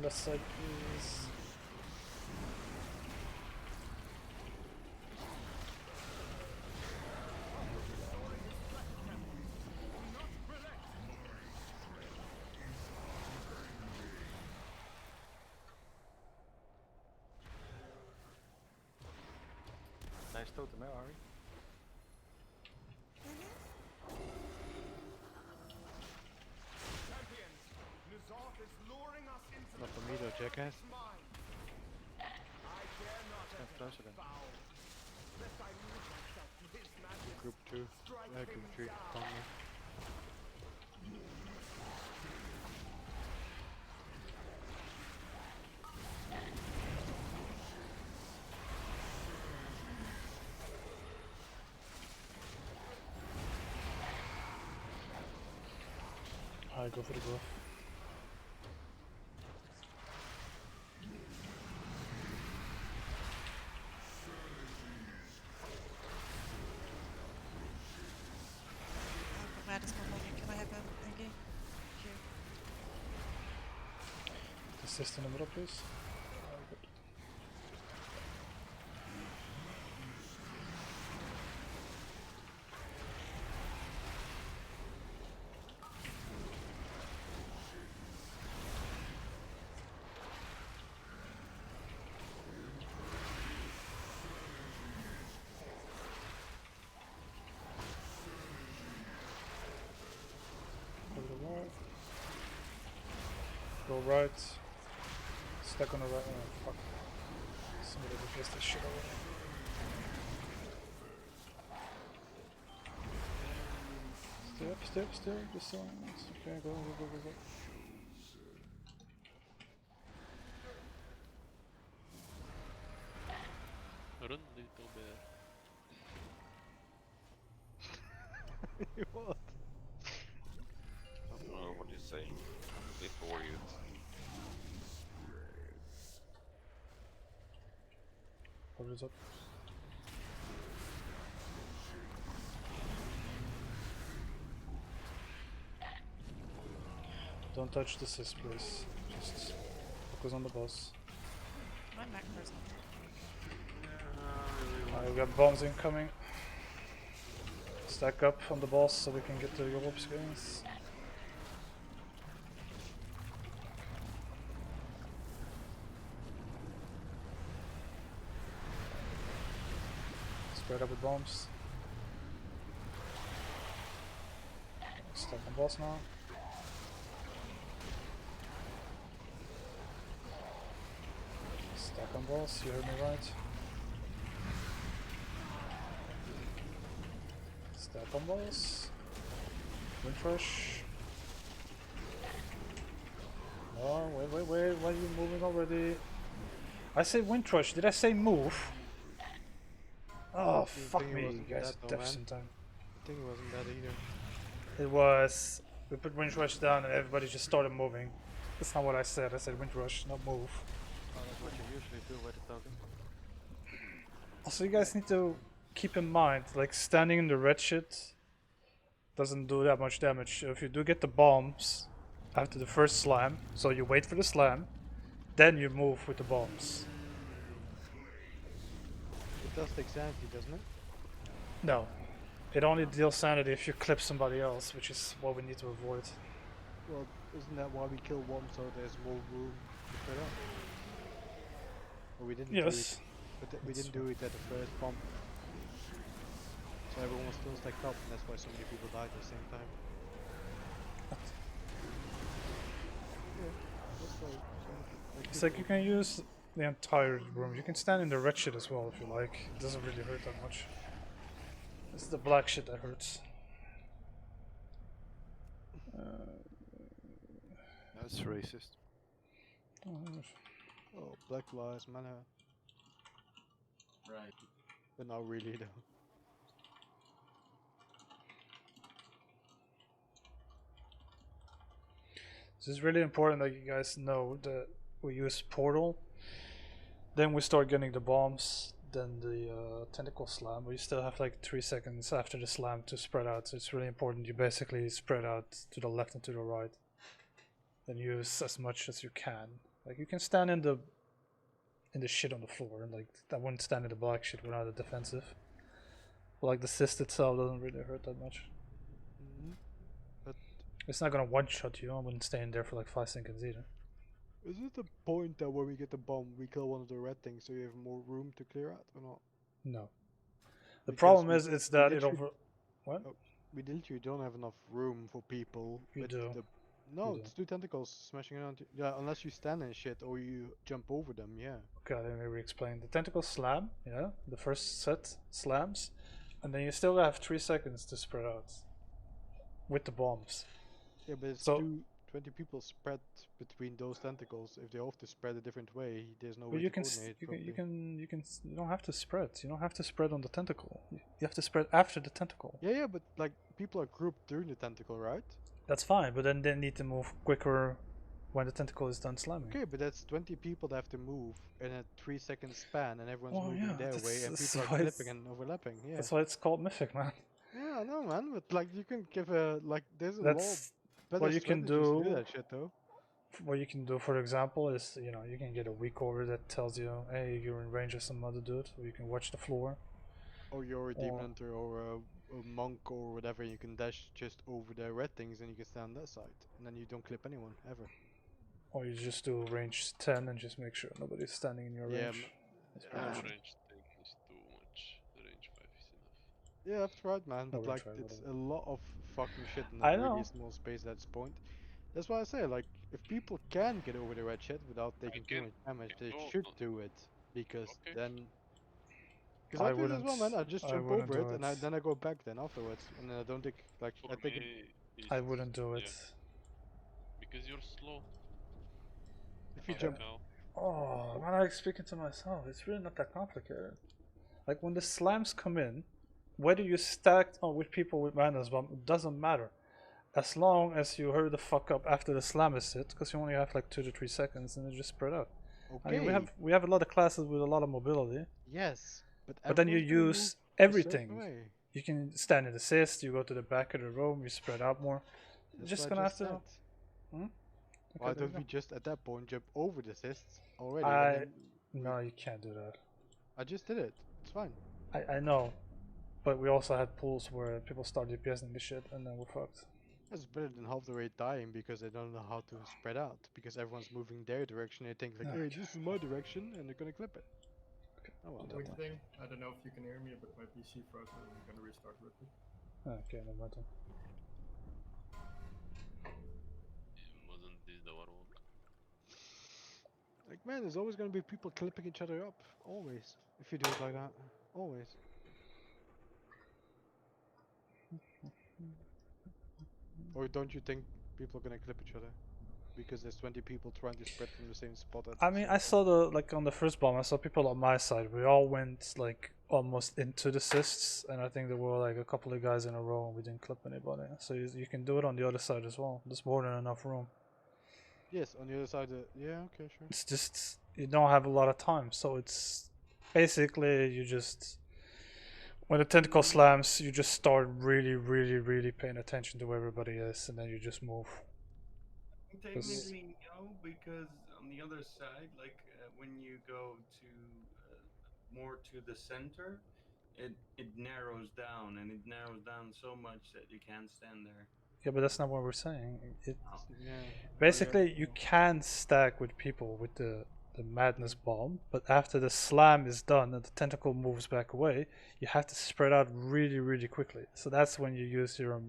Left side, please. Nice totem, eh, Ari? Champions, ny'alotha is luring us into Not the for me though, core of jackass. his mind. I dare not Stand enter closer that then. foul, lest I lose myself to his magic. Group 2. Group 3. Come on. I go for the growth. Assist in the middle, please. Good. Go to the wall. Go right. Stack on the right. Oh, fuck. Somebody replaced this shit already. Step. This one. Okay, go. Run, little bear. What? I don't know what you're saying. I'm a bit worried. What is up? Don't touch the assist, please. Just focus on the boss. My macro's on. We got bombs incoming. Stack up on the boss so we can get the Europe screens. Spread up with bombs. Stack on boss now. Stack on boss, you heard me right. Stack on boss. Wind rush. Oh, wait, why are you moving already? I said wind rush, did I say move? Oh, fuck me, you guys are deaf sometimes. I think it wasn't that either. It was. We put wind rush down and everybody just started moving. That's not what I said. I said wind rush, not move. Oh, that's what you usually do with the token. Also, you guys need to keep in mind, like standing in the red shit doesn't do that much damage. If you do get the bombs after the first slam, so you wait for the slam, then you move with the bombs. It does take sanity, doesn't it? No. It only deals sanity if you clip somebody else, which is what we need to avoid. Well, isn't that why we kill one so there's more room to spread out? Well, we didn't do it, but we didn't do it at the first bomb. So everyone was still stacked up, and that's why so many people died at the same time. Yeah, that's why It's like you can use the entire room. You can stand in the red shit as well if you like. It doesn't really hurt that much. It's the black shit that hurts. That's racist. Oh, Black Lives Matter. Right. But not really though. This is really important that you guys know that we use portal. Then we start getting the bombs, then the tentacle slam, but you still have like 3 seconds after the slam to spread out, so it's really important you basically spread out to the left and to the right. Then use as much as you can. Like you can stand in the shit on the floor, and like I wouldn't stand in the black shit without a defensive. But like the cyst itself doesn't really hurt that much. But it's not gonna one-shot you. I wouldn't stay in there for like 5 seconds either. Is it the point that when we get the bomb, we kill one of the red things so you have more room to clear out, or not? No. The Because problem is that it over. What? Oh, we literally don't have enough room for people. You with do. The, no, You it's 2 tentacles smashing around. Yeah, unless you stand in shit or you jump over them, yeah. Okay, let me re-explain. The tentacle slam, yeah, the first set slams, and then you still have 3 seconds to spread out with the bombs. Yeah, but it's So, 20 people spread between those tentacles. If they all have to spread a different way, there's no but way you to can, coordinate you properly. don't have to spread. You don't have to spread on the tentacle. You have to spread after the tentacle. Yeah, but like people are grouped during the tentacle, right? That's fine, but then they need to move quicker when the tentacle is done slamming. Okay, but that's 20 people that have to move in a 3-second span, and everyone's Well, moving yeah, their way, and people are clipping and overlapping. Yeah. That's why it's called mythic, man. Yeah, I know, man. But like, you can give a like. There's a lot That's better what you can strategies to do do. that shit, though. what you can do, for example, is you can get a weak order that tells you, hey, you're in range of some other dude, or you can watch the floor. Or you're a demon Or- hunter or a monk or whatever, and you can dash just over the red things and you can stand on that side. And then you don't clip anyone, ever. Or you just do range 10 and just make sure nobody's standing in your Yeah, range. That's pretty No, much it. range 10 is too much. Range 5 is enough. yeah, I've tried, man, Oh, but range like, 5, it's whatever. a lot of fucking shit in a I really know. small space at this point. That's why I say, like, if people can get over the red shit without taking too can- much damage, can they do should it. do it. Because Okay. then... Because I do it as well, man. I just I jump wouldn't over do it, it. and then I go back then afterwards. And then I don't take, like, For I take it... me, it's, I wouldn't do it. yeah, because you're slow. If you Okay. jump... Now, Oh, man, I'm speaking to myself. It's really not that complicated. Like when the slams come in, whether you stacked with people with madness bomb, it doesn't matter. As long as you hurry the fuck up after the slam is hit, because you only have like 2 to 3 seconds and it just spread out. I mean, Okay, we have a lot of classes with a lot of mobility, yes, but but then you everyone's gonna move use a certain everything. way. You can stand and assist. You go to the back of the room. You spread out more. You're That's just what I gonna have just to. said. Hmm? Why Okay, there you don't go. we just at that point jump over the assists already, and I then no, you can't do that. I just did it. It's fine. I know, but we also had pools where people start DPSing the shit and then we're fucked. That's better than half the rate dying because they don't know how to spread out because everyone's moving their direction. They think like, hey, Okay. this is my direction, and they're gonna clip it. Oh well. Quick thing, I don't know if you can hear me, but my PC froze and I'm gonna restart with it. Okay, no matter. wasn't this the warlock? Like man, there's always gonna be people clipping each other up. Always. If you do it like that. Always. Or don't you think people are gonna clip each other? Because there's 20 people trying to spread from the same spot at I the mean, same I time. saw on the first bomb, I saw people on my side. We all went like almost into the cysts, and I think there were like a couple of guys in a row, and we didn't clip anybody. So you can do it on the other side as well. There's more than enough room. Yes, on the other side. Yeah, okay, sure. It's just you don't have a lot of time, so it's basically you just when the tentacle slams, you just start really, really, really paying attention to where everybody is, and then you just move. Technically, no, because on the other side, like when you go to more to the center, it narrows down, and it narrows down so much that you can't stand there. Yeah, but that's not what we're saying. Yeah. Basically, you can stack with people with the madness bomb, but after the slam is done and the tentacle moves back away, you have to spread out really, really quickly. So that's when you use your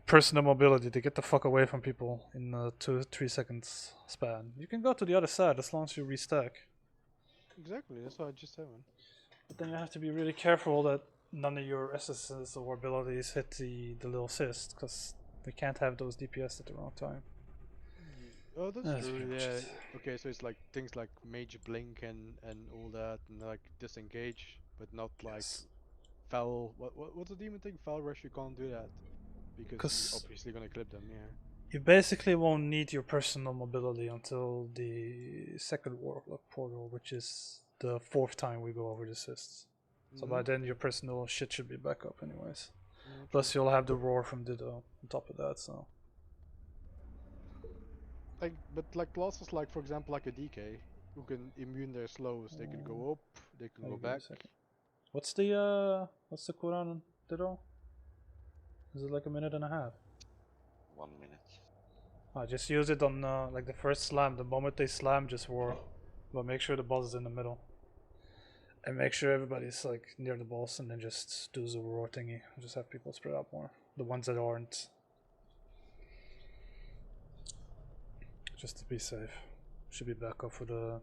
personal mobility to get the fuck away from people in a 2-3 seconds span. You can go to the other side as long as you restack. Exactly, that's what I just said, man. But then you have to be really careful that none of your SSs or abilities hit the little cyst, because we can't have those DPS at the wrong time. Oh, that's That's true. pretty much Yeah. it. Okay, so it's like things like mage blink and all that, and like disengage, but not like Yes. foul. What's the demon thing? Foul rush. You can't do that because you're 'Cause obviously gonna clip them. Yeah. you basically won't need your personal mobility until the second Warlock portal, which is the 4th time we go over the cysts. So by then your personal shit should be back up anyways. Yeah, Plus true. you'll have the roar from Ditto on top of that, so. Like, but like classes like for example like a DK who can immune their slows. They can go up. They can I'll go give you a back. second. What's the cooldown on Ditto? Is it like a minute and a half? 1 minute. I just use it on like the first slam. The moment they slam, just roar. But make sure the boss is in the middle. And make sure everybody's like near the boss, and then just do the roar thingy. Just have people spread out more. The ones that aren't. Just to be safe. Should be back up for the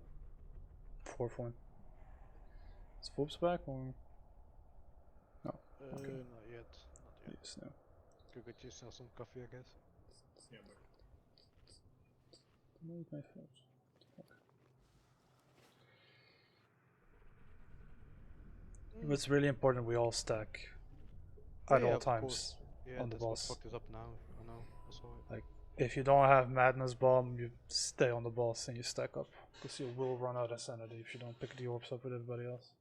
4th one. Is Foobs back or? No. Okay. Not yet. Not yet. Yes, no. Go get yourself some coffee, I guess. Yeah, but Delete my photos. It's really important we all stack at all of times course. Yeah, on the that's what boss. fucked us up now. I know. I saw it. Like, if you don't have Madness Bomb, you stay on the boss and you stack up. Because you will run out of sanity if you don't pick the orbs up with everybody else.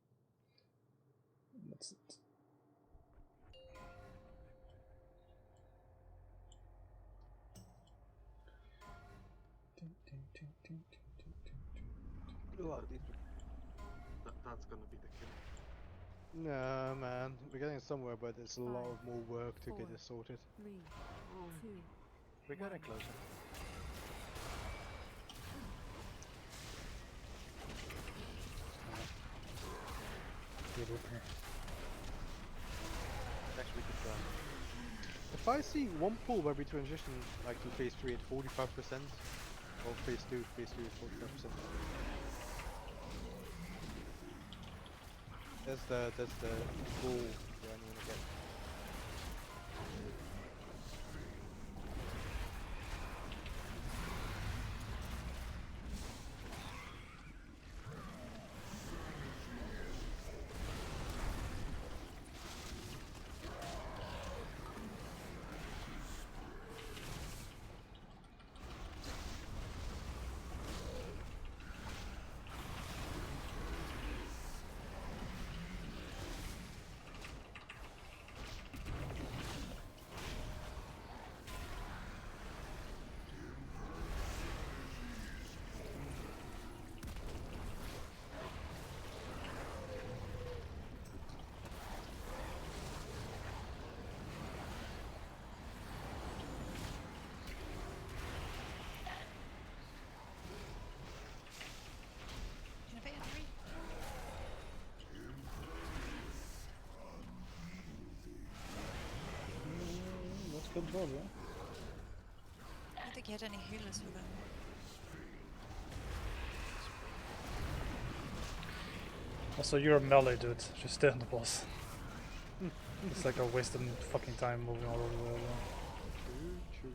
That's it. Well, that's gonna be the kill. Nah, man, we're getting somewhere, but it's a lot 5, of more work to get 4, it sorted. 3, 2, We're getting 1. closer. Good opener. Next we could try. If I see one pool where we transition like to phase 3 at 45%, or phase 2 at 45%. That's the goal where I want to get. Innovate, Henry. That's good job, yeah. I don't think he had any healers for them. Also, you're a melee dude. Just stay on the boss. It's like a waste of fucking time moving all over the world. True.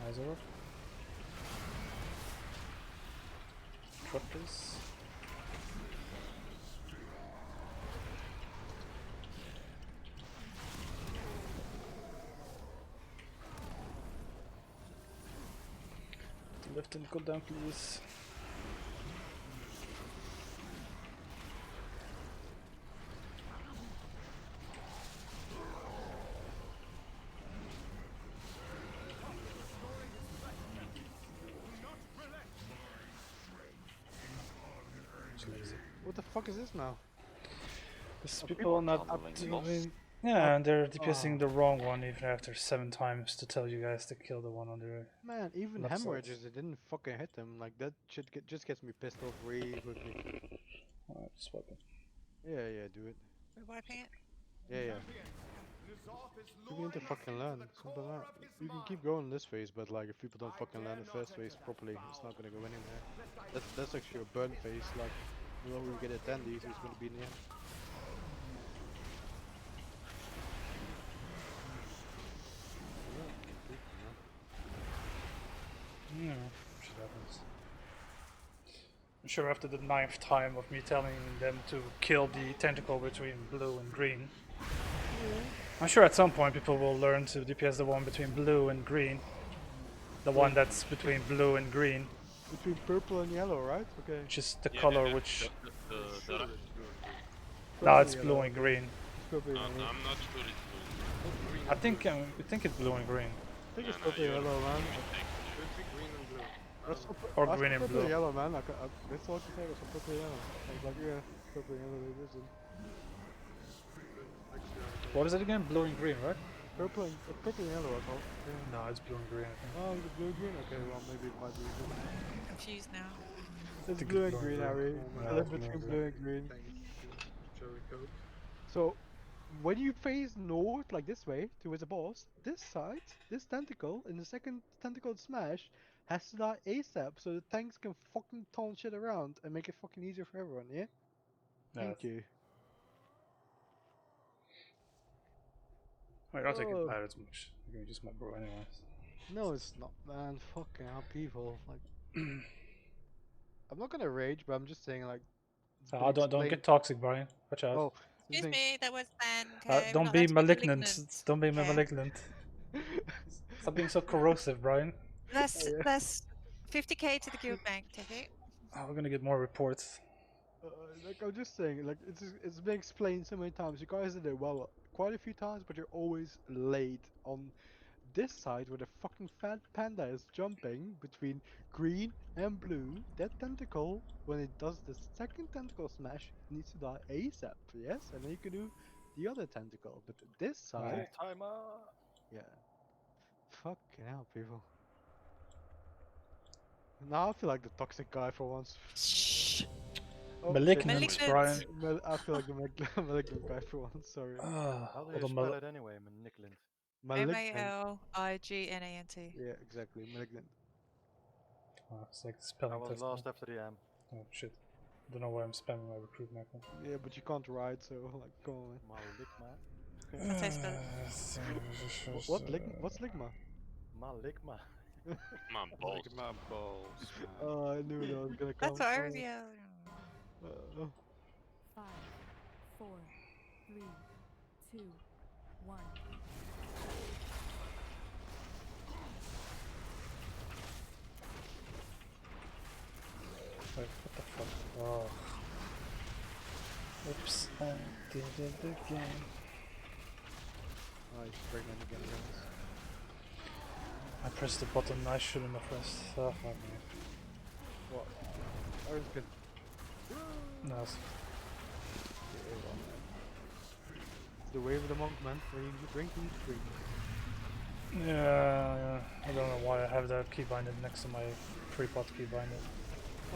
Eyes over. Carapace. Left and go down, please. What the fuck is this now? Because Are people are not tunneling doing. lost? Yeah, and they're DPSing Oh. the wrong one even after 7 times to tell you guys to kill the one on the. Man, even Left side. hemorrhages, it didn't fucking hit them. Like that shit just gets me pissed off really quickly. Alright, just wipe it. Yeah, do it. We're wiping it. Yeah. People need to fucking learn. Simple as that. You can keep going this phase, but like if people don't fucking learn the first phase properly, it's not gonna go anywhere. That's actually a burn phase. Like the lower we get attendees, it's gonna be in the end. Yeah, shit happens. I'm sure after the 9th time of me telling them to kill the tentacle between blue and green, I'm sure at some point people will learn to DPS the one between blue and green. The one that's between blue and green. Between purple and yellow, right? Okay. Which is the color which... Sure, it's blue and green. No, it's Purple, blue yellow, and okay. green. It's purple, yellow. I'm not sure it's blue. Green I and think blue. I think it's blue and green. I think it's Nah, purple, you're yellow, man. Should be green and blue. That's Or that's green and purple, blue. yellow, man. That's what you say. It's purple, yellow. I was like, yeah, purple, yellow. It isn't. Actually, I don't What is it again? Blue and green, right? Purple and yellow, I thought. Yeah. No, it's blue and green, I think. Oh, is it blue and green? Okay, well maybe it might be. Confused now. It's think blue it's and blue and green, green. Harry. Yeah, Split it's blue and between green. blue and green. Thanks, Cherry Coke. So, when you face north, like this way, towards the boss, this side, this tentacle, in the second tentacle smash, has to die ASAP so the tanks can fucking taunt shit around and make it fucking easier for everyone, yeah? Thank you. I don't think it Oh. matters much. You can just my bro anyways. No, it's not, man. Fucking hell, people. Like, I'm not gonna rage, but I'm just saying, like, it's been Don't explained. get toxic, Brian. Watch out. Oh, Excuse me, that was banned. Okay, we're Don't not be allowed to malignant. Don't be Okay. malignant. Stop being so corrosive, Brian. That's 50k to the guild bank, Tiffy. Oh, we're gonna get more reports. Like I'm just saying, like it's been explained so many times. You guys did it well quite a few times, but you're always late on this side where the fucking fat panda is jumping between green and blue. That tentacle, when it does the second tentacle smash, it needs to die ASAP. Yes, and then you can do the other tentacle. But this side, Right. Timer. yeah, fucking hell, people. Now I feel like the toxic guy for once. Shh. Oh shit. Malignant, Brian. I feel like the malignant guy for once. Sorry. How do What you a spell it anyway, Malignant? Malignant. MALIGNANT. Yeah, exactly. Malignant. Oh, it's like I spelling was test. lost after the M. Oh shit. Don't know why I'm spamming my recruit macro. Yeah, but you can't ride, so like, come on, man. Maligma. That's how you spell it. What's ligma? Maligma. My balls. Like my balls, man. Oh, I knew that was gonna come. That's what I was yelling. 5, 4, 3, 2, 1. Wait, what the fuck? Oh. Oops, I did it again. Oh, he's pregnant again, guys. I pressed the button I shouldn't have pressed. Oh, fuck me. What? Iron's good. No, it's It's the way of the monk, man. When you drink, you drink. yeah. I don't know why I have that key binded next to my pre-pot key binded.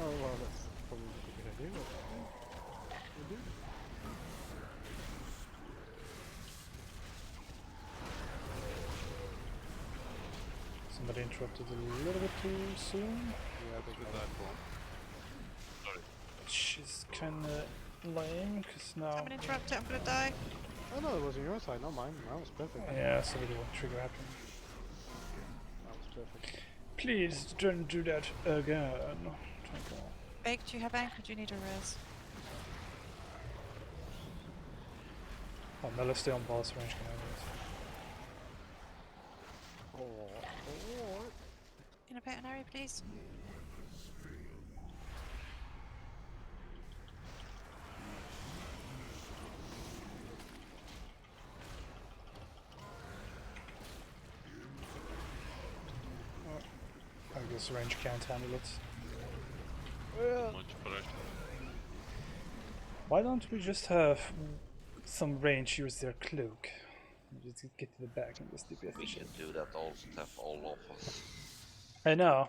Oh, well, that's probably a good idea. We'll do. Somebody interrupted a little bit too soon. Yeah, I think That one. Which is kinda lame, because now... Someone interrupt it, I'm gonna die. Oh no, it was on your side, not mine. Mine was perfect. Yeah, so we don't trigger happen. That was perfect. Please don't do that again. Bake, do you have anchor? Do you need a res? Oh, Mela stay on boss range, can I do In a veterinary, please. I guess range can't handle it. Much pressure. Why don't we just have some range use their cloak? Just get to the back and just DPS We the can shit. do that also, tap all of us. I know.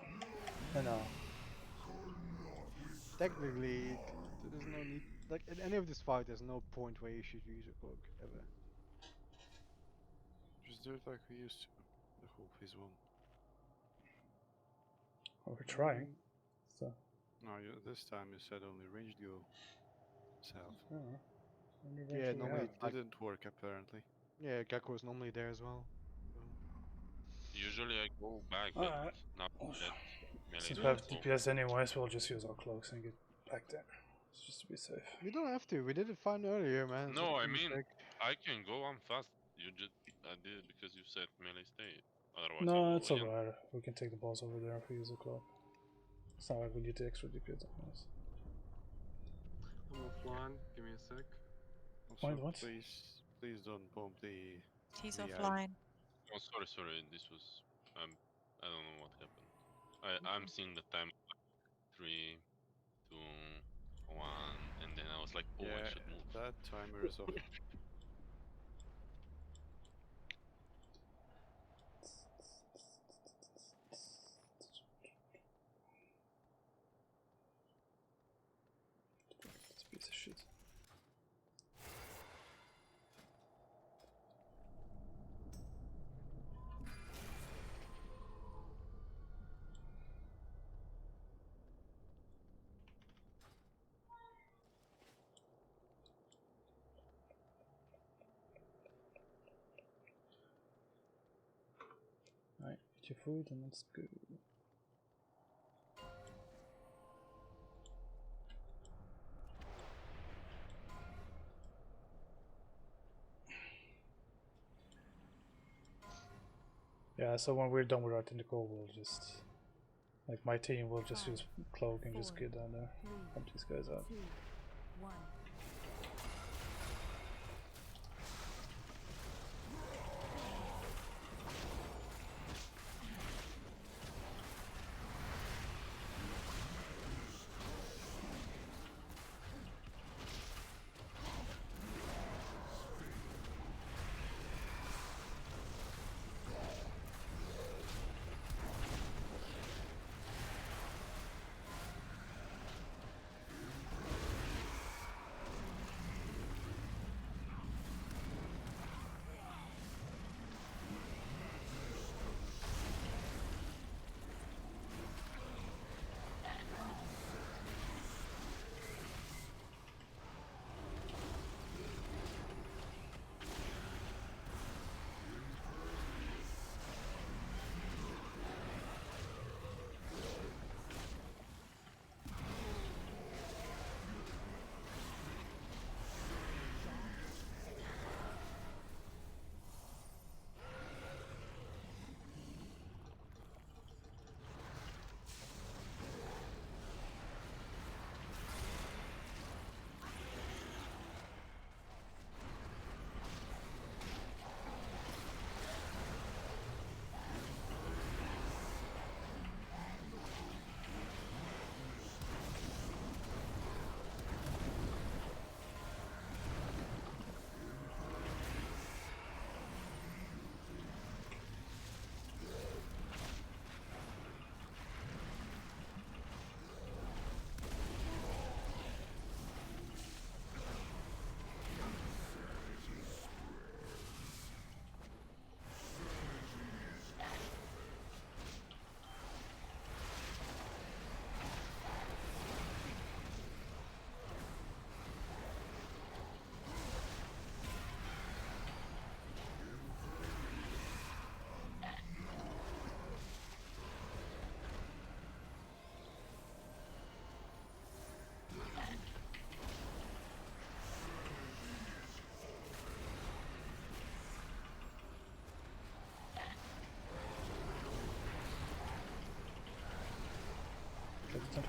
I know. Technically, there's no need. Like in any of this fight, there's no point where you should use a cloak ever. Just do it like we used to. The whole phase 1. Well, we're trying. So. No, this time you said only ranged go south. Oh. Yeah, normally It didn't work apparently. Yeah, Gecko is normally there as well. So. Usually I go back, but not that melee Since is we have slow. DPS anyways, we'll just use our cloaks and get back there. Just to be safe. You don't have to. We did it fine earlier, man. It's No, a I mean, mistake. I can go on fast. I did it because you said melee stay. Otherwise I No, will it's again. alright. We can take the balls over there if we use a cloak. It's not like we need the extra DPS on us. I'm offline. Give me a sec. Also, What? please don't bomb the. He's the offline. Oh, sorry. This was I don't know what happened. I'm seeing the time 3, 2, 1, and then I was like, oh, I Yeah, should move. that timer is off. It's a piece of shit. Alright, eat your food and let's go. Yeah, so when we're done with our tentacle, we'll just... Like, my team will just use cloak and just get down there, help these guys out. 1.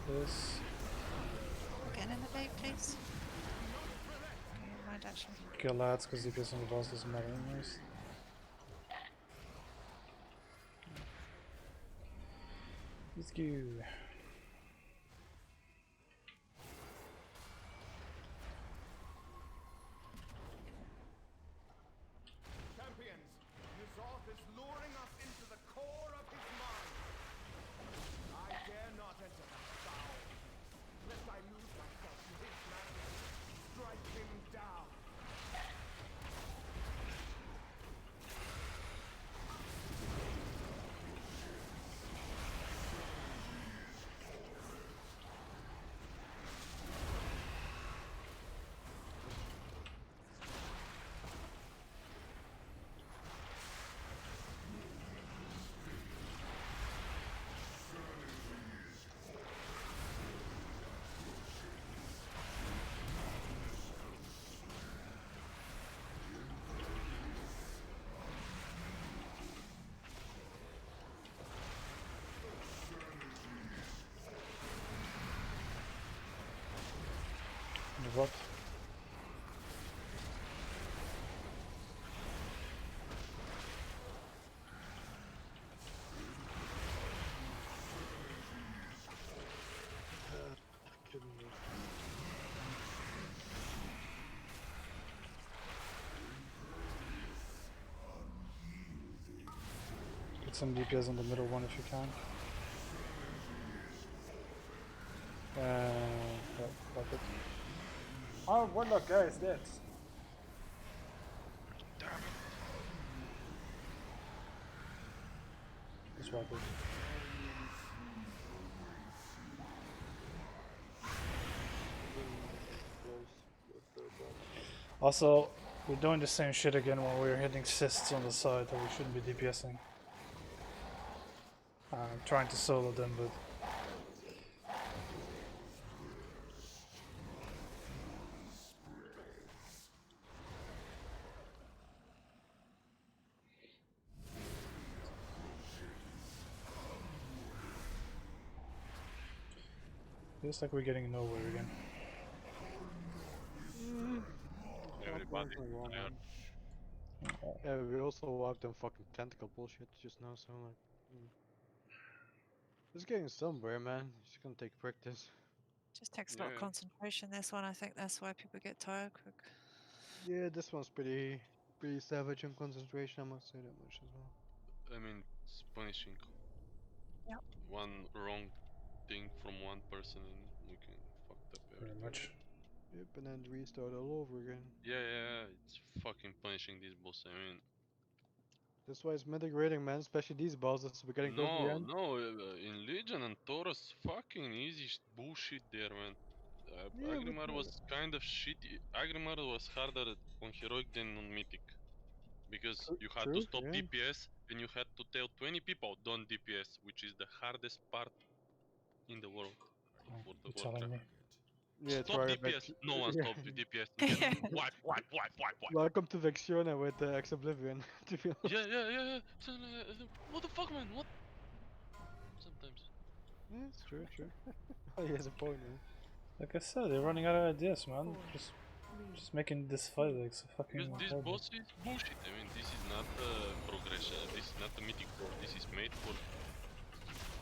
This. Again in the bait, please. Okay, never mind actually. Kill lads, because DPS on the boss doesn't matter anyways. Let's go. Champions, ny'alotha is luring us into the core of his mind. I dare not enter that foul place, lest I lose myself to his madness. Strike him down. What? Get some DPS on the middle one if you can. Fuck it. Oh, Warlock guy is dead. Just wipe it. Also, we're doing the same shit again when we're hitting cysts on the side that we shouldn't be DPSing. I'm trying to solo them, but feels like we're getting nowhere again. everybody. I heard. Yeah, we also wiped them fucking tentacle bullshit just now, so like, it's getting somewhere, man. It's just gonna take practice. Just takes a lot of Yeah. concentration. This one, I think that's why people get tired quick. Yeah, this one's pretty savage in concentration. I must say that much as well. I mean, it's punishing. Yep. One wrong thing from one person and we can fucked up Pretty everything. much. Yep, and then restart all over again. Yeah, it's fucking punishing these boss. I mean, That's why it's mythic rating, man. Especially these bosses. We're getting close to the end. no, in Legion and Taurus, fucking easy bullshit there, man. Yeah, but Agrimar was kind of shitty. Agrimar was harder on heroic than on mythic. Because you had to stop yeah. DPS and you had to tell 20 people don't DPS, which is the hardest part in the world for the You're telling Warcraft. me. Yeah, Stop try DPS. No one yeah. stopped the DPS. And just wipe. Welcome to Vexiona with Ex Oblivion. To be honest. Yeah. So, what the fuck, man? What? Sometimes. Yeah, it's true. Oh, he has a point, man. Like I said, they're running out of ideas, man. Just making this fight like so fucking Because this horrible. boss is bullshit. I mean, this is not progression. This is not a mythic core. This is made for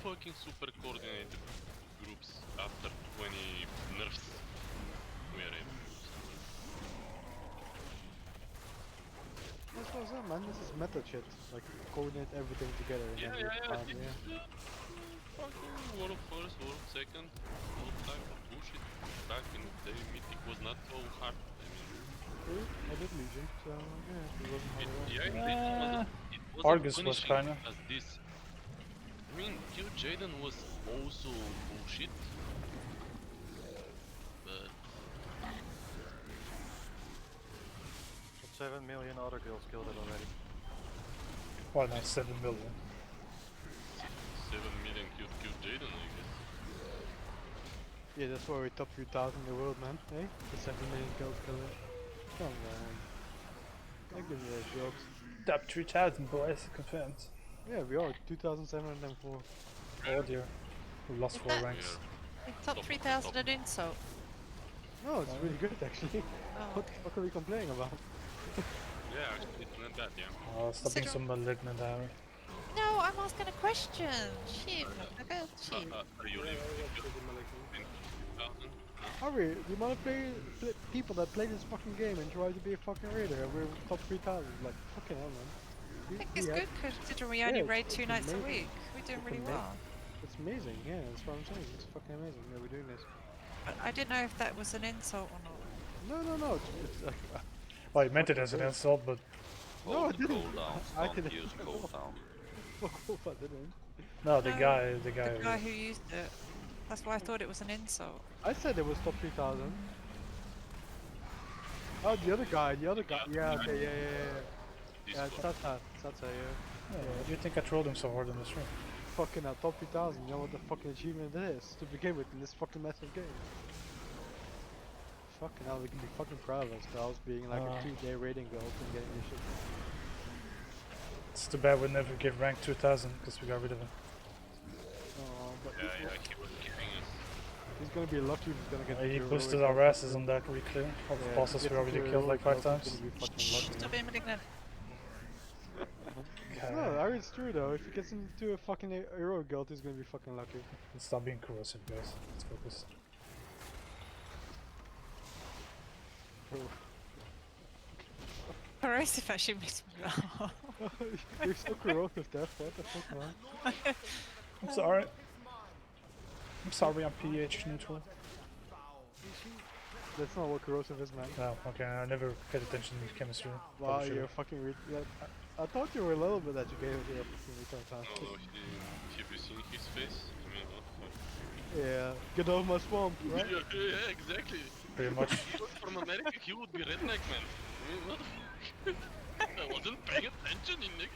fucking super coordinated groups after 20 nerfs. We are able to do something. That's what's up, man. This is meta shit. Like, coordinate everything together. And Yeah. then This is fucking World First, World Second, all type of bullshit. Back in the day, mythic was not so hard. I mean, I did Legion, so yeah, it wasn't hard at all. it wasn't Argus was punishing kinda. as this. I mean, Kill Jaden was also bullshit. But 7 million other guilds killed it already. Why not 7 million? 7 million killed Kill Jaden, I guess. Yeah, that's why we top 3,000 in the world, man. Hey, the 7 million kills kill it. Come on. I give you those jokes. Top 3,000 boys, confirmed. Yeah, we are 2,704. Oh dear. We lost Is 4 that- ranks. Is top 3,000 an insult? No, it's really good actually. Oh, What the fuck are we complaining about? Yeah, actually, it's not bad, yeah. Oh, stop being so malignant, Harry. No, I'm asking a question. Shit, okay, shit. Are you leaving? Harry, the amount of people that play this fucking game and try to be a fucking raider, and we're top 3,000. Like, fucking hell, man. I think it's good considering we only raid 2 nights a week. We're doing really well. It's amazing, yeah, that's what I'm saying. It's fucking amazing that we're doing this. But I didn't know if that was an insult or not. No, it's like... Well, you meant it as an insult, but... No, I didn't. I Don't didn't. use cooldown. Fuck off, I didn't. No, the No, guy The guy who used it. That's why I thought it was an insult. I said it was top 3,000. Oh, the other guy. Yeah, okay, yeah. Yeah, Sata, yeah. Yeah, why do you think I trolled him so hard in the stream? Fucking top 3,000, you know what the fucking achievement is to begin with in this fucking massive game. Fucking hell, we can be fucking proud of ourselves being like a 2-day raiding gold and getting this shit. It's too bad we never gave rank 2000 because we got rid of him. But Yeah, he was killing us. he's gonna be lucky if he's gonna get He the boosted heroic our asses on that reclaim. All the bosses we already killed like 5 times. He's gonna be fucking lucky, Stop being malignant. No, I mean, it's true though. If he gets into a fucking hero guild, he's gonna be fucking lucky. Let's stop being corrosive, guys. Let's focus. Corrosive actually makes me laugh. You're so corrosive, Def. What the fuck, man? I'm sorry. I'm sorry, I'm pH neutral. That's not what corrosive is, man. No, okay, I never paid attention to chemistry. Wow, Probably you're should've. fucking I thought you were a little bit educated here, fucking retard. Oh, have you seen his face? I mean, what the fuck? Yeah, get off my swamp, right? Yeah, exactly. Pretty much. If he was from America, he would be redneck, man. I mean, what the fuck? I wasn't paying attention in the...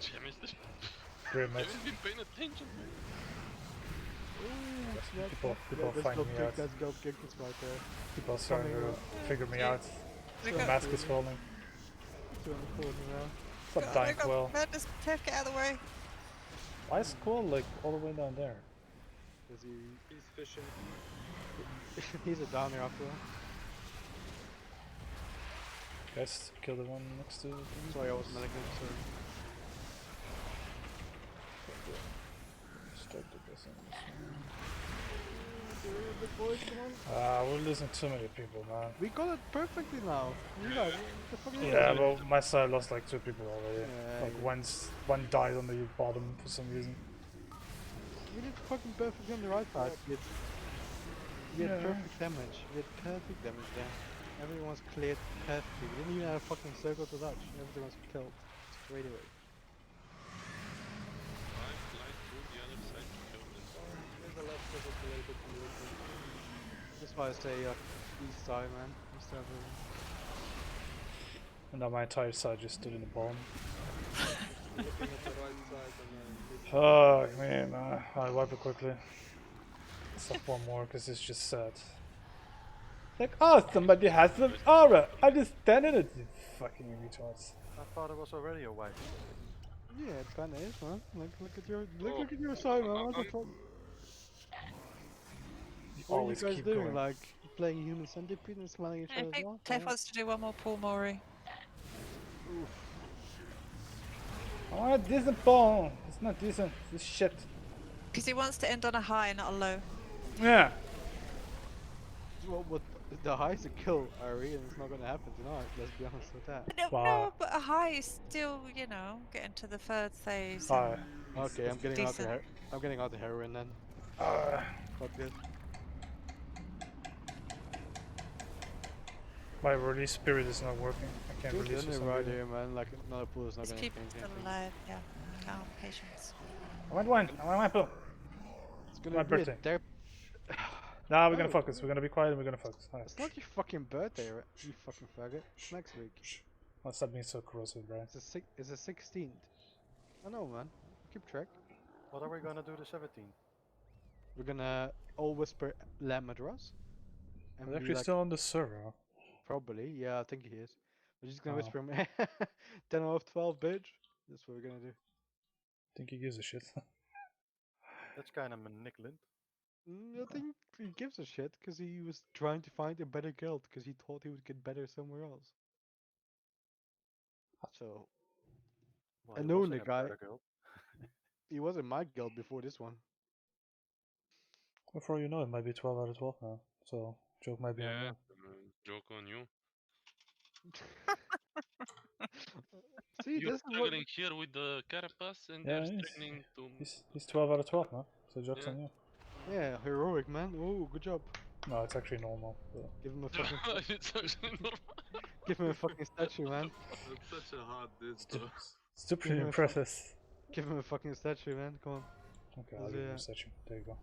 James, Pretty much. haven't been paying attention. People find me out. That's gold kick is right there. People are starting to figure me out. We The got- mask is falling. Stop dying, Quill. Madness, Tev, get out of the way. Why is Quill like all the way down there? Is he... He's fishing. He's a downer after all. Guys, kill the one next to. Sorry, I was malignant. Sorry. Start the guessing this The boys, come on. one. We're losing too many people, man. We got it perfectly now. Realize what the fuck is Yeah, this? well, my side lost like 2 people already. Yeah, Like yeah. one died on the bottom for some reason. We did fucking perfectly on the right side. We had Yeah. perfect damage. We had perfect damage there. Everyone's cleared perfectly. We didn't even have a fucking circle to touch. Everything was killed straight away. I fly through the other side to kill them. There's a left circle related to you. That's why I say east side, man. East side, really. And now my entire side just stood in the bottom. Looking at the right side and then... Fuck me, man. I'll wipe it quickly. Stop one more because it's just sad. Like, oh, somebody has an aura. I just stand in it. You fucking retards. I thought it was already a wipe. Yeah, it kinda is, man. Look at your side, man. What the fuck? What are you Always guys keep doing? going. Like playing human centipede and smelling each I other's think mouth? Tef wants to do one more Paul Mori. I want a decent ball. It's not decent. It's shit. Because he wants to end on a high, not a low. Yeah. What the high's a kill, Ari, and it's not gonna happen tonight. Let's be honest with that. No, Wow. no, but a high is still, you know, getting to the third phase. Hi. Okay, I'm getting out decent. I'm getting out the heroin then. Fuck this. My release spirit is not working. I can't Just release end for it some right reason. here, man. Like another pool is not There's gonna people change still anything. alive, yeah. Calm, patience. I want one. I want my pill. It's gonna My be birthday. a derp. Nah, we're gonna Oh, focus. We're gonna be quiet and we're gonna focus. Alright. it's not your fucking birthday, right? You fucking faggot. It's next week. Oh, stop being so corrosive, Brian. It's the 16th. I know, man. Keep track. What are we gonna do the 17th? We're gonna all whisper La Madras. And He's be actually like, still on the server. probably, yeah, I think he is. We're just gonna Oh. whisper him 10 out of 12, bitch. That's what we're gonna do. Think he gives a shit. That's kind of manipulative. I think he gives a shit because he was trying to find a better guild because he thought he would get better somewhere else. So, Well, I he know was the in a guy. better guild. He was in my guild before this one. Well, for all you know, it might be 12 out of 12 now. So, joke might be on Yeah, you. joke on you. See, You're this is what. struggling here with the Carapace and Yeah, they're training to... he's 12 out of 12 now. So, joke's Yeah. on you. Yeah, heroic, man. Oh, good job. No, it's actually normal. But... Give him a fucking. It's actually normal. Give him a fucking statue, man. That's such a hard diss, It's, bro. it's still Give pretty him a impressive. Give him a fucking statue, man. Come on. Okay, I'll give you a statue. There you go.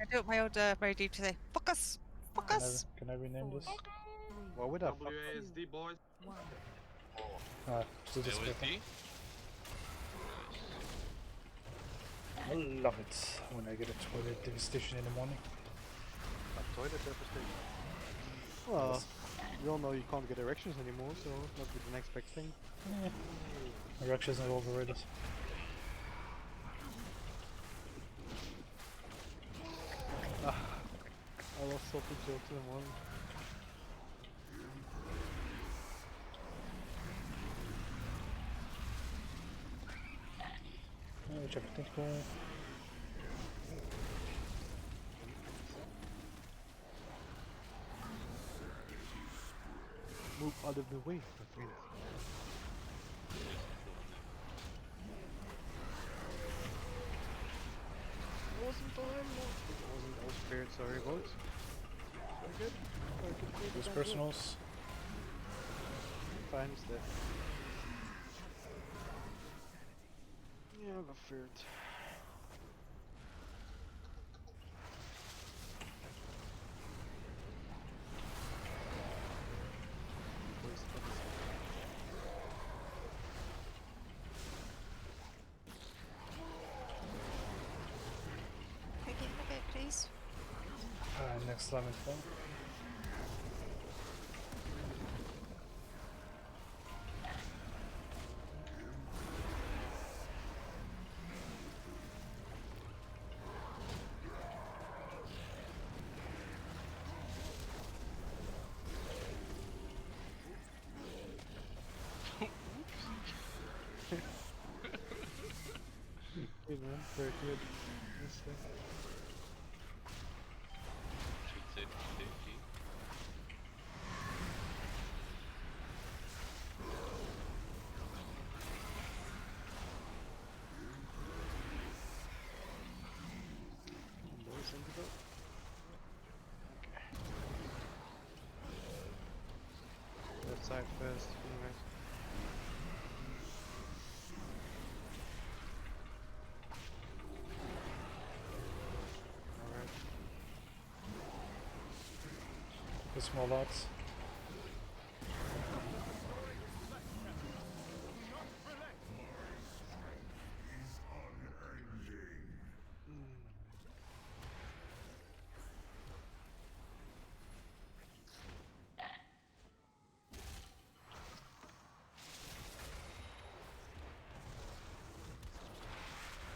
I do it my old very deep today. Focus! Focus! Can I rename this? What would I fuck? WASD, boys. Alright, let's do this quickly. LSD? I love it when I get a toilet devastation in the morning. A toilet devastation. Well, we all know you can't get erections anymore, so not be the next big thing. Yeah. Erections are overrated. I love salty jokes in the morning. Which everything's cool. Move out of the way, my friends. Wasn't time, wasn't. I was prepared. Sorry, boys. Very good. Very good. Use personals. Fine, it's there. Yeah, I feared. Okay, please. Next lemon phone. Good man, very good. Honestly. Should say TheRealTephy. Boys into the. Okay. Left side first, anyways. Alright. The small lots.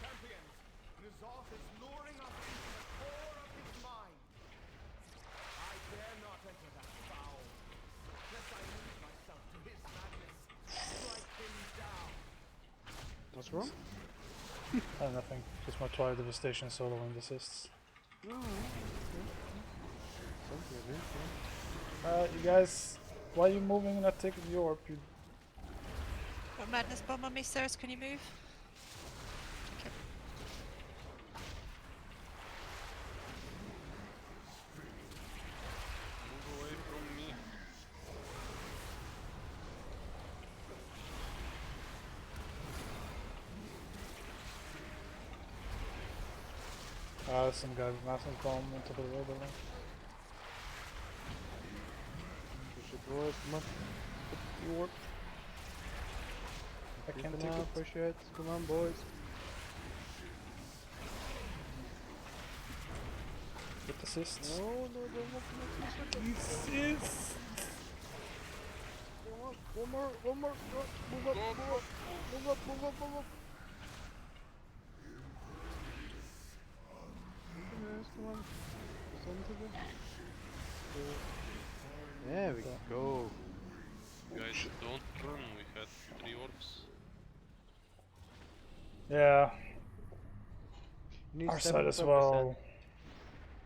Champions, N'Alotha is luring us into the core of his mind. I dare not enter that foul, lest I lose myself to his madness. Strike him down. What's wrong? Nothing. Just my Twilight Devastation soloing the assists. Oh, okay. Something good, You guys, why are you moving and not taking the orb? You... Got Madness Bomb on me, Ceres, can you move? Okay. Move away from me. Some guy with massive bomb into the road building. Push it, boys, come on. Put the orb. I can't take now, it. push it. Come on, boys. Get assists. No, don't walk in the Assist! One more. Move up. Yes, come on. There we go. Guys, don't run, we had 3 orbs. Yeah, You need our side as 75% well.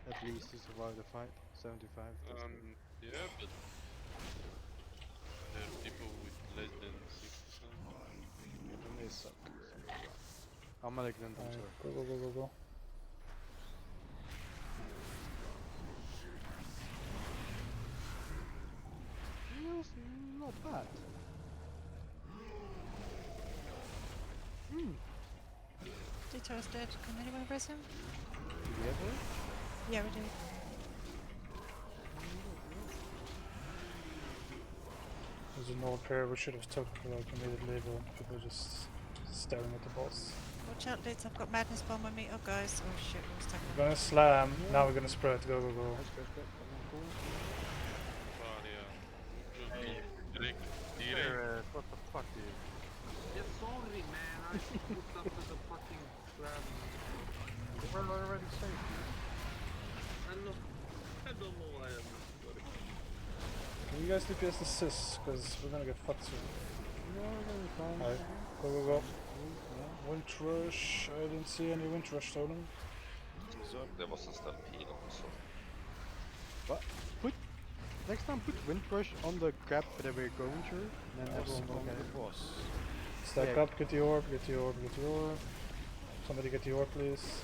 at least to survive the fight. 75. Yeah, but there are people with less than 60%. Then they suck. I'm malignant, I'm sorry. Go. Yes, not bad. Detour's dead. Can anyone res him? Do we have one? Yeah, we do. There's a null pair we should have took like immediately, but people are just staring at the boss. Watch out, Lids. I've got Madness Bomb on me. Oh, guys. Oh, shit. We're stuck. We're gonna slam, now we're gonna spread. Go. Let's go. But yeah, just don't direct. What the fuck, dude? Yeah, sorry, man. I put up to the fucking grab. We're already safe. I don't know why I'm sorry. Can you guys DPS assists? Because we're gonna get fucked soon. No, we're gonna be fine. Alright, go. Wind rush. I didn't see any wind rush totem. There was a stampede also. What? Next time put wind rush on the crap that we're going through, and then everyone will get it. boss. Stack up, get the orb. Somebody get the orb, please.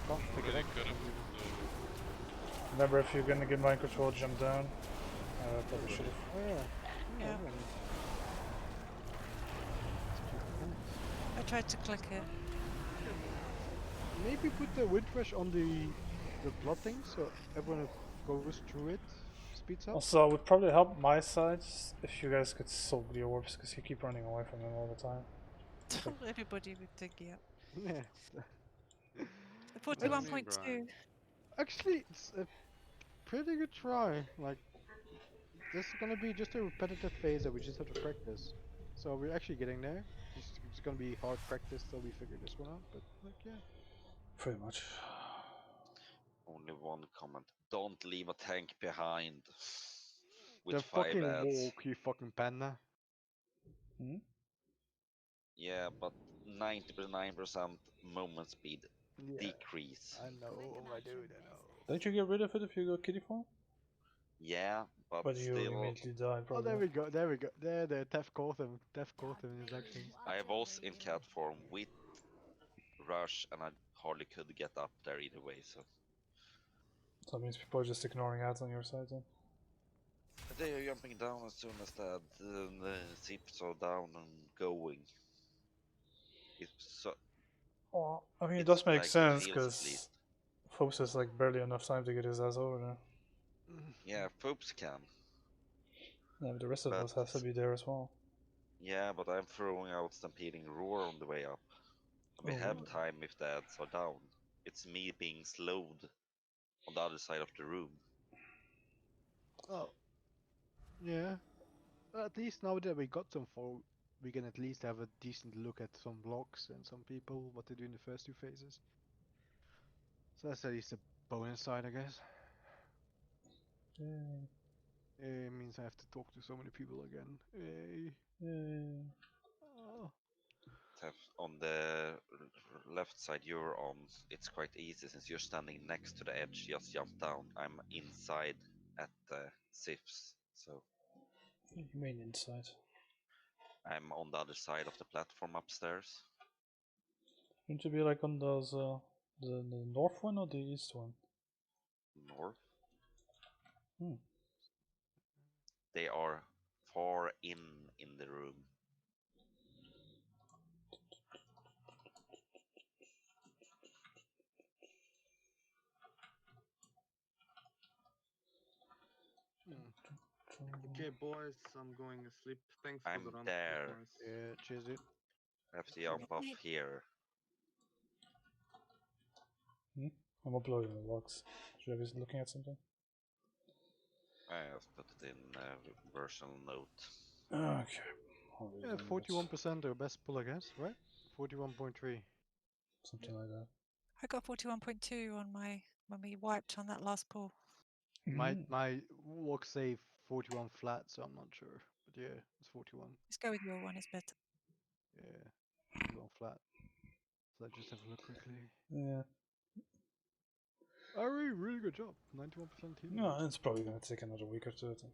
Come, pick it Really up. could have. Remember, if you're gonna get mind control, jump down. Probably should have. Oh yeah. Yeah. everyone. I tried to click it. Maybe put the wind rush on the blood thing so everyone goes through it. Speeds up. Also, it would probably help my side if you guys could soak the orbs, because you keep running away from them all the time. Everybody with the gear. Yeah. The What does it mean, 41.2. Brian? Actually, it's a pretty good try. Like, this is gonna be just a repetitive phase that we just have to practice. So we're actually getting there. It's gonna be hard practice till we figure this one out. But like, yeah. Pretty much. Only one comment. Don't leave a tank behind. With The 5 fucking ads. walk, you fucking panda. Hmm? Yeah, but 99% movement speed Yeah, decrease. I know, my dude. I know. Don't you get rid of it if you go kitty form? Yeah, but But you still, immediately die, Oh, probably. there we go. There we go. There. Tef caught him. Tef caught him in his actions. I was in cat form with rush, and I hardly could get up there either way. So So that means people are just ignoring ads on your side then. they are jumping down as soon as the zips are down and going. It's so. Well, I mean, it It's does make like it sense, feels at because least. Phobos has like barely enough time to get his ass over there. Yeah, Phobes can. Yeah, but the rest of But us have to be there as well. yeah, but I'm throwing out Stampeding Roar on the way up. And we Oh, have really? time if the ads are down. It's me being slowed on the other side of the room. Oh, yeah. At least now that we got some for, we can at least have a decent look at some blocks and some people, what they do in the first two phases. So that's at least a bonus side, I guess. Yay. It means I have to talk to so many people again. Yay. Yay. Oh. On the left side you're on, it's quite easy since you're standing next to the edge. Just jump down. I'm inside at the zips, so You mean inside? I'm on the other side of the platform upstairs. Shouldn't you be like on those, the north one or the east one? North. Hmm. They are far in the room. Okay, boys, I'm going asleep. Thanks for the I'm run, there. boys. Yeah, cheers, dude. I have to jump off here. Hmm? I'm uploading the logs. Should I be looking at something? I just put it in versional note. Okay. Yeah, 41% our best pull, I guess, right? 41.3. Something like that. I got 41.2 on my when we wiped on that last pull. My walk say 41 flat, so I'm not sure. But yeah, it's 41. Let's go with your one, it's better. Yeah, 41 flat. So I just have a look quickly. Yeah. Ari, really good job. 91% healing. No, it's probably gonna take another week or two, I think.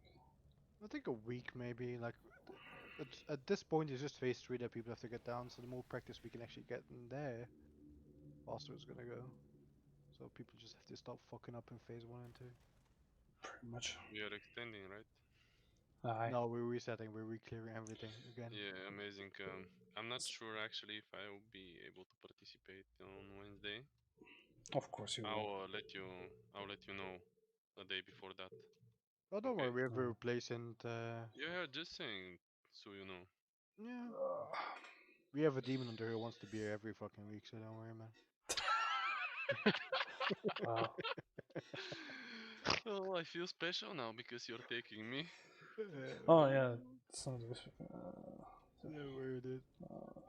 I think a week maybe. Like at this point, it's just phase 3 that people have to get down. So the more practice we can actually get in there, faster it's gonna go. So people just have to stop fucking up in phase 1 and 2. Pretty much. We are extending, right? Aye. No, we're resetting. We're re-clearing everything again. Yeah, amazing. I'm not sure actually if I will be able to participate on Wednesday. Of course you will. I'll let you know a day before that. Oh, don't Okay. worry. We have a replacement. Yeah, just saying so you know. Yeah. We have a demon hunter who wants to be here every fucking week, so don't worry, man. Wow. Oh, I feel special now because you're taking me. Oh yeah, some of the Don't worry, dude.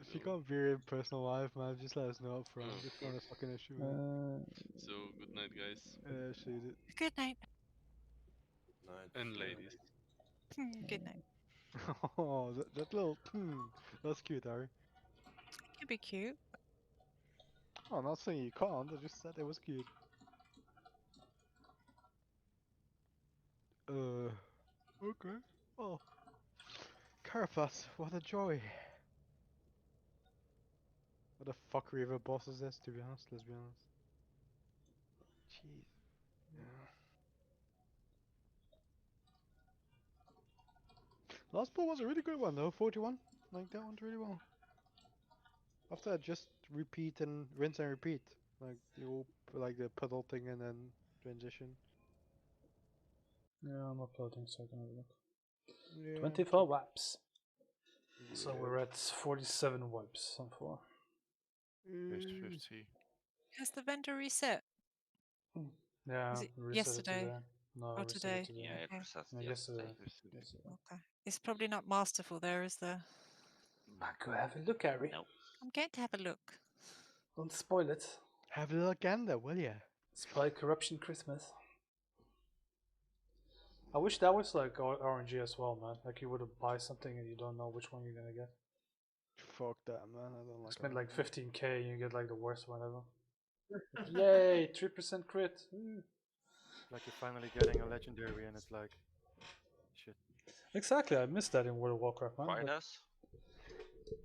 If you can't be here in personal life, man, just let us know up front. It's not a fucking issue, man. So good night, guys. Shoot it. Good night. Night. And ladies. Good night. Oh, that little that's cute, Harry. It can be cute. Oh, I'm not saying you can't. I just said it was cute. Okay. Oh, Carapace, what a joy. What a fuckery of a boss is this? To be honest, let's be honest. Jeez. Yeah. Last pull was a really good one though. 41. Like that went really well. After that, just repeat and rinse and repeat. Like you like the puddle thing and then transition. Yeah, I'm uploading so I can have a look. Yeah. 24 wipes. So Yeah. we're at 47 wipes so far. 50. Has the vendor reset? Yeah, Was it we reset yesterday? it today. No, Or I reset today? it today. Yeah, it Okay. resets No, yesterday. yesterday. Okay. It's probably not masterful there, is there? Go have a look, Harry. No. I'm going to have a look. Don't spoil it. Have a look gander, will ya? Spy Corruption Christmas. I wish that was like RNG as well, man. Like you would buy something and you don't know which one you're gonna get. fuck that, man. I don't like. Spend like RNG. 15k and you get like the worst one ever. Yay, 3% crit. Like you're finally getting a legendary, and it's like, shit. Exactly, I miss that in World of Warcraft, man. Try Like, this.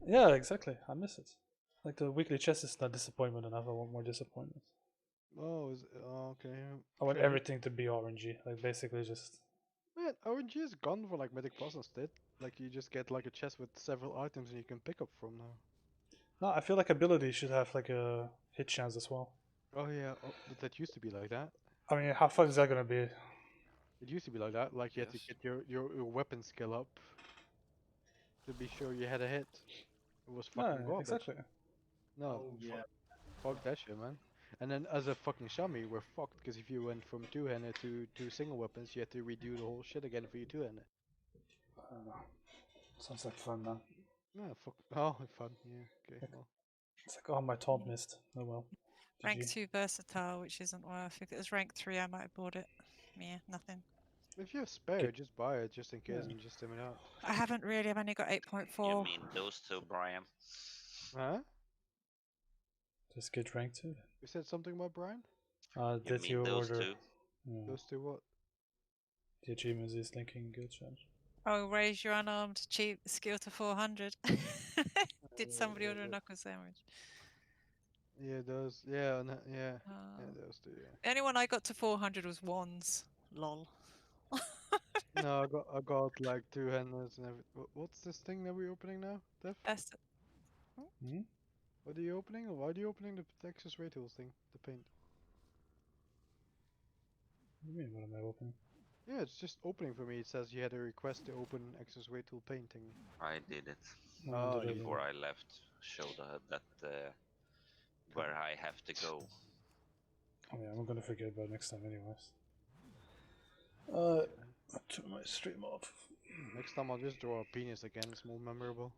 yeah, exactly, I miss it. Like the weekly chest is not disappointment enough. I want more disappointment. Oh, okay. I want Fair. everything to be RNG. Like basically just. Man, RNG is gone for like Mythic Plus instead. Like you just get like a chest with several items and you can pick up from now. No, I feel like ability should have like a hit chance as well. Oh yeah, that used to be like that. I mean, how fun is that gonna be? It used to be like that. Like you had to Yes. get your weapon skill up to be sure you had a hit. It was fucking No, garbage. exactly. No, Oh yeah. fuck that shit, man. And then as a fucking shami, we're fucked because if you went from two-handed to two single weapons, you had to redo the whole shit again for your two-handed. I don't know. Sounds like fun, man. No, fuck. Oh, fun. Yeah. Okay. Well. It's like, oh, my taunt missed. Oh well. Rank GG. 2 versatile, which isn't worth. If it was rank 3, I might have bought it. Yeah, nothing. If you have spare, Get- just buy it just in case Yeah. and just dim it out. I haven't really. I've only got You 8.4. mean those two, Brian? Huh? Just get ranked too. You said something about Brian? You Did mean you those order? two? Yeah. Those two what? The achievement is linking guild challenge. Oh, raise your unarmed cheap skill to 400. Did somebody order a knuckle sandwich? Yeah, those. Yeah, yeah. Yeah, Oh. those two. Yeah. The only one I got to 400 was wands. Lol. No, I got like two-handers and everything. What's this thing that we're opening now, Def? That's Hmm? What are you opening? Or why are you opening the Texas Ray Tools thing? The paint. What do you mean? What am I opening? Yeah, it's just opening for me. It says you had a request to open Access Ray Tool painting. I did it Oh, did before I left. Showed that where I have to go. Oh yeah, I'm gonna forget about it next time, anyways. I turn my stream off. Next time I'll just draw a penis again. It's more memorable.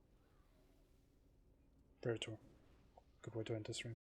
Prayer tour. Good way to end the stream.